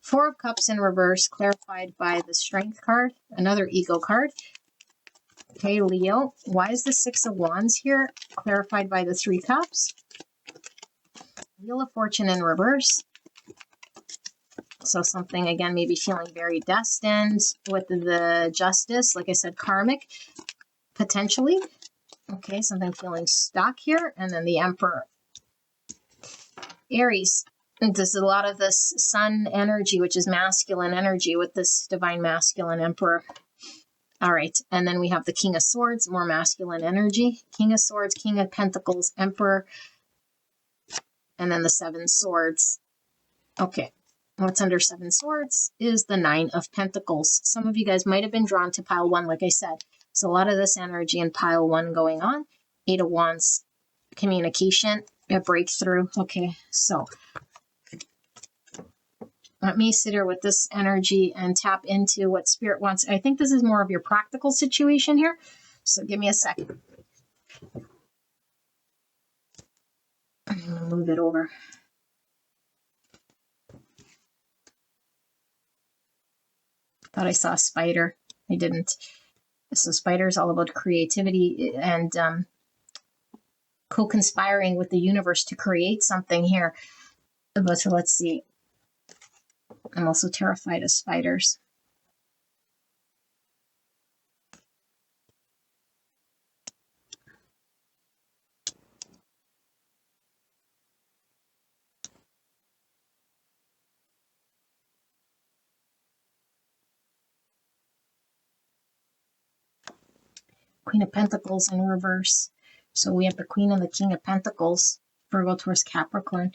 4 of Cups in reverse, clarified by the Strength card, another Ego card. Okay, Leo. Why is the 6 of Wands here? Clarified by the 3 Cups. Wheel of Fortune in reverse. So something, again, maybe feeling very destined with the Justice. Like I said, karmic, potentially. Okay, something feeling stuck here. And then the Emperor. Aries. There's a lot of this sun energy, which is masculine energy, with this divine masculine Emperor. All right, and then we have the King of Swords, more masculine energy. King of Swords, King of Pentacles, Emperor. And then the 7 Swords. Okay. What's under 7 Swords is the 9 of Pentacles. Some of you guys might have been drawn to pile 1, like I said. So a lot of this energy in pile 1 going on. 8 of Wands, communication, a breakthrough. Okay, so let me sit here with this energy and tap into what Spirit wants. I think this is more of your practical situation here. So give me a second. I'm going to move it over. Thought I saw a spider. I didn't. So spider is all about creativity and co-conspiring with the universe to create something here. But so let's see. I'm also terrified of spiders. Queen of Pentacles in reverse. So we have the Queen and the King of Pentacles. Virgo, Taurus, Capricorn.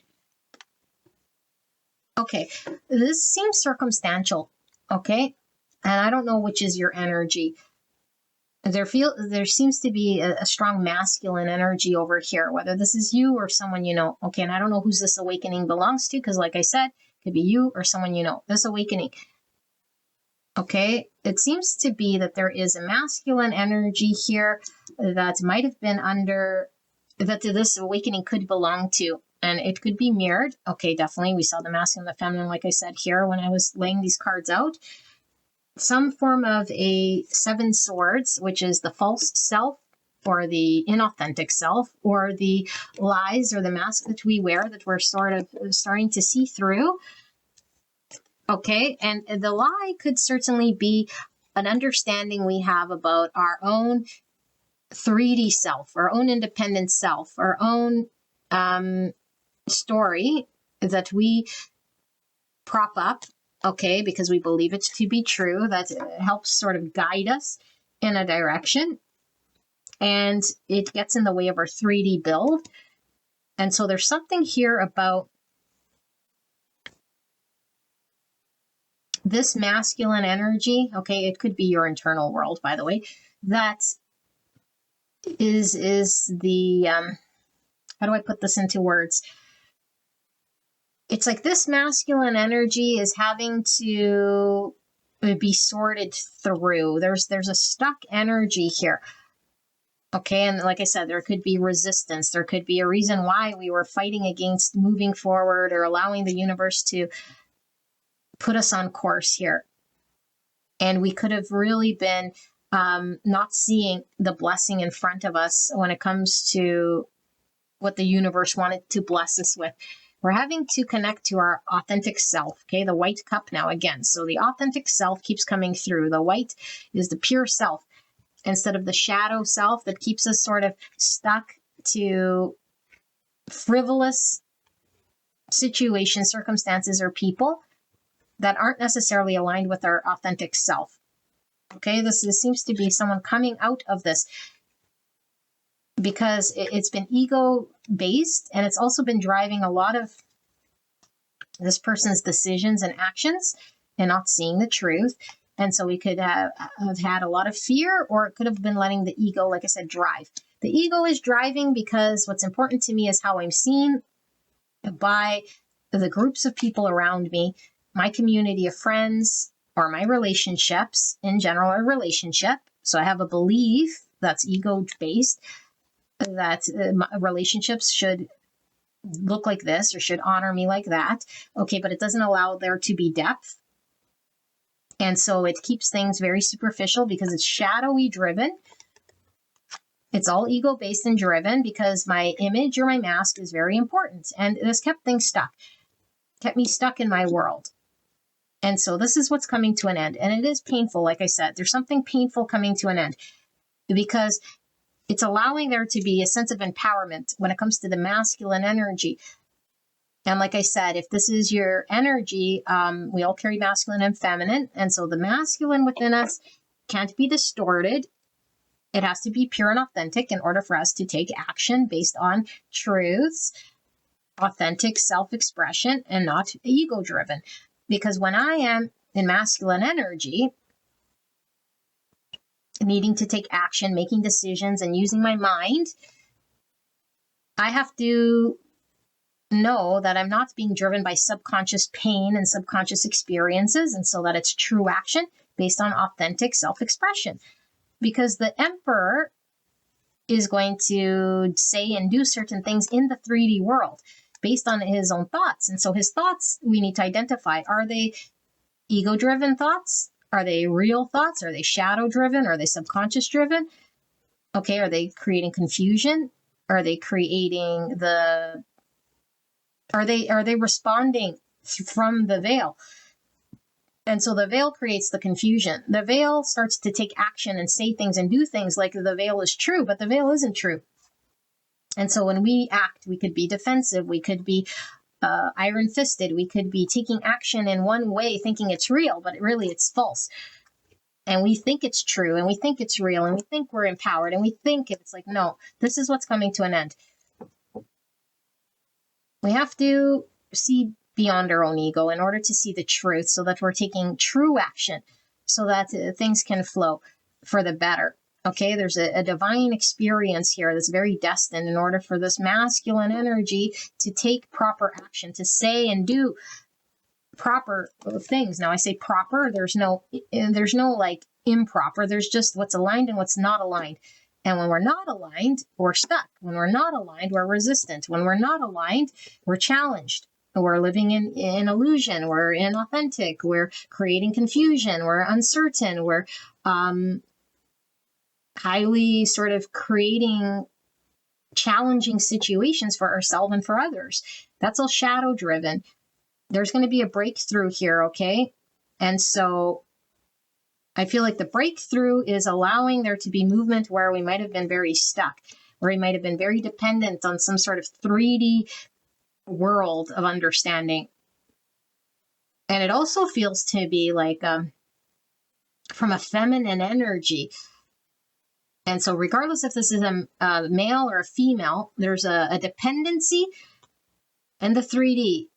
Okay, this seems circumstantial, okay? And I don't know which is your energy. There seems to be a strong masculine energy over here, whether this is you or someone you know. Okay, and I don't know who's this awakening belongs to, because like I said, it could be you or someone you know. This awakening. Okay, it seems to be that there is a masculine energy here that might have been that this awakening could belong to. And it could be mirrored. Okay, definitely. We saw the masculine and the feminine, like I said here when I was laying these cards out. Some form of a 7 swords, which is the false self or the inauthentic self or the lies or the mask that we wear that we're sort of starting to see through. Okay, and the lie could certainly be an understanding we have about our own 3D self, our own independent self, our own story that we prop up, okay, because we believe it to be true, that helps sort of guide us in a direction, and it gets in the way of our 3D build. And so there's something here about this masculine energy, okay, it could be your internal world, by the way, that is the, how do I put this into words? It's like this masculine energy is having to be sorted through. There's a stuck energy here. Okay, and like I said, there could be resistance. There could be a reason why we were fighting against moving forward or allowing the universe to put us on course here. And we could have really been not seeing the blessing in front of us when it comes to what the universe wanted to bless us with. We're having to connect to our authentic self, okay? The white cup now again. So the authentic self keeps coming through. The white is the pure self instead of the shadow self that keeps us sort of stuck to frivolous situations, circumstances, or people that aren't necessarily aligned with our authentic self. Okay, this seems to be someone coming out of this because it's been ego-based, and it's also been driving a lot of this person's decisions and actions and not seeing the truth. And so we could have had a lot of fear, or it could have been letting the ego, like I said, drive. The ego is driving because what's important to me is how I'm seen by the groups of people around me, my community of friends, or my relationships in general, or relationship. So I have a belief that's ego-based, that relationships should look like this or should honor me like that. Okay, but it doesn't allow there to be depth. And so it keeps things very superficial because it's shadowy driven. It's all ego-based and driven because my image or my mask is very important. And this kept things stuck, kept me stuck in my world. And so this is what's coming to an end. And it is painful, like I said. There's something painful coming to an end because it's allowing there to be a sense of empowerment when it comes to the masculine energy. And like I said, if this is your energy, we all carry masculine and feminine. And so the masculine within us can't be distorted. It has to be pure and authentic in order for us to take action based on truths, authentic self-expression, and not ego-driven. Because when I am in masculine energy, needing to take action, making decisions, and using my mind, I have to know that I'm not being driven by subconscious pain and subconscious experiences, and so that it's true action based on authentic self-expression. Because the emperor is going to say and do certain things in the 3D world based on his own thoughts. And so his thoughts, we need to identify, are they ego-driven thoughts? Are they real thoughts? Are they shadow-driven? Are they subconscious-driven? Okay, are they creating confusion? Are they creating are they responding from the veil? And so the veil creates the confusion. The veil starts to take action and say things and do things like the veil is true, but the veil isn't true. And so when we act, we could be defensive, we could be iron-fisted, we could be taking action in one way thinking it's real, but really it's false. And we think it's true, and we think it's real, and we think we're empowered, and we think it's like, no, this is what's coming to an end. We have to see beyond our own ego in order to see the truth, so that we're taking true action, so that things can flow for the better. Okay, there's a divine experience here that's very destined in order for this masculine energy to take proper action, to say and do proper things. Now I say proper, there's no like improper, there's just what's aligned and what's not aligned. And when we're not aligned, we're stuck. When we're not aligned, we're resistant. When we're not aligned, we're challenged. We're living in illusion. We're inauthentic. We're creating confusion. We're uncertain. We're highly sort of creating challenging situations for ourselves and for others. That's all shadow driven. There's going to be a breakthrough here, okay? And so I feel like the breakthrough is allowing there to be movement where we might have been very stuck, where we might have been very dependent on some sort of 3D world of understanding. And it also feels to be like from a feminine energy. And so regardless if this is a male or a female, there's a dependency and the 3D,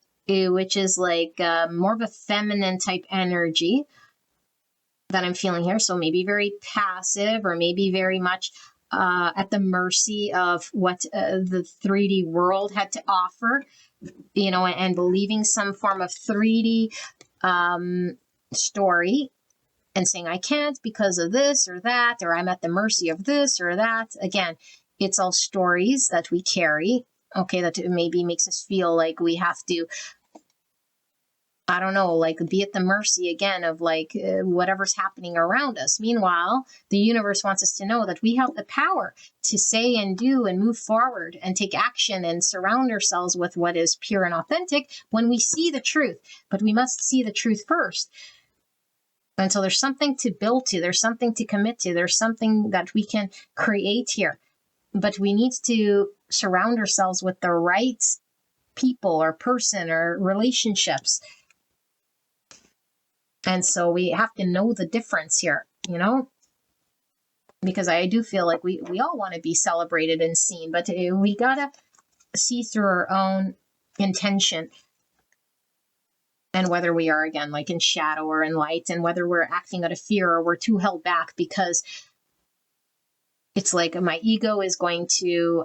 which is like more of a feminine type energy that I'm feeling here. So maybe very passive, or maybe very much at the mercy of what the 3D world had to offer, you know, and believing some form of 3D story and saying, I can't because of this or that, or I'm at the mercy of this or that. Again, it's all stories that we carry, okay, that maybe makes us feel like we have to, I don't know, like be at the mercy again of like whatever's happening around us. Meanwhile, the universe wants us to know that we have the power to say and do and move forward and take action and surround ourselves with what is pure and authentic when we see the truth. But we must see the truth first. And so there's something to build to, there's something to commit to, there's something that we can create here. But we need to surround ourselves with the right people or person or relationships. And so we have to know the difference here, you know, because I do feel like we all want to be celebrated and seen, but we got to see through our own intention. And whether we are, again, like in shadow or in light, and whether we're acting out of fear or we're too held back because it's like my ego is going to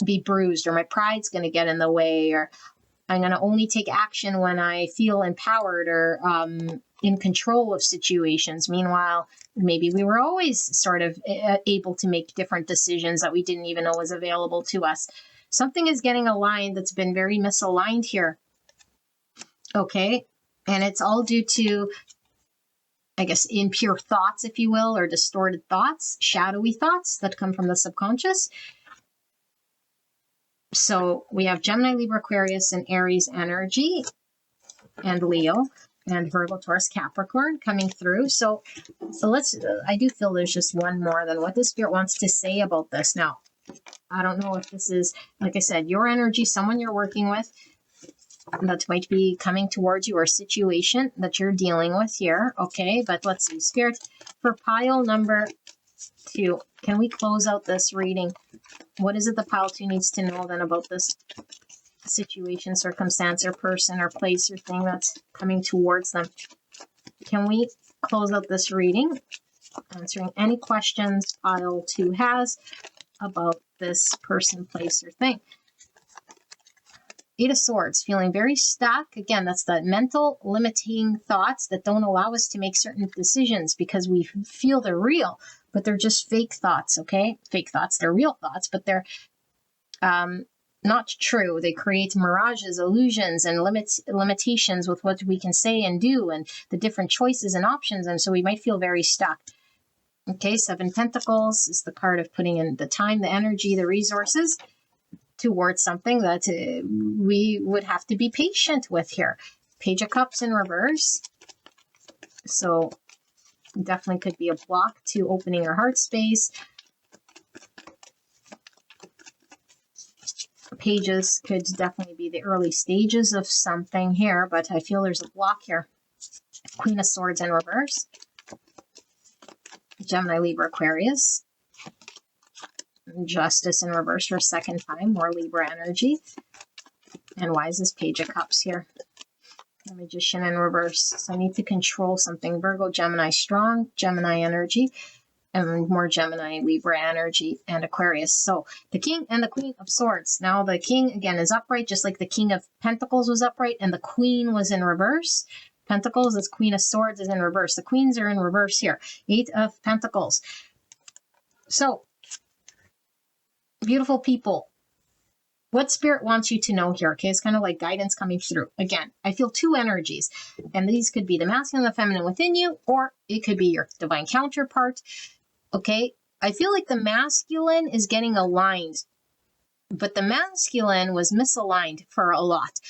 be bruised, or my pride's going to get in the way, or I'm going to only take action when I feel empowered or in control of situations. Meanwhile, maybe we were always sort of able to make different decisions that we didn't even know was available to us. Something is getting aligned that's been very misaligned here. Okay. And it's all due to, I guess, impure thoughts, if you will, or distorted thoughts, shadowy thoughts that come from the subconscious. So we have Gemini, Libra, Aquarius, and Aries energy, and Leo, and Virgo, Taurus, Capricorn coming through. So let's, I do feel there's just one more than what the Spirit wants to say about this. Now, I don't know if this is, like I said, your energy, someone you're working with that might be coming towards you, or a situation that you're dealing with here. Okay, but let's see. Spirit, for pile number 2, can we close out this reading? What is it the pile 2 needs to know then about this situation, circumstance, or person, or place, or thing that's coming towards them? Can we close out this reading, answering any questions pile 2 has about this person, place, or thing? 8 of Swords, feeling very stuck. Again, that's the mental limiting thoughts that don't allow us to make certain decisions because we feel they're real, but they're just fake thoughts, okay? Fake thoughts, they're real thoughts, but they're not true. They create mirages, illusions, and limitations with what we can say and do, and the different choices and options, and so we might feel very stuck. Okay, 7 Pentacles is the card of putting in the time, the energy, the resources towards something that we would have to be patient with here. Page of Cups in reverse. So definitely could be a block to opening your heart space. Pages could definitely be the early stages of something here, but I feel there's a block here. Queen of Swords in reverse. Gemini, Libra, Aquarius. Justice in reverse for a second time, more Libra energy. And why is this Page of Cups here? The Magician in reverse. So I need to control something. Virgo, Gemini, strong Gemini energy. And more Gemini, Libra energy, and Aquarius. So the King and the Queen of Swords. Now the King, again, is upright, just like the King of Pentacles was upright, and the Queen was in reverse. Pentacles, this Queen of Swords is in reverse. The Queens are in reverse here. 8 of Pentacles. So, beautiful people. What Spirit wants you to know here, okay? It's kind of like guidance coming through. Again, I feel 2 energies, and these could be the masculine and the feminine within you, or it could be your divine counterpart. Okay, I feel like the masculine is getting aligned, but the masculine was misaligned for a lot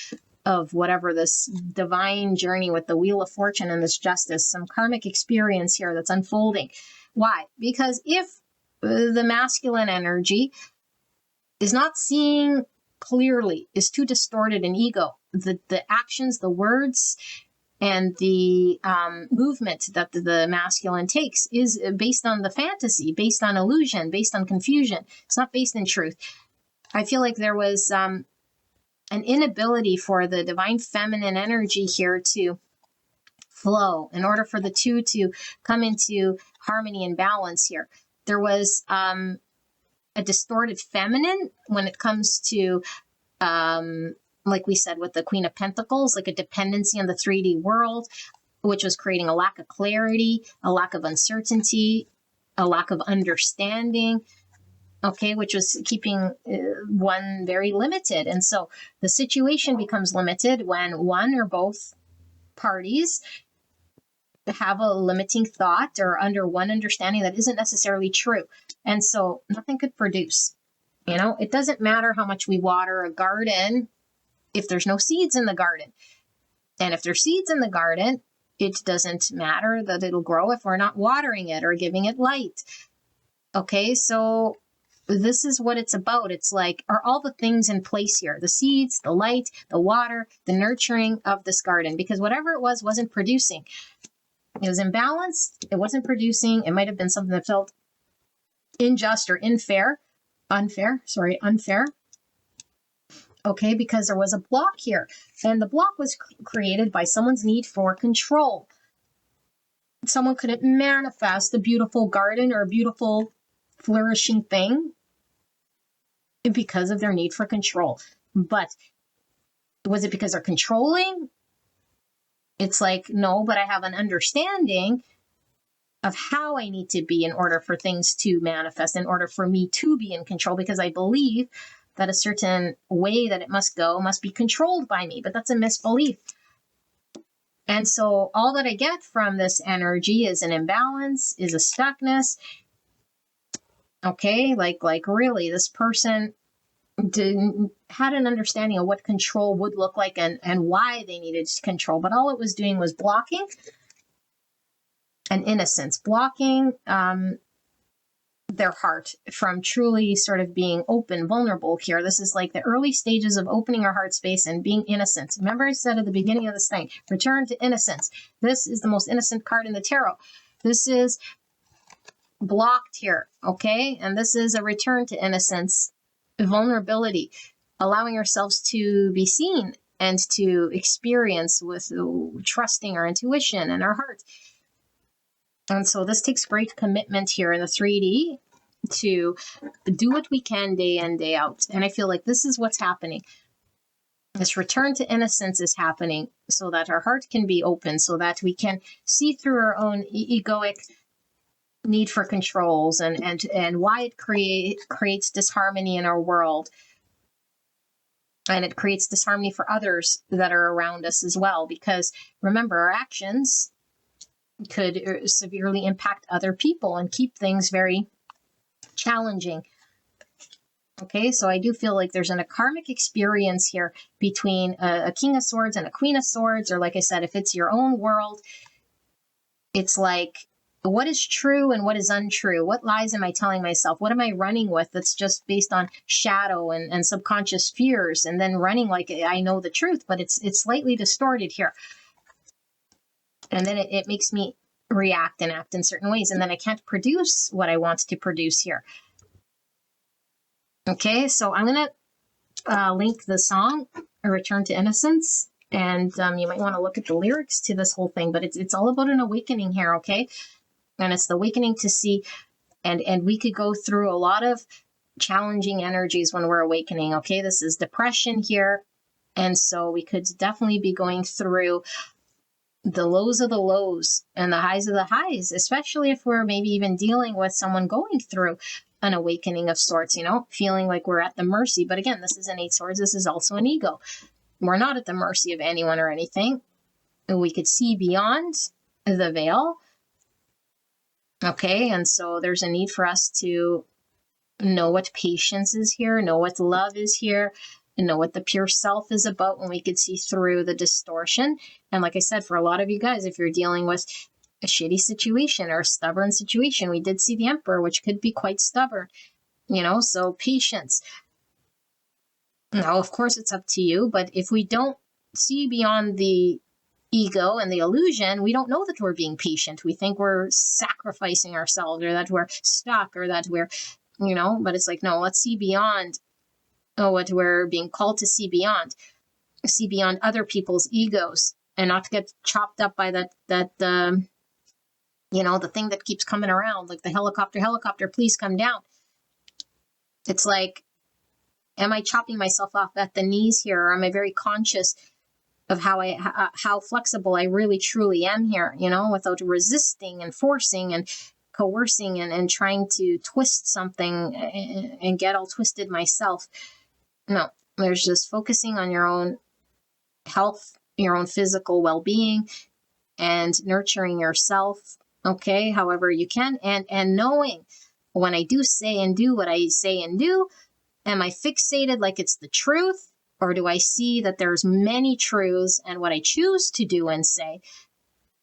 of whatever this divine journey with the Wheel of Fortune and this justice, some karmic experience here that's unfolding. Why? Because if the masculine energy is not seeing clearly, is too distorted in ego, the actions, the words, and the movement that the masculine takes is based on the fantasy, based on illusion, based on confusion. It's not based in truth. I feel like there was an inability for the divine feminine energy here to flow in order for the two to come into harmony and balance here. There was a distorted feminine when it comes to like we said with the Queen of Pentacles, like a dependency on the 3D world, which was creating a lack of clarity, a lack of uncertainty, a lack of understanding, okay, which was keeping one very limited. And so the situation becomes limited when one or both parties have a limiting thought or under one understanding that isn't necessarily true. And so nothing could produce. You know, it doesn't matter how much we water a garden if there's no seeds in the garden. And if there's seeds in the garden, it doesn't matter that it'll grow if we're not watering it or giving it light. Okay, so this is what it's about. It's like, are all the things in place here? The seeds, the light, the water, the nurturing of this garden. Because whatever it was, wasn't producing. It was imbalanced. It wasn't producing. It might have been something that felt unjust or unfair. Okay, because there was a block here. And the block was created by someone's need for control. Someone couldn't manifest a beautiful garden or a beautiful flourishing thing because of their need for control. But was it because they're controlling? It's like, no, but I have an understanding of how I need to be in order for things to manifest, in order for me to be in control, because I believe that a certain way that it must go must be controlled by me, but that's a misbelief. And so all that I get from this energy is an imbalance, is a stuckness. Okay, like really, this person had an understanding of what control would look like and why they needed control, but all it was doing was blocking and innocence, blocking their heart from truly sort of being open, vulnerable here. This is like the early stages of opening our heart space and being innocent. Remember I said at the beginning of this thing, return to innocence. This is the most innocent card in the tarot. This is blocked here, okay? And this is a return to innocence, vulnerability, allowing ourselves to be seen and to experience with trusting our intuition and our heart. And so this takes great commitment here in the 3D to do what we can day in, day out. And I feel like this is what's happening. This return to innocence is happening so that our heart can be open, so that we can see through our own egoic need for controls and why it creates disharmony in our world. And it creates disharmony for others that are around us as well. Because remember, our actions could severely impact other people and keep things very challenging. Okay, so I do feel like there's a karmic experience here between a King of Swords and a Queen of Swords, or like I said, if it's your own world, it's like, what is true and what is untrue? What lies am I telling myself? What am I running with that's just based on shadow and subconscious fears, and then running like I know the truth, but it's slightly distorted here. And then it makes me react and act in certain ways. And then I can't produce what I want to produce here. Okay, so I'm going to link the song, A Return to Innocence. And you might want to look at the lyrics to this whole thing, but it's all about an awakening here, okay? And it's the awakening to see, and we could go through a lot of challenging energies when we're awakening, okay? This is depression here, and so we could definitely be going through the lows of the lows and the highs of the highs, especially if we're maybe even dealing with someone going through an awakening of sorts, you know, feeling like we're at the mercy. But again, this is an Eight Swords. This is also an ego. We're not at the mercy of anyone or anything. We could see beyond the veil. Okay, and so there's a need for us to know what patience is here, know what love is here, and know what the pure self is about when we could see through the distortion. And like I said, for a lot of you guys, if you're dealing with a shitty situation or a stubborn situation, we did see the Emperor, which could be quite stubborn, you know, so patience. Now, of course, it's up to you, but if we don't see beyond the ego and the illusion, we don't know that we're being patient. We think we're sacrificing ourselves, or that we're stuck, or that we're, you know, but it's like, no, let's see beyond what we're being called to see beyond other people's egos, and not get chopped up by that you know, the thing that keeps coming around, like the helicopter, please come down. It's like, am I chopping myself off at the knees here, or am I very conscious of how flexible I really truly am here, you know, without resisting and forcing and coercing and trying to twist something and get all twisted myself. No, there's just focusing on your own health, your own physical well-being, and nurturing yourself, okay, however you can, and knowing when I do say and do what I say and do, am I fixated like it's the truth, or do I see that there's many truths, and what I choose to do and say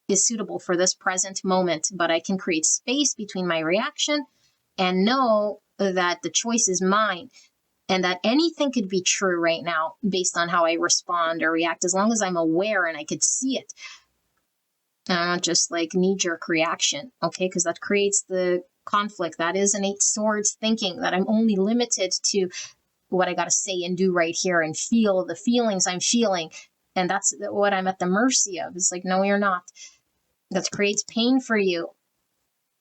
is suitable for this present moment, but I can create space between my reaction and know that the choice is mine, and that anything could be true right now based on how I respond or react, as long as I'm aware and I could see it. Not just like knee-jerk reaction, okay? Because that creates the conflict. That is an Eight Swords thinking, that I'm only limited to what I got to say and do right here and feel the feelings I'm feeling. And that's what I'm at the mercy of. It's like, no, you're not. That creates pain for you.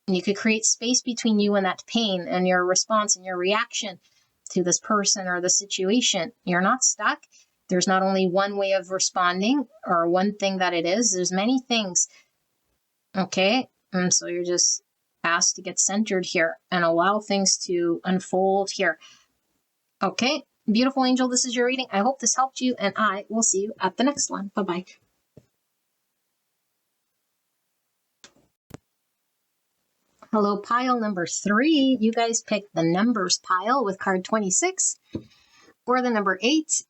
And you could create space between you and that pain and your response and your reaction to this person or the situation. You're not stuck. There's not only one way of responding or one thing that it is. There's many things. Okay? And so you're just asked to get centered here and allow things to unfold here. Okay? Beautiful angel, this is your reading. I hope this helped you, and I will see you at the next one. Bye-bye. Hello, pile number 3. You guys picked the numbers pile with card 26 or the number 8.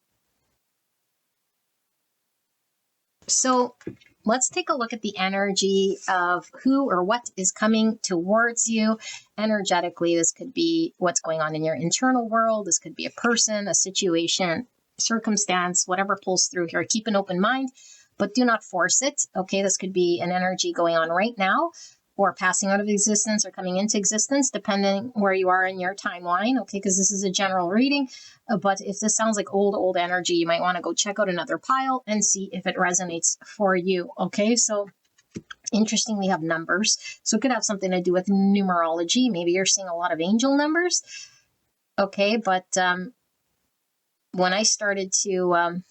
So let's take a look at the energy of who or what is coming towards you energetically. This could be what's going on in your internal world. This could be a person, a situation, circumstance, whatever pulls through here. Keep an open mind, but do not force it. Okay, this could be an energy going on right now, or passing out of existence or coming into existence, depending where you are in your timeline, okay, because this is a general reading. But if this sounds like old energy, you might want to go check out another pile and see if it resonates for you, okay? So interesting, we have numbers. So it could have something to do with numerology. Maybe you're seeing a lot of angel numbers, okay? But when I started to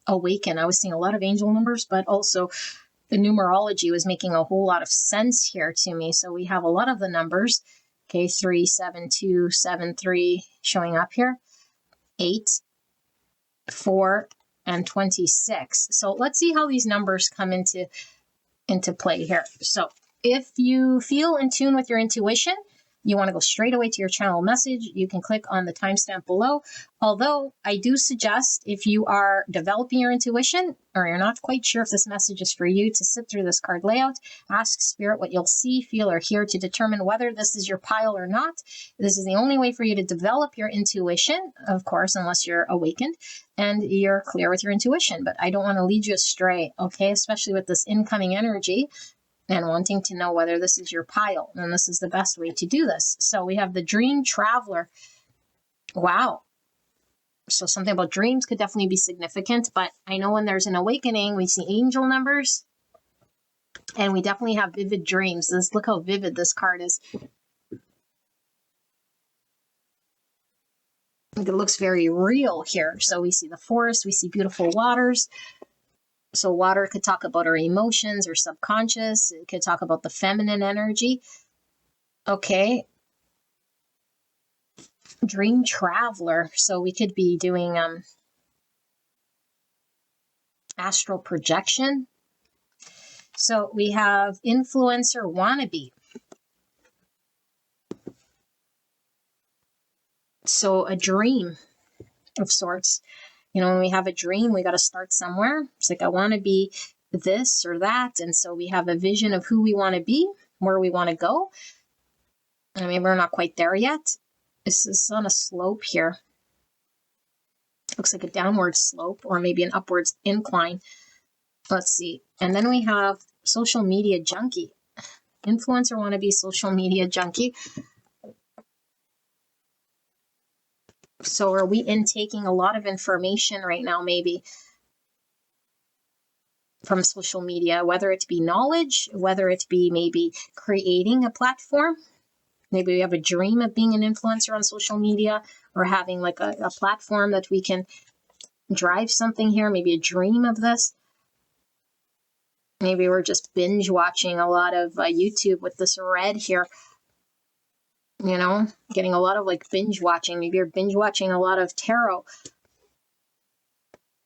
awaken, I was seeing a lot of angel numbers, but also the numerology was making a whole lot of sense here to me. So we have a lot of the numbers, okay, 3, 7, 2, 7, 3 showing up here, 8, 4, and 26. So let's see how these numbers come into play here. So if you feel in tune with your intuition, you want to go straight away to your channel message, you can click on the timestamp below. Although I do suggest, if you are developing your intuition or you're not quite sure if this message is for you, to sit through this card layout, ask Spirit what you'll see, feel, or hear to determine whether this is your pile or not. This is the only way for you to develop your intuition, of course, unless you're awakened and you're clear with your intuition. But I don't want to lead you astray, okay, especially with this incoming energy and wanting to know whether this is your pile. And this is the best way to do this. So we have the Dream Traveler. Wow. So something about dreams could definitely be significant, but I know when there's an awakening, we see angel numbers and we definitely have vivid dreams. Look how vivid this card is. It looks very real here. So we see the forest, we see beautiful waters. So water could talk about our emotions or subconscious. It could talk about the feminine energy. Okay. Dream traveler. So we could be doing astral projection. So we have influencer wannabe. So a dream of sorts. You know, when we have a dream, we got to start somewhere. It's like, I want to be this or that. And so we have a vision of who we want to be, where we want to go. I mean, we're not quite there yet. This is on a slope here. Looks like a downward slope or maybe an upwards incline. Let's see. And then we have social media junkie. Influencer wannabe, social media junkie. So are we intaking a lot of information right now, maybe from social media, whether it be knowledge, whether it be maybe creating a platform? Maybe we have a dream of being an influencer on social media or having like a platform that we can drive something here, maybe a dream of this. Maybe we're just binge watching a lot of YouTube with this red here, you know, getting a lot of like binge watching. Maybe you're binge watching a lot of tarot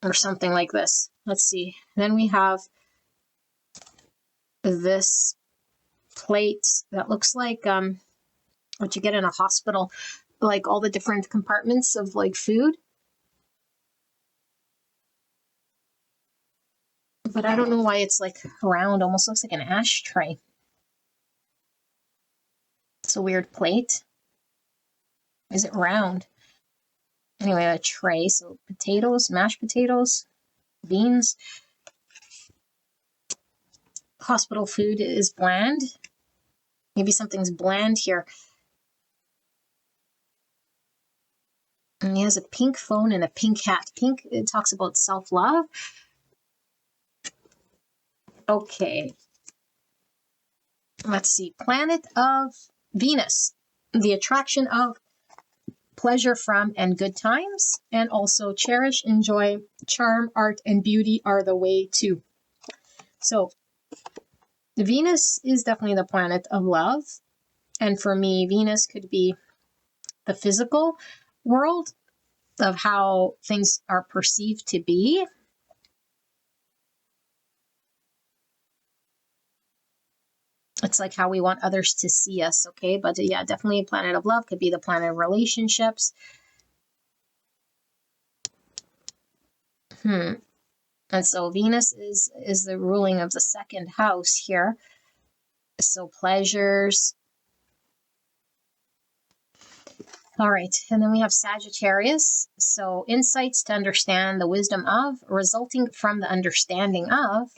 or something like this. Let's see. Then we have this plate that looks like what you get in a hospital, like all the different compartments of like food. But I don't know why it's like round, almost looks like an ashtray. It's a weird plate. Is it round? Anyway, a tray. So potatoes, mashed potatoes, beans. Hospital food is bland. Maybe something's bland here. And he has a pink phone and a pink hat. Pink, it talks about self-love. Okay. Let's see. Planet of Venus. The attraction of pleasure from and good times. And also cherish, enjoy, charm, art, and beauty are the way to. So Venus is definitely the planet of love. And for me, Venus could be the physical world of how things are perceived to be. It's like how we want others to see us, okay? But yeah, definitely a planet of love could be the planet of relationships. And so Venus is the ruling of the second house here. So pleasures. All right, and then we have Sagittarius. So insights to understand the wisdom of, resulting from the understanding of,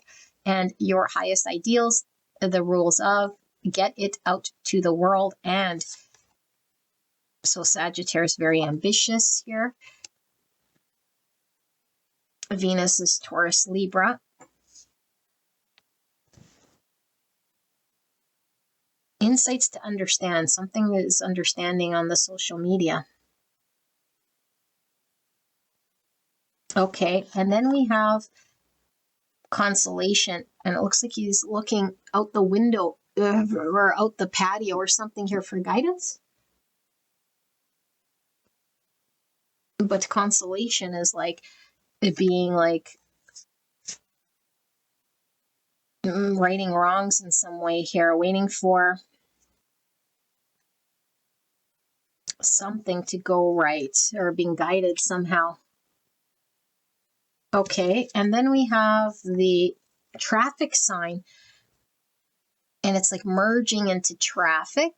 and your highest ideals, the rules of, get it out to the world. And so Sagittarius, very ambitious here. Venus is Taurus, Libra. Insights to understand, something that is understanding on the social media. Okay, and then we have consolation, and it looks like he's looking out the window or out the patio or something here for guidance. But consolation is like it being like righting wrongs in some way here, waiting for something to go right or being guided somehow. Okay, and then we have the traffic sign, and it's like merging into traffic,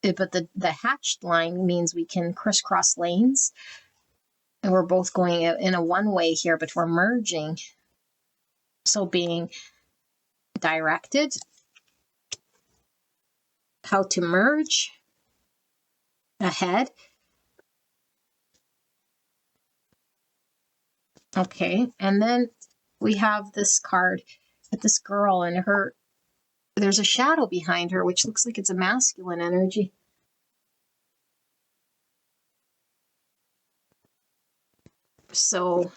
but the hatched line means we can crisscross lanes, and we're both going in a one-way here, but we're merging. So being directed, how to merge ahead. Okay, and then we have this card with this girl and there's a shadow behind her, which looks like it's a masculine energy. So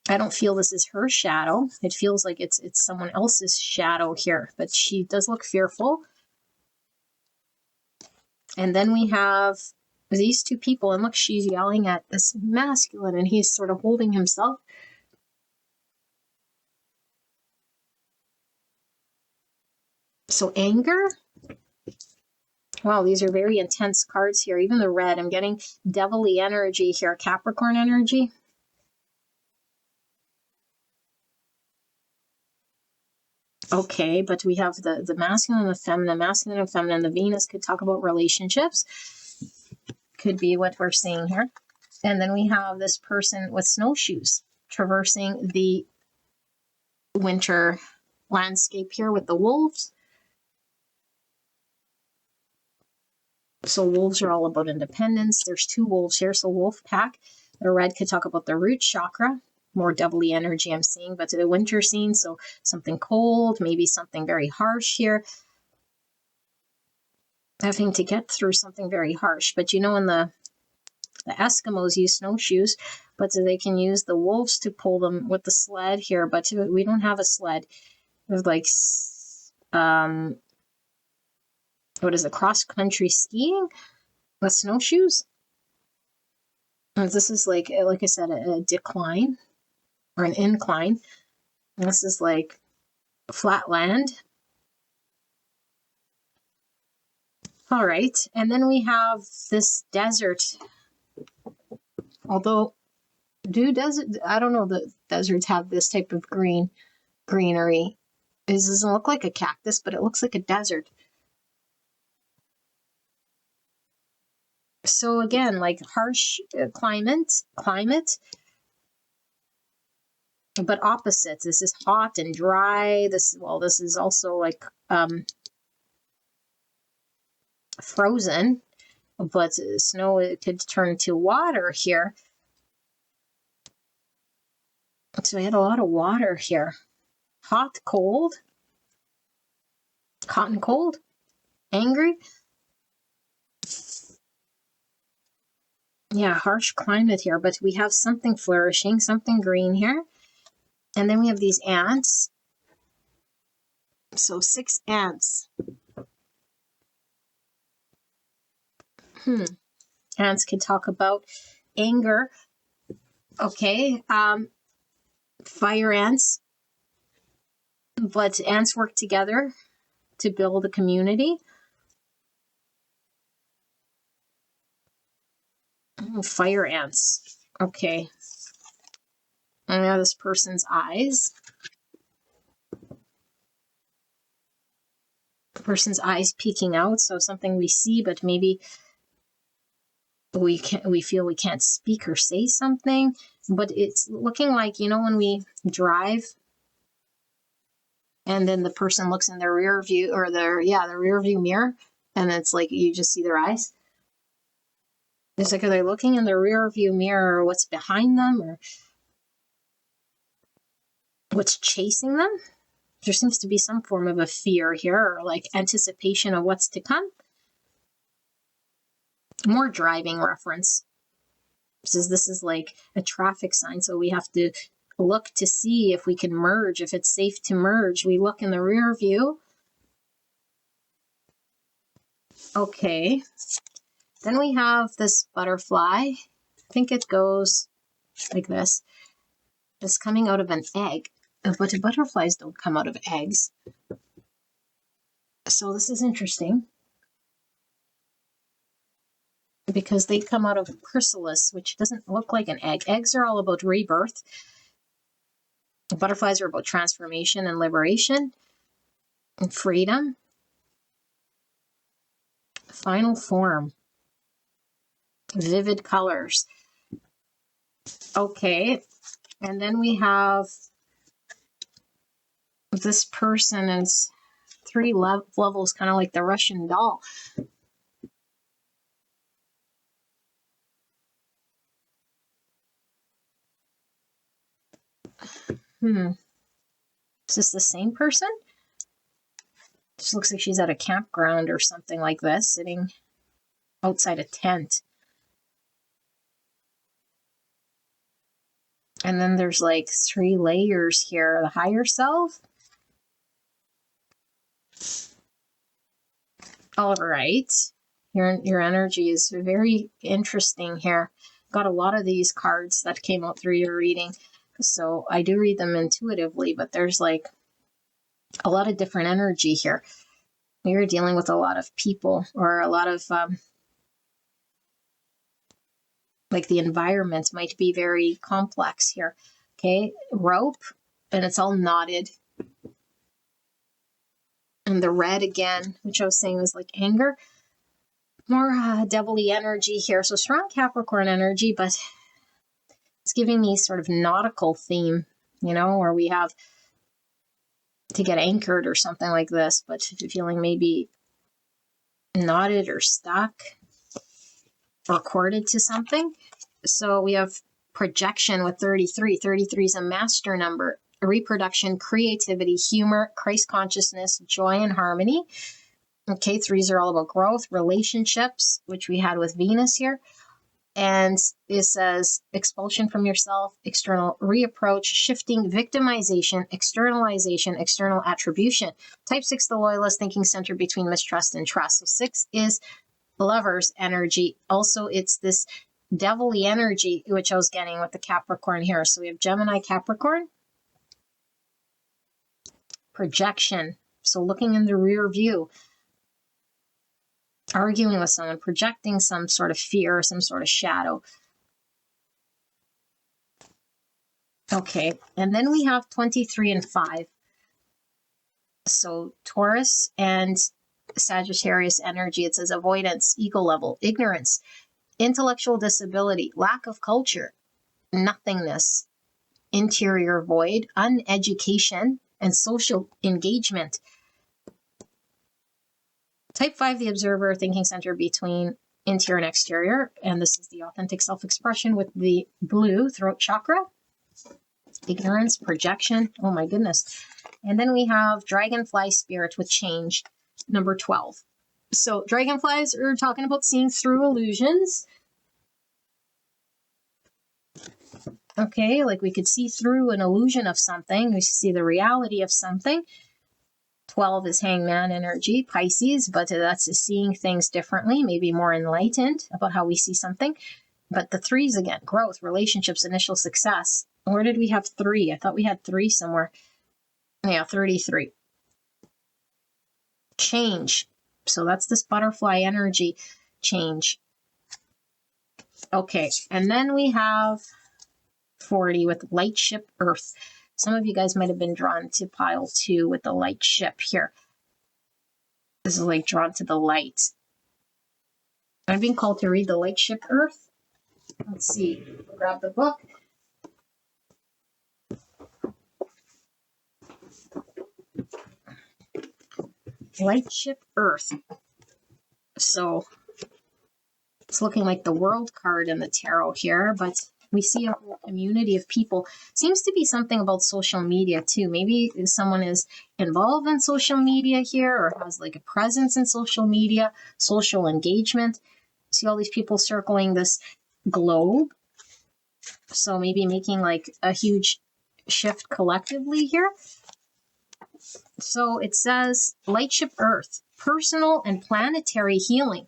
I don't feel this is her shadow. It feels like it's someone else's shadow here, but she does look fearful. And then we have these two people, and look, she's yelling at this masculine, and he's sort of holding himself. So anger. Wow, these are very intense cards here. Even the red, I'm getting devilly energy here, Capricorn energy. Okay, but we have the masculine and the feminine. Masculine and feminine. The Venus could talk about relationships. Could be what we're seeing here. And then we have this person with snowshoes traversing the winter landscape here with the wolves. So wolves are all about independence. There's two wolves here. So wolf pack. The red could talk about the root chakra. More doubly energy I'm seeing, but to the winter scene. So something cold, maybe something very harsh here. Having to get through something very harsh. But you know, in the Eskimos use snowshoes, but they can use the wolves to pull them with the sled here. But we don't have a sled. There's like, what is it, cross-country skiing with snowshoes? This is like I said, a decline or an incline. And this is like flat land. All right. And then we have this desert. Although, I don't know, the deserts have this type of greenery. It doesn't look like a cactus, but it looks like a desert. So again, like harsh climate, but opposites. This is hot and dry. This is also like frozen, but snow, it could turn to water here. So we had a lot of water here. Hot, cold, hot and cold, angry. Yeah, harsh climate here, but we have something flourishing, something green here. And then we have these ants. So 6 ants. Ants can talk about anger. Okay. Fire ants. But ants work together to build a community. Fire ants. Okay. And now this person's eyes. The person's eyes peeking out, so something we see, but maybe we feel we can't speak or say something. But it's looking like, you know, when we drive and then the person looks in their rear view or the rear view mirror, and it's like you just see their eyes. It's like, are they looking in the rear view mirror or what's behind them or what's chasing them? There seems to be some form of a fear here or like anticipation of what's to come. More driving reference. This is like a traffic sign, so we have to look to see if we can merge, if it's safe to merge. We look in the rear view. Okay. Then we have this butterfly. I think it goes like this. It's coming out of an egg, but butterflies don't come out of eggs. So this is interesting because they come out of a chrysalis, which doesn't look like an egg. Eggs are all about rebirth. Butterflies are about transformation and liberation and freedom. Final form. Vivid colors. Okay. And then we have this person is 3 levels, kind of like the Russian doll. Is this the same person? Just looks like she's at a campground or something like this, sitting outside a tent. And then there's like 3 layers here. The higher self. All right. Your energy is very interesting here. Got a lot of these cards that came out through your reading. So I do read them intuitively, but there's like a lot of different energy here. You're dealing with a lot of people, or a lot of like the environment might be very complex here. Okay, rope, and it's all knotted. And the red again, which I was saying was like anger. More devilly energy here. So strong Capricorn energy, but it's giving me sort of nautical theme, you know, where we have to get anchored or something like this, but feeling maybe knotted or stuck or corded to something. So we have projection with 33. 33 is a master number. Reproduction, creativity, humor, Christ consciousness, joy, and harmony. Okay, 3s are all about growth, relationships, which we had with Venus here. And it says expulsion from yourself, external reapproach, shifting, victimization, externalization, external attribution. Type 6, the loyalist, thinking center between mistrust and trust. So 6 is lover's energy. Also, it's this devilly energy, which I was getting with the Capricorn here. So we have Gemini, Capricorn. Projection. So looking in the rear view. Arguing with someone, projecting some sort of fear or some sort of shadow. Okay, and then we have 23 and 5. So Taurus and Sagittarius energy. It says avoidance, ego level, ignorance, intellectual disability, lack of culture, nothingness, interior void, uneducation, and social engagement. Type 5, the observer, thinking center between interior and exterior. And this is the authentic self-expression with the blue, throat chakra. Ignorance, projection. Oh my goodness. And then we have dragonfly spirit with change, number 12. So dragonflies are talking about seeing through illusions. Okay, like we could see through an illusion of something. We see the reality of something. 12 is hangman energy, Pisces, but that's seeing things differently, maybe more enlightened about how we see something. But the 3s again, growth, relationships, initial success. Where did we have 3? I thought we had 3 somewhere. Yeah, 33. Change. So that's this butterfly energy change. Okay, and then we have 40 with light ship Earth. Some of you guys might have been drawn to pile 2 with the light ship here. This is like drawn to the light. I'm being called to read the light ship Earth. Let's see. Grab the book. Light ship Earth. So it's looking like the World card in the tarot here, but we see a whole community of people. Seems to be something about social media too. Maybe someone is involved in social media here or has like a presence in social media, social engagement. See all these people circling this globe. So maybe making like a huge shift collectively here. So it says Lightship Earth, personal and planetary healing.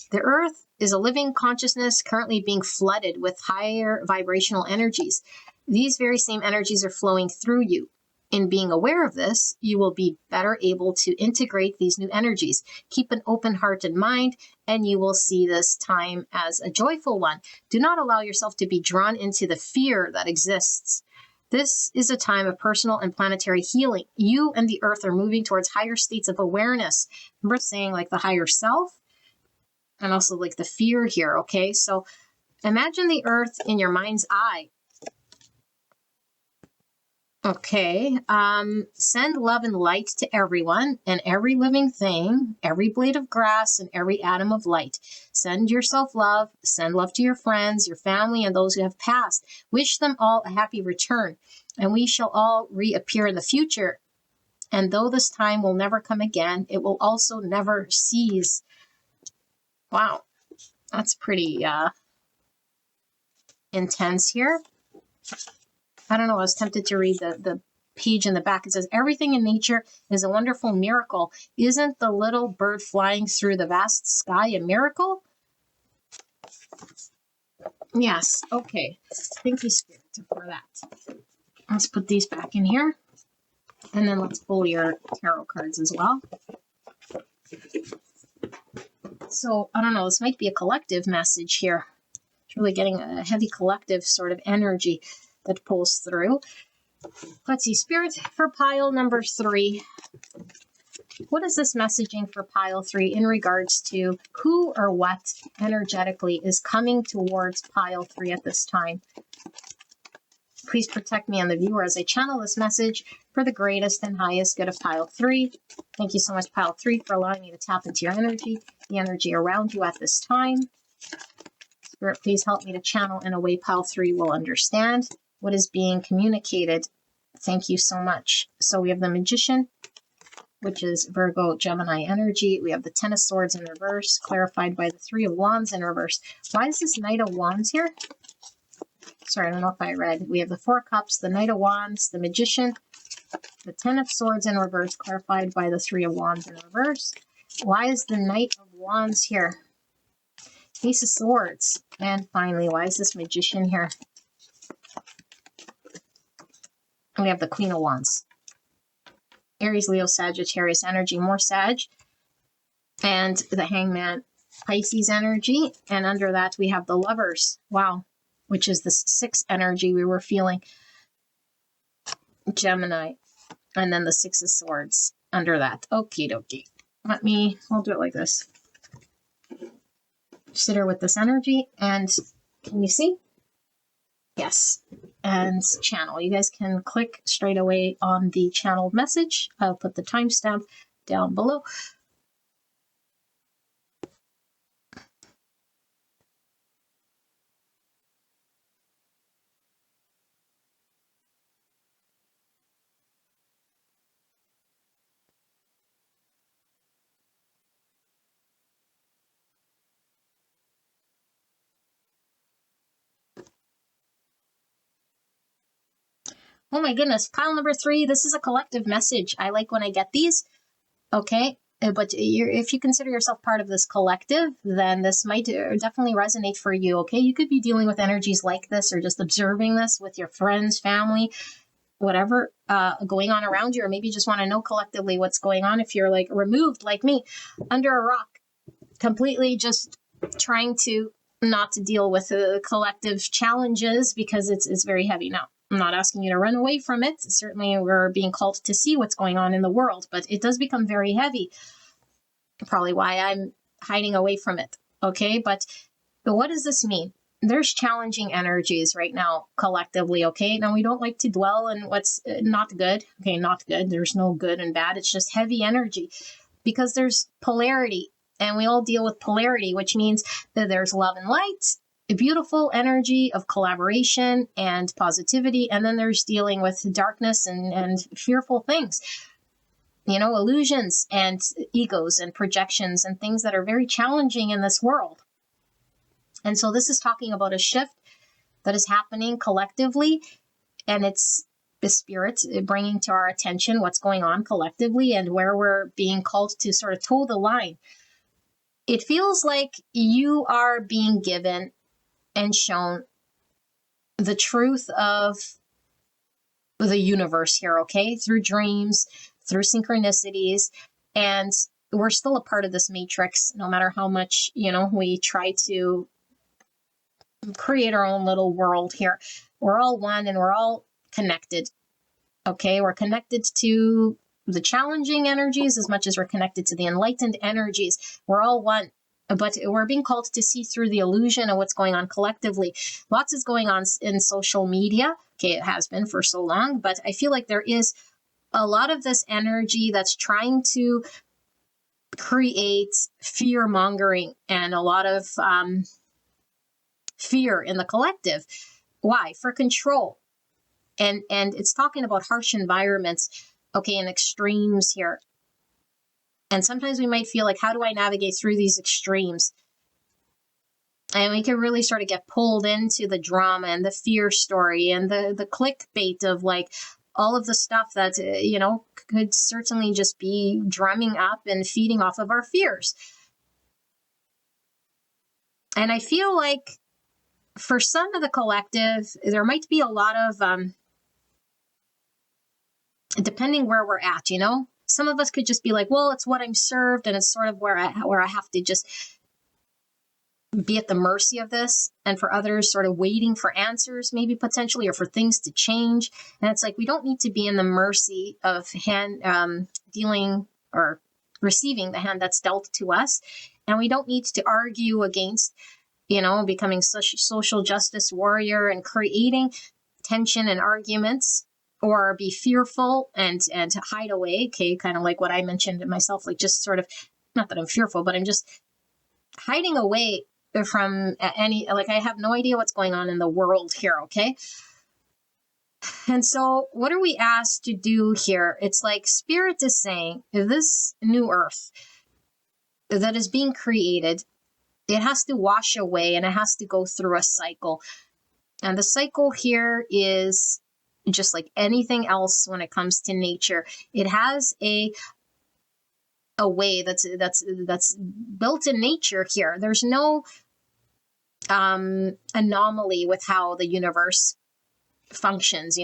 The Earth is a living consciousness currently being flooded with higher vibrational energies. These very same energies are flowing through you. In being aware of this, you will be better able to integrate these new energies. Keep an open heart and mind, and you will see this time as a joyful one. Do not allow yourself to be drawn into the fear that exists. This is a time of personal and planetary healing. You and the Earth are moving towards higher states of awareness. Remember saying like the higher self? And also like the fear here, okay? So imagine the Earth in your mind's eye. Okay. Send love and light to everyone and every living thing, every blade of grass and every atom of light. Send yourself love. Send love to your friends, your family, and those who have passed. Wish them all a happy return, and we shall all reappear in the future. And though this time will never come again, it will also never cease. Wow, that's pretty intense here. I don't know, I was tempted to read the page in the back. It says, everything in nature is a wonderful miracle. Isn't the little bird flying through the vast sky a miracle? Yes, okay. Thank you, Spirit, for that. Let's put these back in here. And then let's pull your tarot cards as well. So, I don't know, this might be a collective message here. It's really getting a heavy collective sort of energy that pulls through. Let's see, Spirit, for pile number 3. What is this messaging for pile 3 in regards to who or what energetically is coming towards pile 3 at this time? Please protect me and the viewer as I channel this message for the greatest and highest good of pile 3. Thank you so much, pile 3, for allowing me to tap into your energy, the energy around you at this time. Spirit, please help me to channel in a way pile 3 will understand what is being communicated. Thank you so much. So we have the Magician, which is Virgo, Gemini energy. We have the Ten of Swords in reverse, clarified by the Three of Wands in reverse. Why is this Knight of Wands here? Sorry, I don't know if I read. We have the Four Cups, the Knight of Wands, the Magician, the Ten of Swords in reverse, clarified by the Three of Wands in reverse. Why is the Knight of Wands here? Ace of Swords. And finally, why is this Magician here? And we have the Queen of Wands. Aries, Leo, Sagittarius energy, more Sag. And the Hangman, Pisces energy. And under that, we have the Lovers. Wow. Which is the 6 energy we were feeling. Gemini. And then the 6 of Swords under that. Okie dokie. I'll do it like this. Sit here with this energy. And can you see? Yes. And channel. You guys can click straight away on the channeled message. I'll put the timestamp down below. Oh my goodness, pile number 3, this is a collective message. I like when I get these, okay? But if you consider yourself part of this collective, then this might definitely resonate for you, okay? You could be dealing with energies like this or just observing this with your friends, family, whatever going on around you, or maybe you just want to know collectively what's going on if you're like removed like me under a rock, completely just trying to not to deal with the collective challenges because it's very heavy. Now, I'm not asking you to run away from it. Certainly we're being called to see what's going on in the world, but it does become very heavy. Probably why I'm hiding away from it. Okay, but what does this mean? There's challenging energies right now collectively, okay? Now, we don't like to dwell on what's not good. Okay, not good. There's no good and bad. It's just heavy energy because there's polarity, and we all deal with polarity, which means that there's love and light, a beautiful energy of collaboration and positivity, and then there's dealing with darkness and fearful things. You know, illusions and egos and projections and things that are very challenging in this world. And so this is talking about a shift that is happening collectively, and it's the Spirit bringing to our attention what's going on collectively and where we're being called to sort of toe the line. It feels like you are being given and shown the truth of the universe here, okay? Through dreams, through synchronicities, and we're still a part of this matrix, no matter how much, we try to create our own little world here. We're all one and we're all connected, okay? We're connected to the challenging energies as much as we're connected to the enlightened energies. We're all one. But we're being called to see through the illusion of what's going on collectively. Lots is going on in social media. Okay, it has been for so long, but I feel like there is a lot of this energy that's trying to create fear mongering and a lot of fear in the collective. Why? For control. And it's talking about harsh environments, okay, and extremes here. And sometimes we might feel like, how do I navigate through these extremes? And we can really sort of get pulled into the drama and the fear story and the clickbait of like all of the stuff that, could certainly just be drumming up and feeding off of our fears. And I feel like for some of the collective, there might be a lot of, depending where we're at, some of us could just be like, well, it's what I'm served, and it's sort of where I have to just be at the mercy of this. And for others, sort of waiting for answers, maybe potentially, or for things to change. And it's like, we don't need to be in the mercy of dealing or receiving the hand that's dealt to us. And we don't need to argue against, becoming such a social justice warrior and creating tension and arguments, or be fearful and hide away. Okay, kind of like what I mentioned myself, like just sort of, not that I'm fearful, but I'm just hiding away from any, like I have no idea what's going on in the world here, okay? And so what are we asked to do here? It's like Spirit is saying, this new earth that is being created, it has to wash away and it has to go through a cycle. And the cycle here is just like anything else when it comes to nature. It has a way that's built in nature here. There's no anomaly with how the universe functions,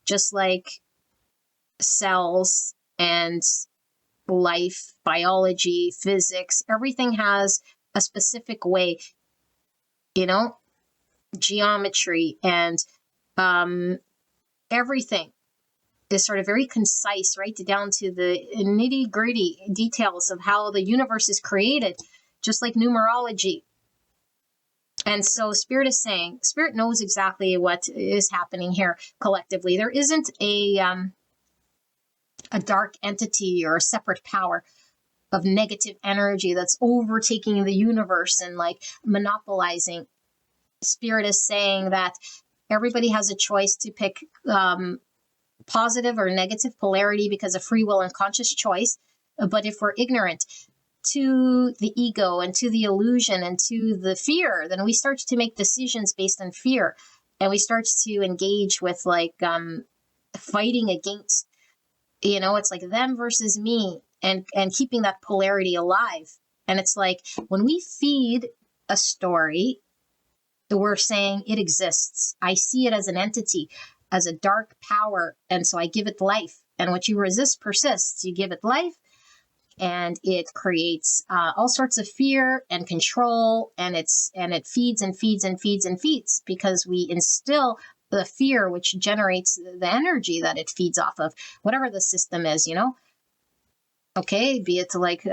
just like cells and life, biology, physics, everything has a specific way, geometry, and everything is sort of very concise, right down to the nitty-gritty details of how the universe is created, just like numerology. And so Spirit is saying, Spirit knows exactly what is happening here collectively. There isn't a dark entity or a separate power of negative energy that's overtaking the universe and like monopolizing. Spirit is saying that everybody has a choice to pick positive or negative polarity because of free will and conscious choice. But if we're ignorant to the ego and to the illusion and to the fear, then we start to make decisions based on fear. And we start to engage with like fighting against, it's like them versus me, and keeping that polarity alive. And it's like when we feed a story, we're saying it exists. I see it as an entity, as a dark power. And so I give it life. And what you resist persists. You give it life, and it creates all sorts of fear and control. And it feeds and feeds and feeds and feeds, because we instill the fear, which generates the energy that it feeds off of, whatever the system is, Okay, be it like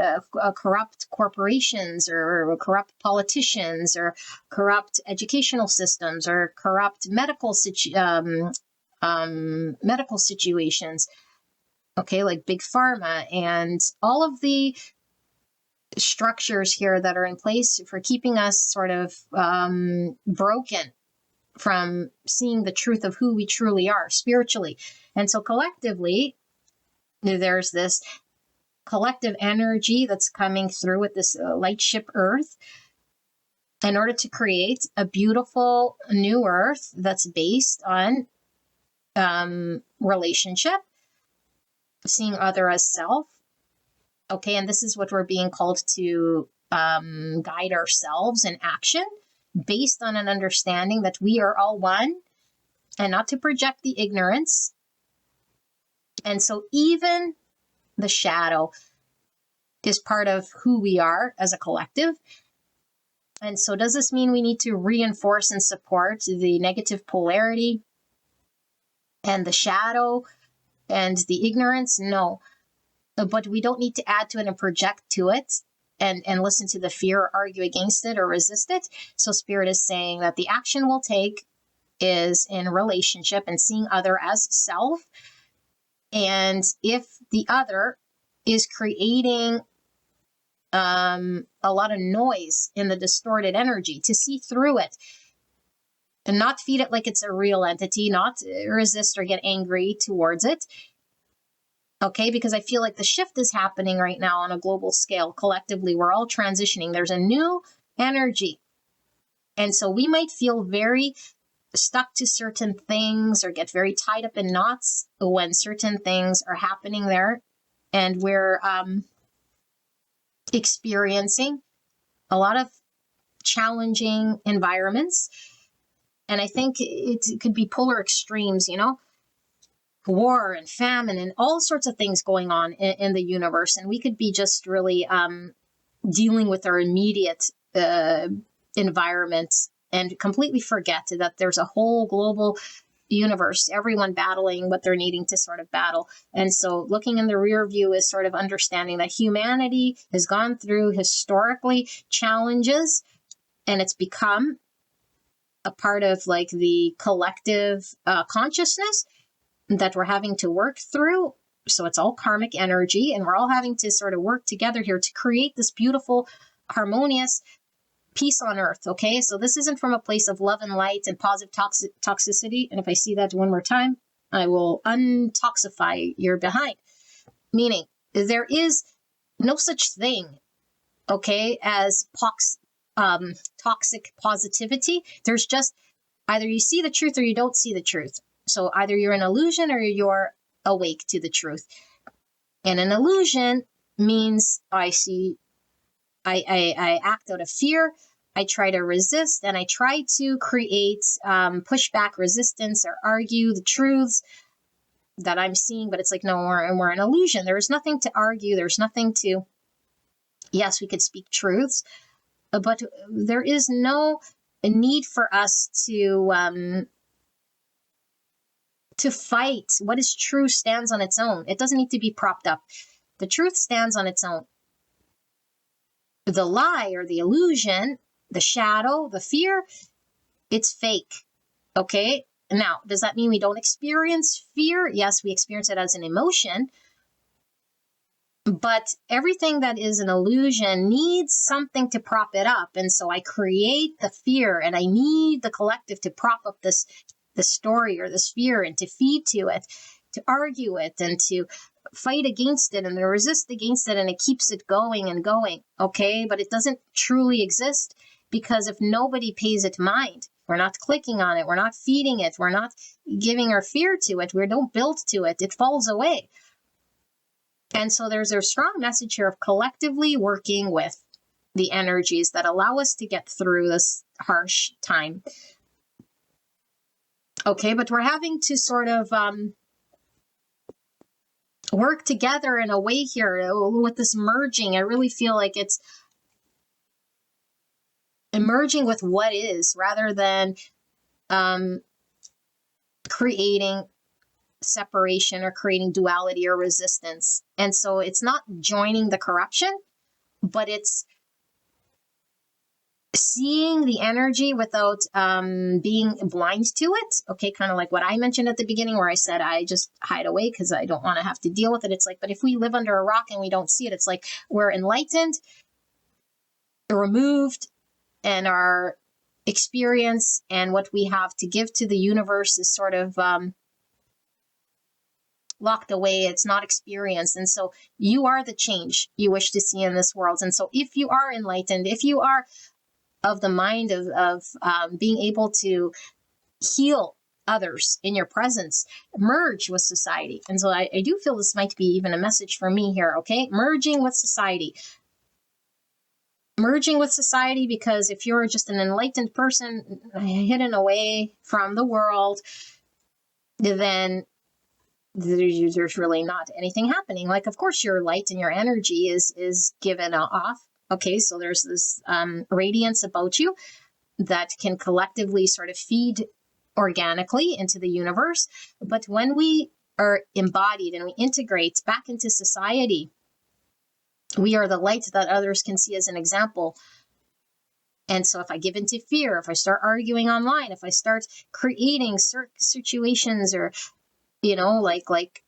corrupt corporations or corrupt politicians or corrupt educational systems or corrupt medical situations. Okay, like big pharma and all of the structures here that are in place for keeping us sort of broken from seeing the truth of who we truly are spiritually. And so collectively, there's this collective energy that's coming through with this light ship Earth in order to create a beautiful new Earth that's based on relationship, seeing other as self. Okay, and this is what we're being called to guide ourselves in action based on an understanding that we are all one, and not to project the ignorance. And so even the shadow is part of who we are as a collective. And so does this mean we need to reinforce and support the negative polarity and the shadow and the ignorance? No. But we don't need to add to it and project to it. and listen to the fear or argue against it or resist it. So Spirit is saying that the action we'll take is in relationship and seeing other as self. And if the other is creating a lot of noise in the distorted energy, to see through it and not feed it like it's a real entity, not resist or get angry towards it. Okay, because I feel like the shift is happening right now on a global scale. Collectively, we're all transitioning. There's a new energy. And so we might feel very stuck to certain things or get very tied up in knots when certain things are happening there. And we're experiencing a lot of challenging environments. And I think it could be polar extremes, war and famine and all sorts of things going on in the universe. And we could be just really dealing with our immediate environment and completely forget that there's a whole global universe, everyone battling what they're needing to sort of battle. And so looking in the rear view is sort of understanding that humanity has gone through historically challenges, and it's become a part of like the collective consciousness that we're having to work through. So it's all karmic energy, and we're all having to sort of work together here to create this beautiful, harmonious peace on earth. Okay, so this isn't from a place of love and light and positive toxicity. And if I see that one more time, I will untoxify your behind. Meaning there is no such thing, okay, as toxic positivity. There's just either you see the truth or you don't see the truth. So either you're an illusion or you're awake to the truth. And an illusion means I act out of fear. I try to resist, and I try to create pushback, resistance, or argue the truths that I'm seeing. But it's like, no, we're an illusion. There's nothing to argue. There's nothing to, yes, we could speak truths, but there is no need for us to fight. What is true stands on its own. It doesn't need to be propped up. The truth stands on its own. The lie or the illusion, the shadow, the fear, it's fake. Okay? Now, does that mean we don't experience fear? Yes, we experience it as an emotion. But everything that is an illusion needs something to prop it up. And so I create the fear, and I need the collective to prop up the story or this fear and to feed to it, to argue it, and to fight against it and to resist against it, and it keeps it going and going. Okay, but it doesn't truly exist, because if nobody pays it mind, we're not clicking on it, we're not feeding it, we're not giving our fear to it, we don't build to it, it falls away. And so there's a strong message here of collectively working with the energies that allow us to get through this harsh time. Okay, but we're having to sort of work together in a way here with this merging. I really feel like it's emerging with what is, rather than creating separation or creating duality or resistance. And so it's not joining the corruption, but it's seeing the energy without being blind to it. Okay, kind of like what I mentioned at the beginning, where I said I just hide away because I don't want to have to deal with it. It's like, but if we live under a rock and we don't see it, it's like we're enlightened, removed, and our experience and what we have to give to the universe is sort of locked away. It's not experienced. And so you are the change you wish to see in this world. And so if you are enlightened, if you are of the mind of being able to heal others in your presence, merge with society. And so I do feel this might be even a message for me here, okay? Merging with society. Merging with society, because if you're just an enlightened person hidden away from the world, then there's really not anything happening. Like, of course, your light and your energy is given off. Okay, so there's this radiance about you that can collectively sort of feed organically into the universe. But when we are embodied and we integrate back into society, We are the light that others can see as an example. And so if I give into fear, if I start arguing online, if I start creating situations or, like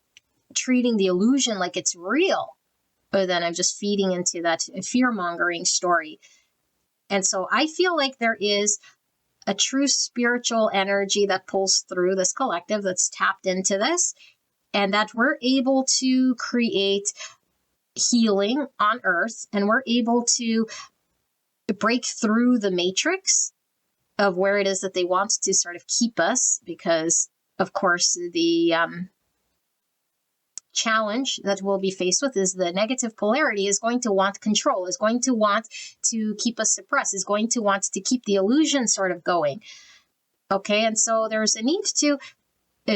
treating the illusion like it's real, but then I'm just feeding into that fear-mongering story. And so I feel like there is a true spiritual energy that pulls through this collective that's tapped into this, and that we're able to create healing on earth, and we're able to break through the matrix of where it is that they want to sort of keep us, because of course the challenge that we'll be faced with is the negative polarity is going to want control, is going to want to keep us suppressed, is going to want to keep the illusion sort of going. Okay, and so there's a need to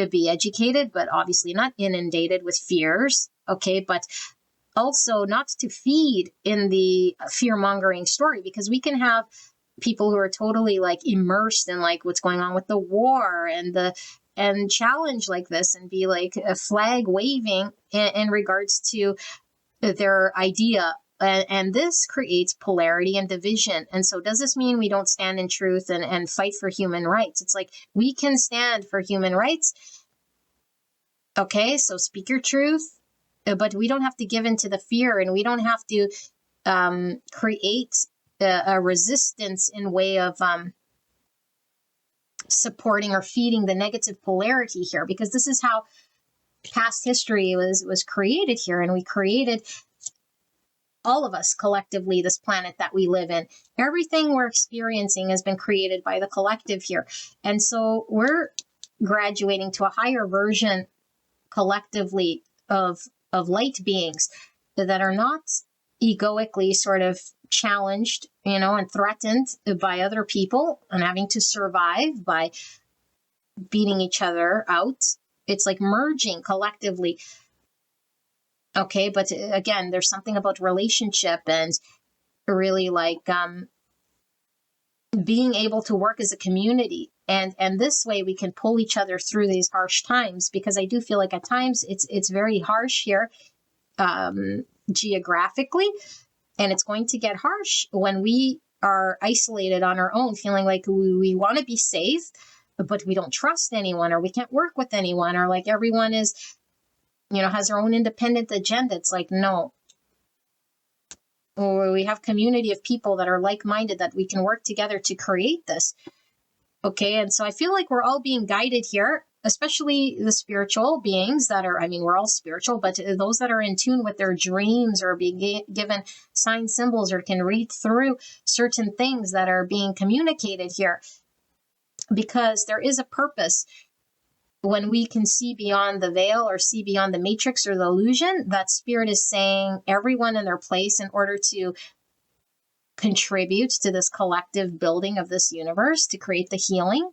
be educated, but obviously not inundated with fears. Okay, but also not to feed in the fear-mongering story, because we can have people who are totally like immersed in like what's going on with the war and challenge like this and be like a flag waving in regards to their idea. And this creates polarity and division. And so does this mean we don't stand in truth and fight for human rights? It's like we can stand for human rights. Okay, so speak your truth, but we don't have to give in to the fear, and we don't have to create a resistance in way of supporting or feeding the negative polarity here, because this is how past history was created here, and we created, all of us collectively, this planet that we live in. Everything we're experiencing has been created by the collective here, and so we're graduating to a higher version collectively of light beings that are not egoically sort of challenged, and threatened by other people and having to survive by beating each other out. It's like merging collectively. Okay, but again, there's something about relationship and really like being able to work as a community. And this way we can pull each other through these harsh times, because I do feel like at times it's very harsh here geographically, and it's going to get harsh when we are isolated on our own, feeling like we want to be safe, but we don't trust anyone, or we can't work with anyone, or like everyone is, has their own independent agenda. It's like, no. Or we have community of people that are like-minded, that we can work together to create this. Okay, and so I feel like we're all being guided here, especially the spiritual beings that are, we're all spiritual, but those that are in tune with their dreams, or being given sign symbols, or can read through certain things that are being communicated here, because there is a purpose. When we can see beyond the veil, or see beyond the matrix or the illusion, that spirit is saying everyone in their place in order to contribute to this collective building of this universe, to create the healing.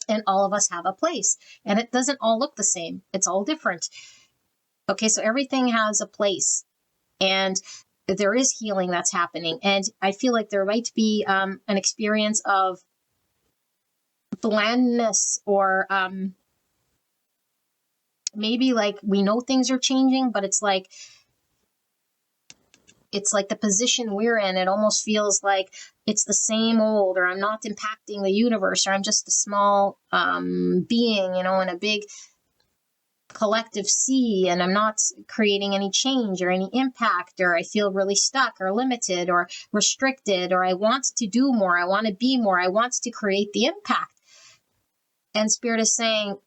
And all of us have a place, and it doesn't all look the same. It's all different. Okay, so everything has a place, and there is healing that's happening. And I feel like there might be an experience of blandness, or maybe like we know things are changing, but it's like the position we're in, it almost feels like it's the same old, or I'm not impacting the universe, or I'm just a small being, in a big collective sea, and I'm not creating any change or any impact, or I feel really stuck or limited or restricted, or I want to do more, I want to be more, I want to create the impact. And Spirit is saying,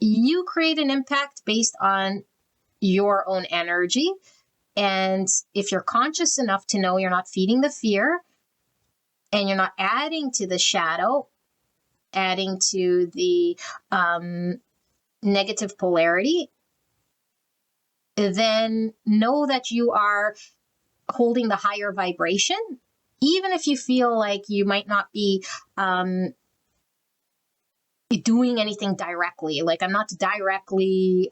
you create an impact based on your own energy. And if you're conscious enough to know you're not feeding the fear, and you're not adding to the shadow, adding to the negative polarity, then know that you are holding the higher vibration, even if you feel like you might not be doing anything directly. Like, I'm not directly,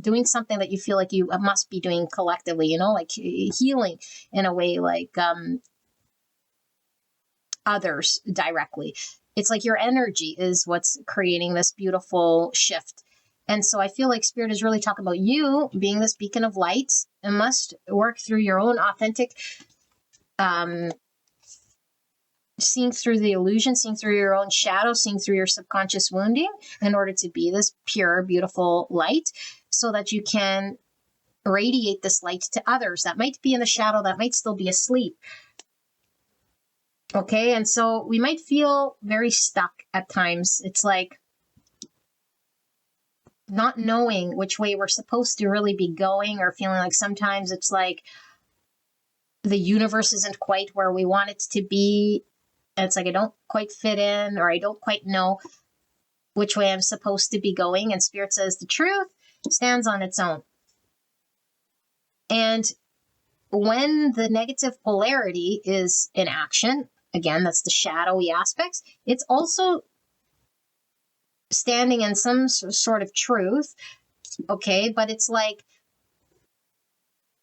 doing something that you feel like you must be doing collectively, like healing in a way, like others directly. It's like your energy is what's creating this beautiful shift. And so I feel like Spirit is really talking about you being this beacon of light, must work through your own authentic, seeing through the illusion, seeing through your own shadow, seeing through your subconscious wounding in order to be this pure, beautiful light, so that you can radiate this light to others that might be in the shadow, that might still be asleep. Okay, and so we might feel very stuck at times. It's like not knowing which way we're supposed to really be going, or feeling like sometimes it's like the universe isn't quite where we want it to be. It's like I don't quite fit in, or I don't quite know which way I'm supposed to be going. And Spirit says the truth stands on its own. And when the negative polarity is in action, again, that's the shadowy aspects, it's also standing in some sort of truth, okay? But it's like,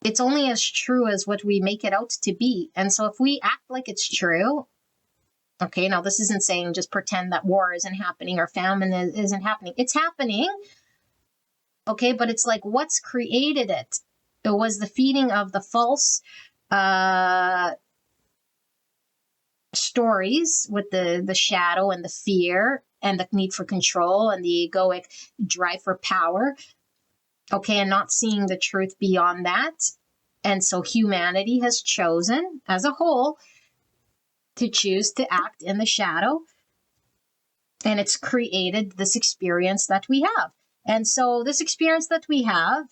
it's only as true as what we make it out to be. And so if we act like it's true, okay, now this isn't saying just pretend that war isn't happening or famine isn't happening. It's happening, okay? But it's like, what's created it? It was the feeding of the false stories with the shadow and the fear and the need for control and the egoic drive for power, okay, and not seeing the truth beyond that. And so humanity has chosen as a whole to choose to act in the shadow, and it's created this experience that we have. And so this experience that we have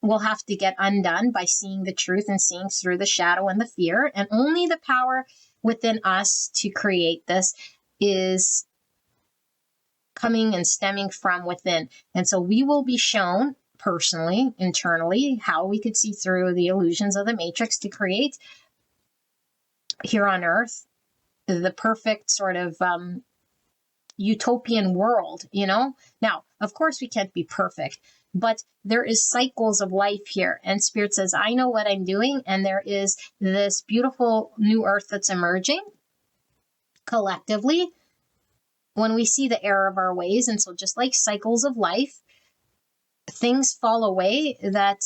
will have to get undone by seeing the truth and seeing through the shadow and the fear. And only the power within us to create this is coming and stemming from within. And so we will be shown personally, internally, how we could see through the illusions of the matrix to create here on earth the perfect sort of utopian world, you know? Now, of course, we can't be perfect, but there is cycles of life here. And Spirit says, I know what I'm doing. And there is this beautiful new earth that's emerging collectively when we see the error of our ways. And so just like cycles of life, things fall away that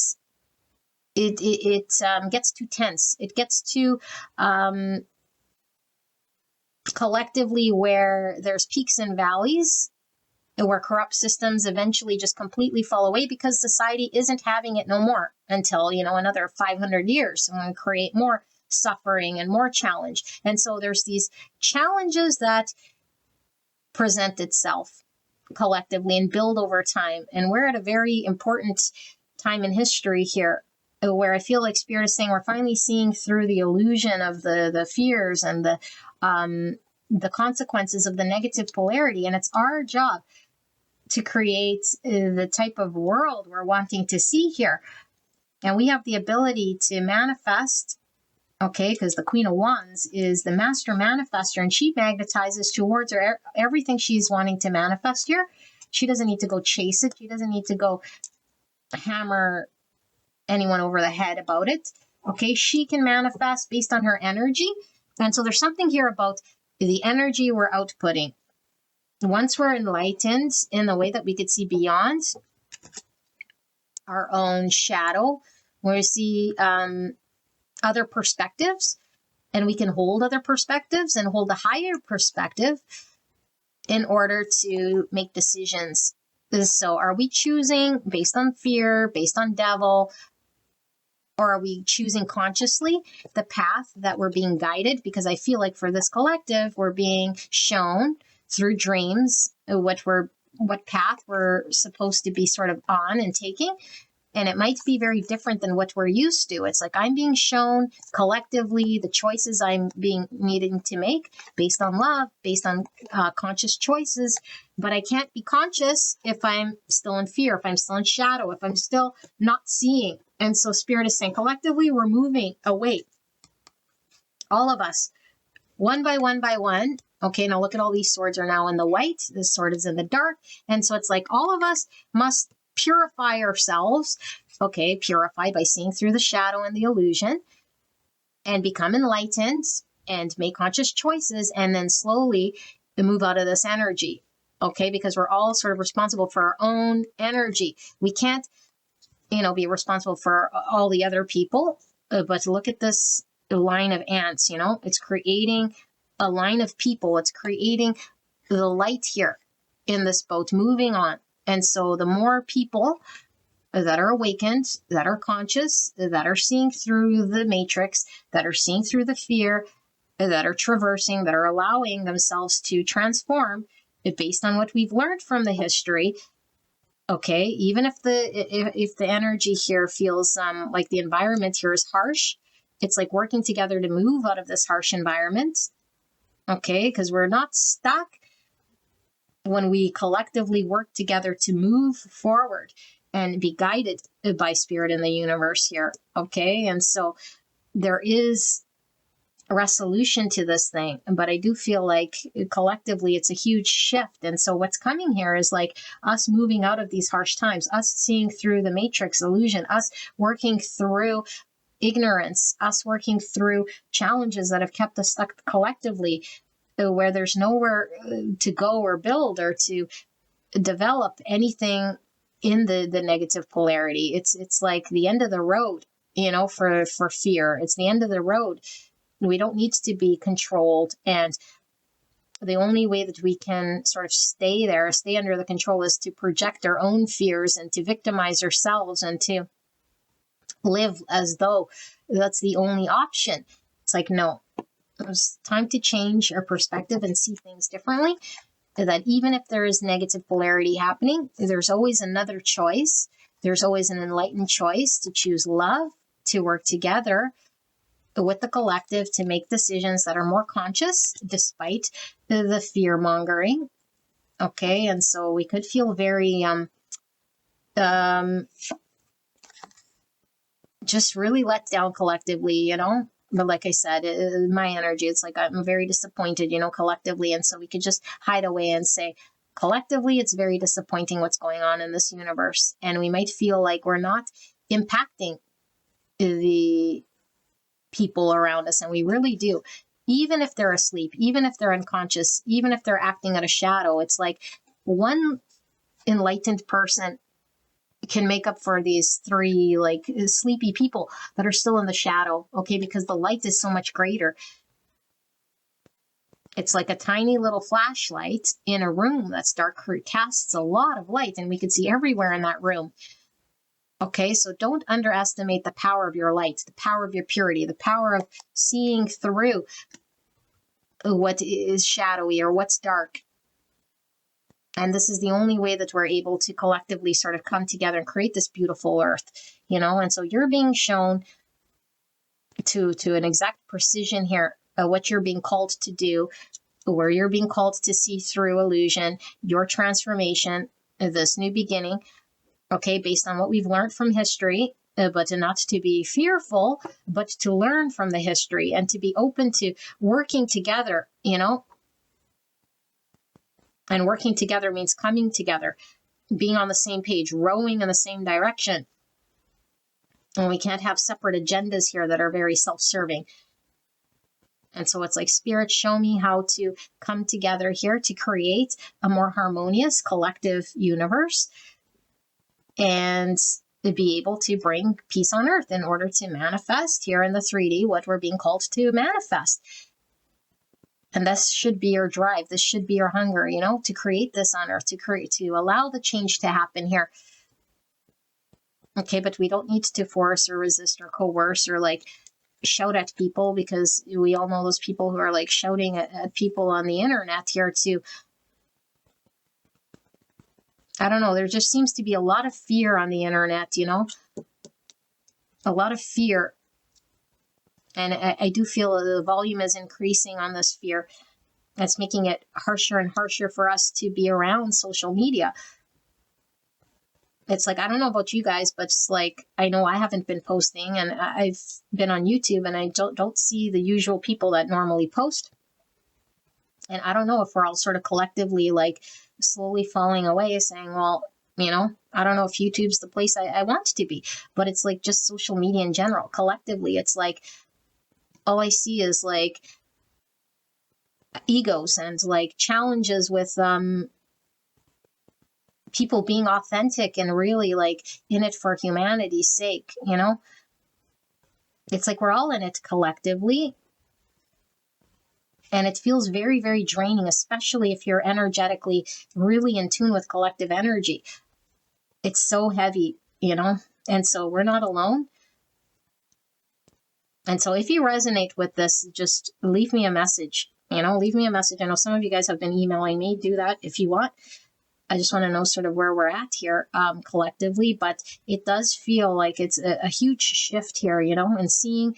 it gets too tense. It gets too collectively where there's peaks and valleys, where corrupt systems eventually just completely fall away because society isn't having it no more until, you know, another 500 years. And we create more suffering and more challenge. And so there's these challenges that present itself collectively and build over time. And we're at a very important time in history here, where I feel like Spirit is saying we're finally seeing through the illusion of the fears and the consequences of the negative polarity. And it's our job to create the type of world we're wanting to see here. And we have the ability to manifest, okay, because the Queen of Wands is the master manifester, and she magnetizes towards her everything she's wanting to manifest here. She doesn't need to go chase it. She doesn't need to go hammer anyone over the head about it. Okay, she can manifest based on her energy. And so there's something here about the energy we're outputting. Once we're enlightened in the way that we could see beyond our own shadow, where we see other perspectives, and we can hold other perspectives and hold a higher perspective in order to make decisions. So are we choosing based on fear, based on devil, or are we choosing consciously the path that we're being guided? Because I feel like for this collective, we're being shown through dreams what path we're supposed to be sort of on and taking. And it might be very different than what we're used to. It's like I'm being shown collectively the choices I'm needing to make based on love, based on conscious choices. But I can't be conscious if I'm still in fear, if I'm still in shadow, if I'm still not seeing. And so Spirit is saying collectively we're moving away. All of us, one by one by one. Okay, now look at all these swords are now in the white. This sword is in the dark. And so it's like all of us must purify ourselves. Okay, purify by seeing through the shadow and the illusion and become enlightened and make conscious choices, and then slowly move out of this energy. Okay, because we're all sort of responsible for our own energy. We can't be responsible for all the other people. But look at this line of ants, it's creating a line of people. It's creating the light here in this boat moving on. And so the more people that are awakened, that are conscious, that are seeing through the matrix, that are seeing through the fear, that are traversing, that are allowing themselves to transform based on what we've learned from the history. Okay, even if the energy here feels like the environment here is harsh, it's like working together to move out of this harsh environment. Okay, because we're not stuck when we collectively work together to move forward and be guided by spirit in the universe here. Okay, and so there is a resolution to this thing, but I do feel like collectively it's a huge shift. And so what's coming here is like us moving out of these harsh times, us seeing through the matrix illusion, us working through ignorance, us working through challenges that have kept us stuck collectively, where there's nowhere to go or build or to develop anything in the negative polarity. It's like the end of the road, for fear. It's the end of the road. We don't need to be controlled. And the only way that we can sort of stay under the control, is to project our own fears and to victimize ourselves and to live as though that's the only option. It's like, no, it's time to change our perspective and see things differently. That even if there is negative polarity happening, there's always another choice. There's always an enlightened choice to choose love, to work together with the collective to make decisions that are more conscious despite the fear mongering. Okay, and so we could feel very just really let down collectively, but like I said, my energy, it's like I'm very disappointed, collectively. And so we could just hide away and say, collectively, it's very disappointing what's going on in this universe. And we might feel like we're not impacting the people around us, and we really do. Even if they're asleep, even if they're unconscious, even if they're acting out of shadow, it's like one enlightened person can make up for these three like sleepy people that are still in the shadow. Okay, because the light is so much greater. It's like a tiny little flashlight in a room that's dark casts a lot of light, and we can see everywhere in that room. Okay, so don't underestimate the power of your light, the power of your purity, the power of seeing through what is shadowy or what's dark. And this is the only way that we're able to collectively sort of come together and create this beautiful earth, and so you're being shown to an exact precision here, what you're being called to do, where you're being called to see through illusion, your transformation, this new beginning. Okay, based on what we've learned from history, but not to be fearful, but to learn from the history and to be open to working together, And working together means coming together, being on the same page, rowing in the same direction. And we can't have separate agendas here that are very self-serving. And so it's like, Spirit, show me how to come together here to create a more harmonious collective universe and to be able to bring peace on earth in order to manifest here in the 3D what we're being called to manifest. And this should be your drive. This should be your hunger, to create this on earth, to allow the change to happen here. Okay, but we don't need to force or resist or coerce or like shout at people, because we all know those people who are like shouting at people on the internet here to, I don't know, there just seems to be a lot of fear on the internet, a lot of fear. And I do feel the volume is increasing on this fear. That's making it harsher and harsher for us to be around social media. It's like, I don't know about you guys, but it's like, I know I haven't been posting, and I've been on YouTube, and I don't see the usual people that normally post. And I don't know if we're all sort of collectively like slowly falling away, saying, well, I don't know if YouTube's the place I want to be, but it's like just social media in general. Collectively, it's like, all I see is like egos and like challenges with people being authentic and really like in it for humanity's sake, you know? It's like we're all in it collectively. And it feels very, very draining, especially if you're energetically really in tune with collective energy. It's so heavy, you know? And so we're not alone. And so if you resonate with this, just leave me a message, you know, leave me a message. I know some of you guys have been emailing me. Do that if you want. I just want to know sort of where we're at here collectively, but it does feel like it's a huge shift here, you know, and seeing,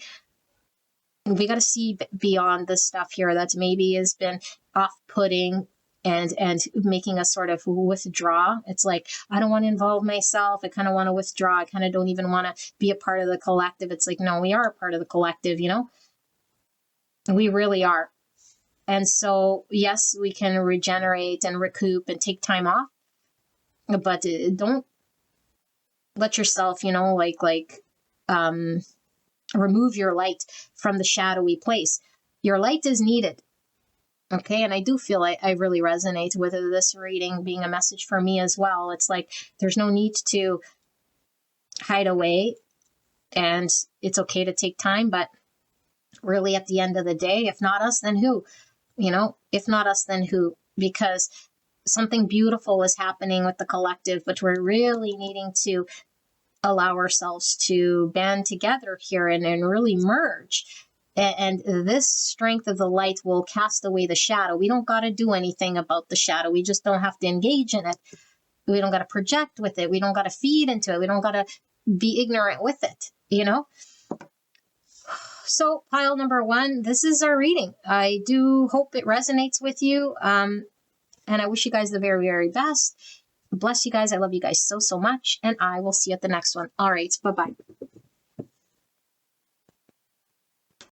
we got to see beyond the stuff here that maybe has been off-putting and making us sort of withdraw. It's like, I don't want to involve myself. I kind of want to withdraw. I kind of don't even want to be a part of the collective. It's like, no, we are a part of the collective, you know, we really are. And so, yes, we can regenerate and recoup and take time off, but don't let yourself, you know, remove your light from the shadowy place. Your light is needed. Okay. And I do feel I really resonate with this reading being a message for me as well. It's like, there's no need to hide away, and it's okay to take time, but really at the end of the day, if not us, then who? You know, if not us, then who? Because something beautiful is happening with the collective, but we're really needing to allow ourselves to band together here and really merge. And this strength of the light will cast away the shadow. We don't got to do anything about the shadow. We just don't have to engage in it. We don't got to project with it. We don't got to feed into it. We don't got to be ignorant with it, you know? So pile number 1, this is our reading. I do hope it resonates with you. And I wish you guys the very, very best. Bless you guys. I love you guys so, so much. And I will see you at the next one. All right. Bye-bye.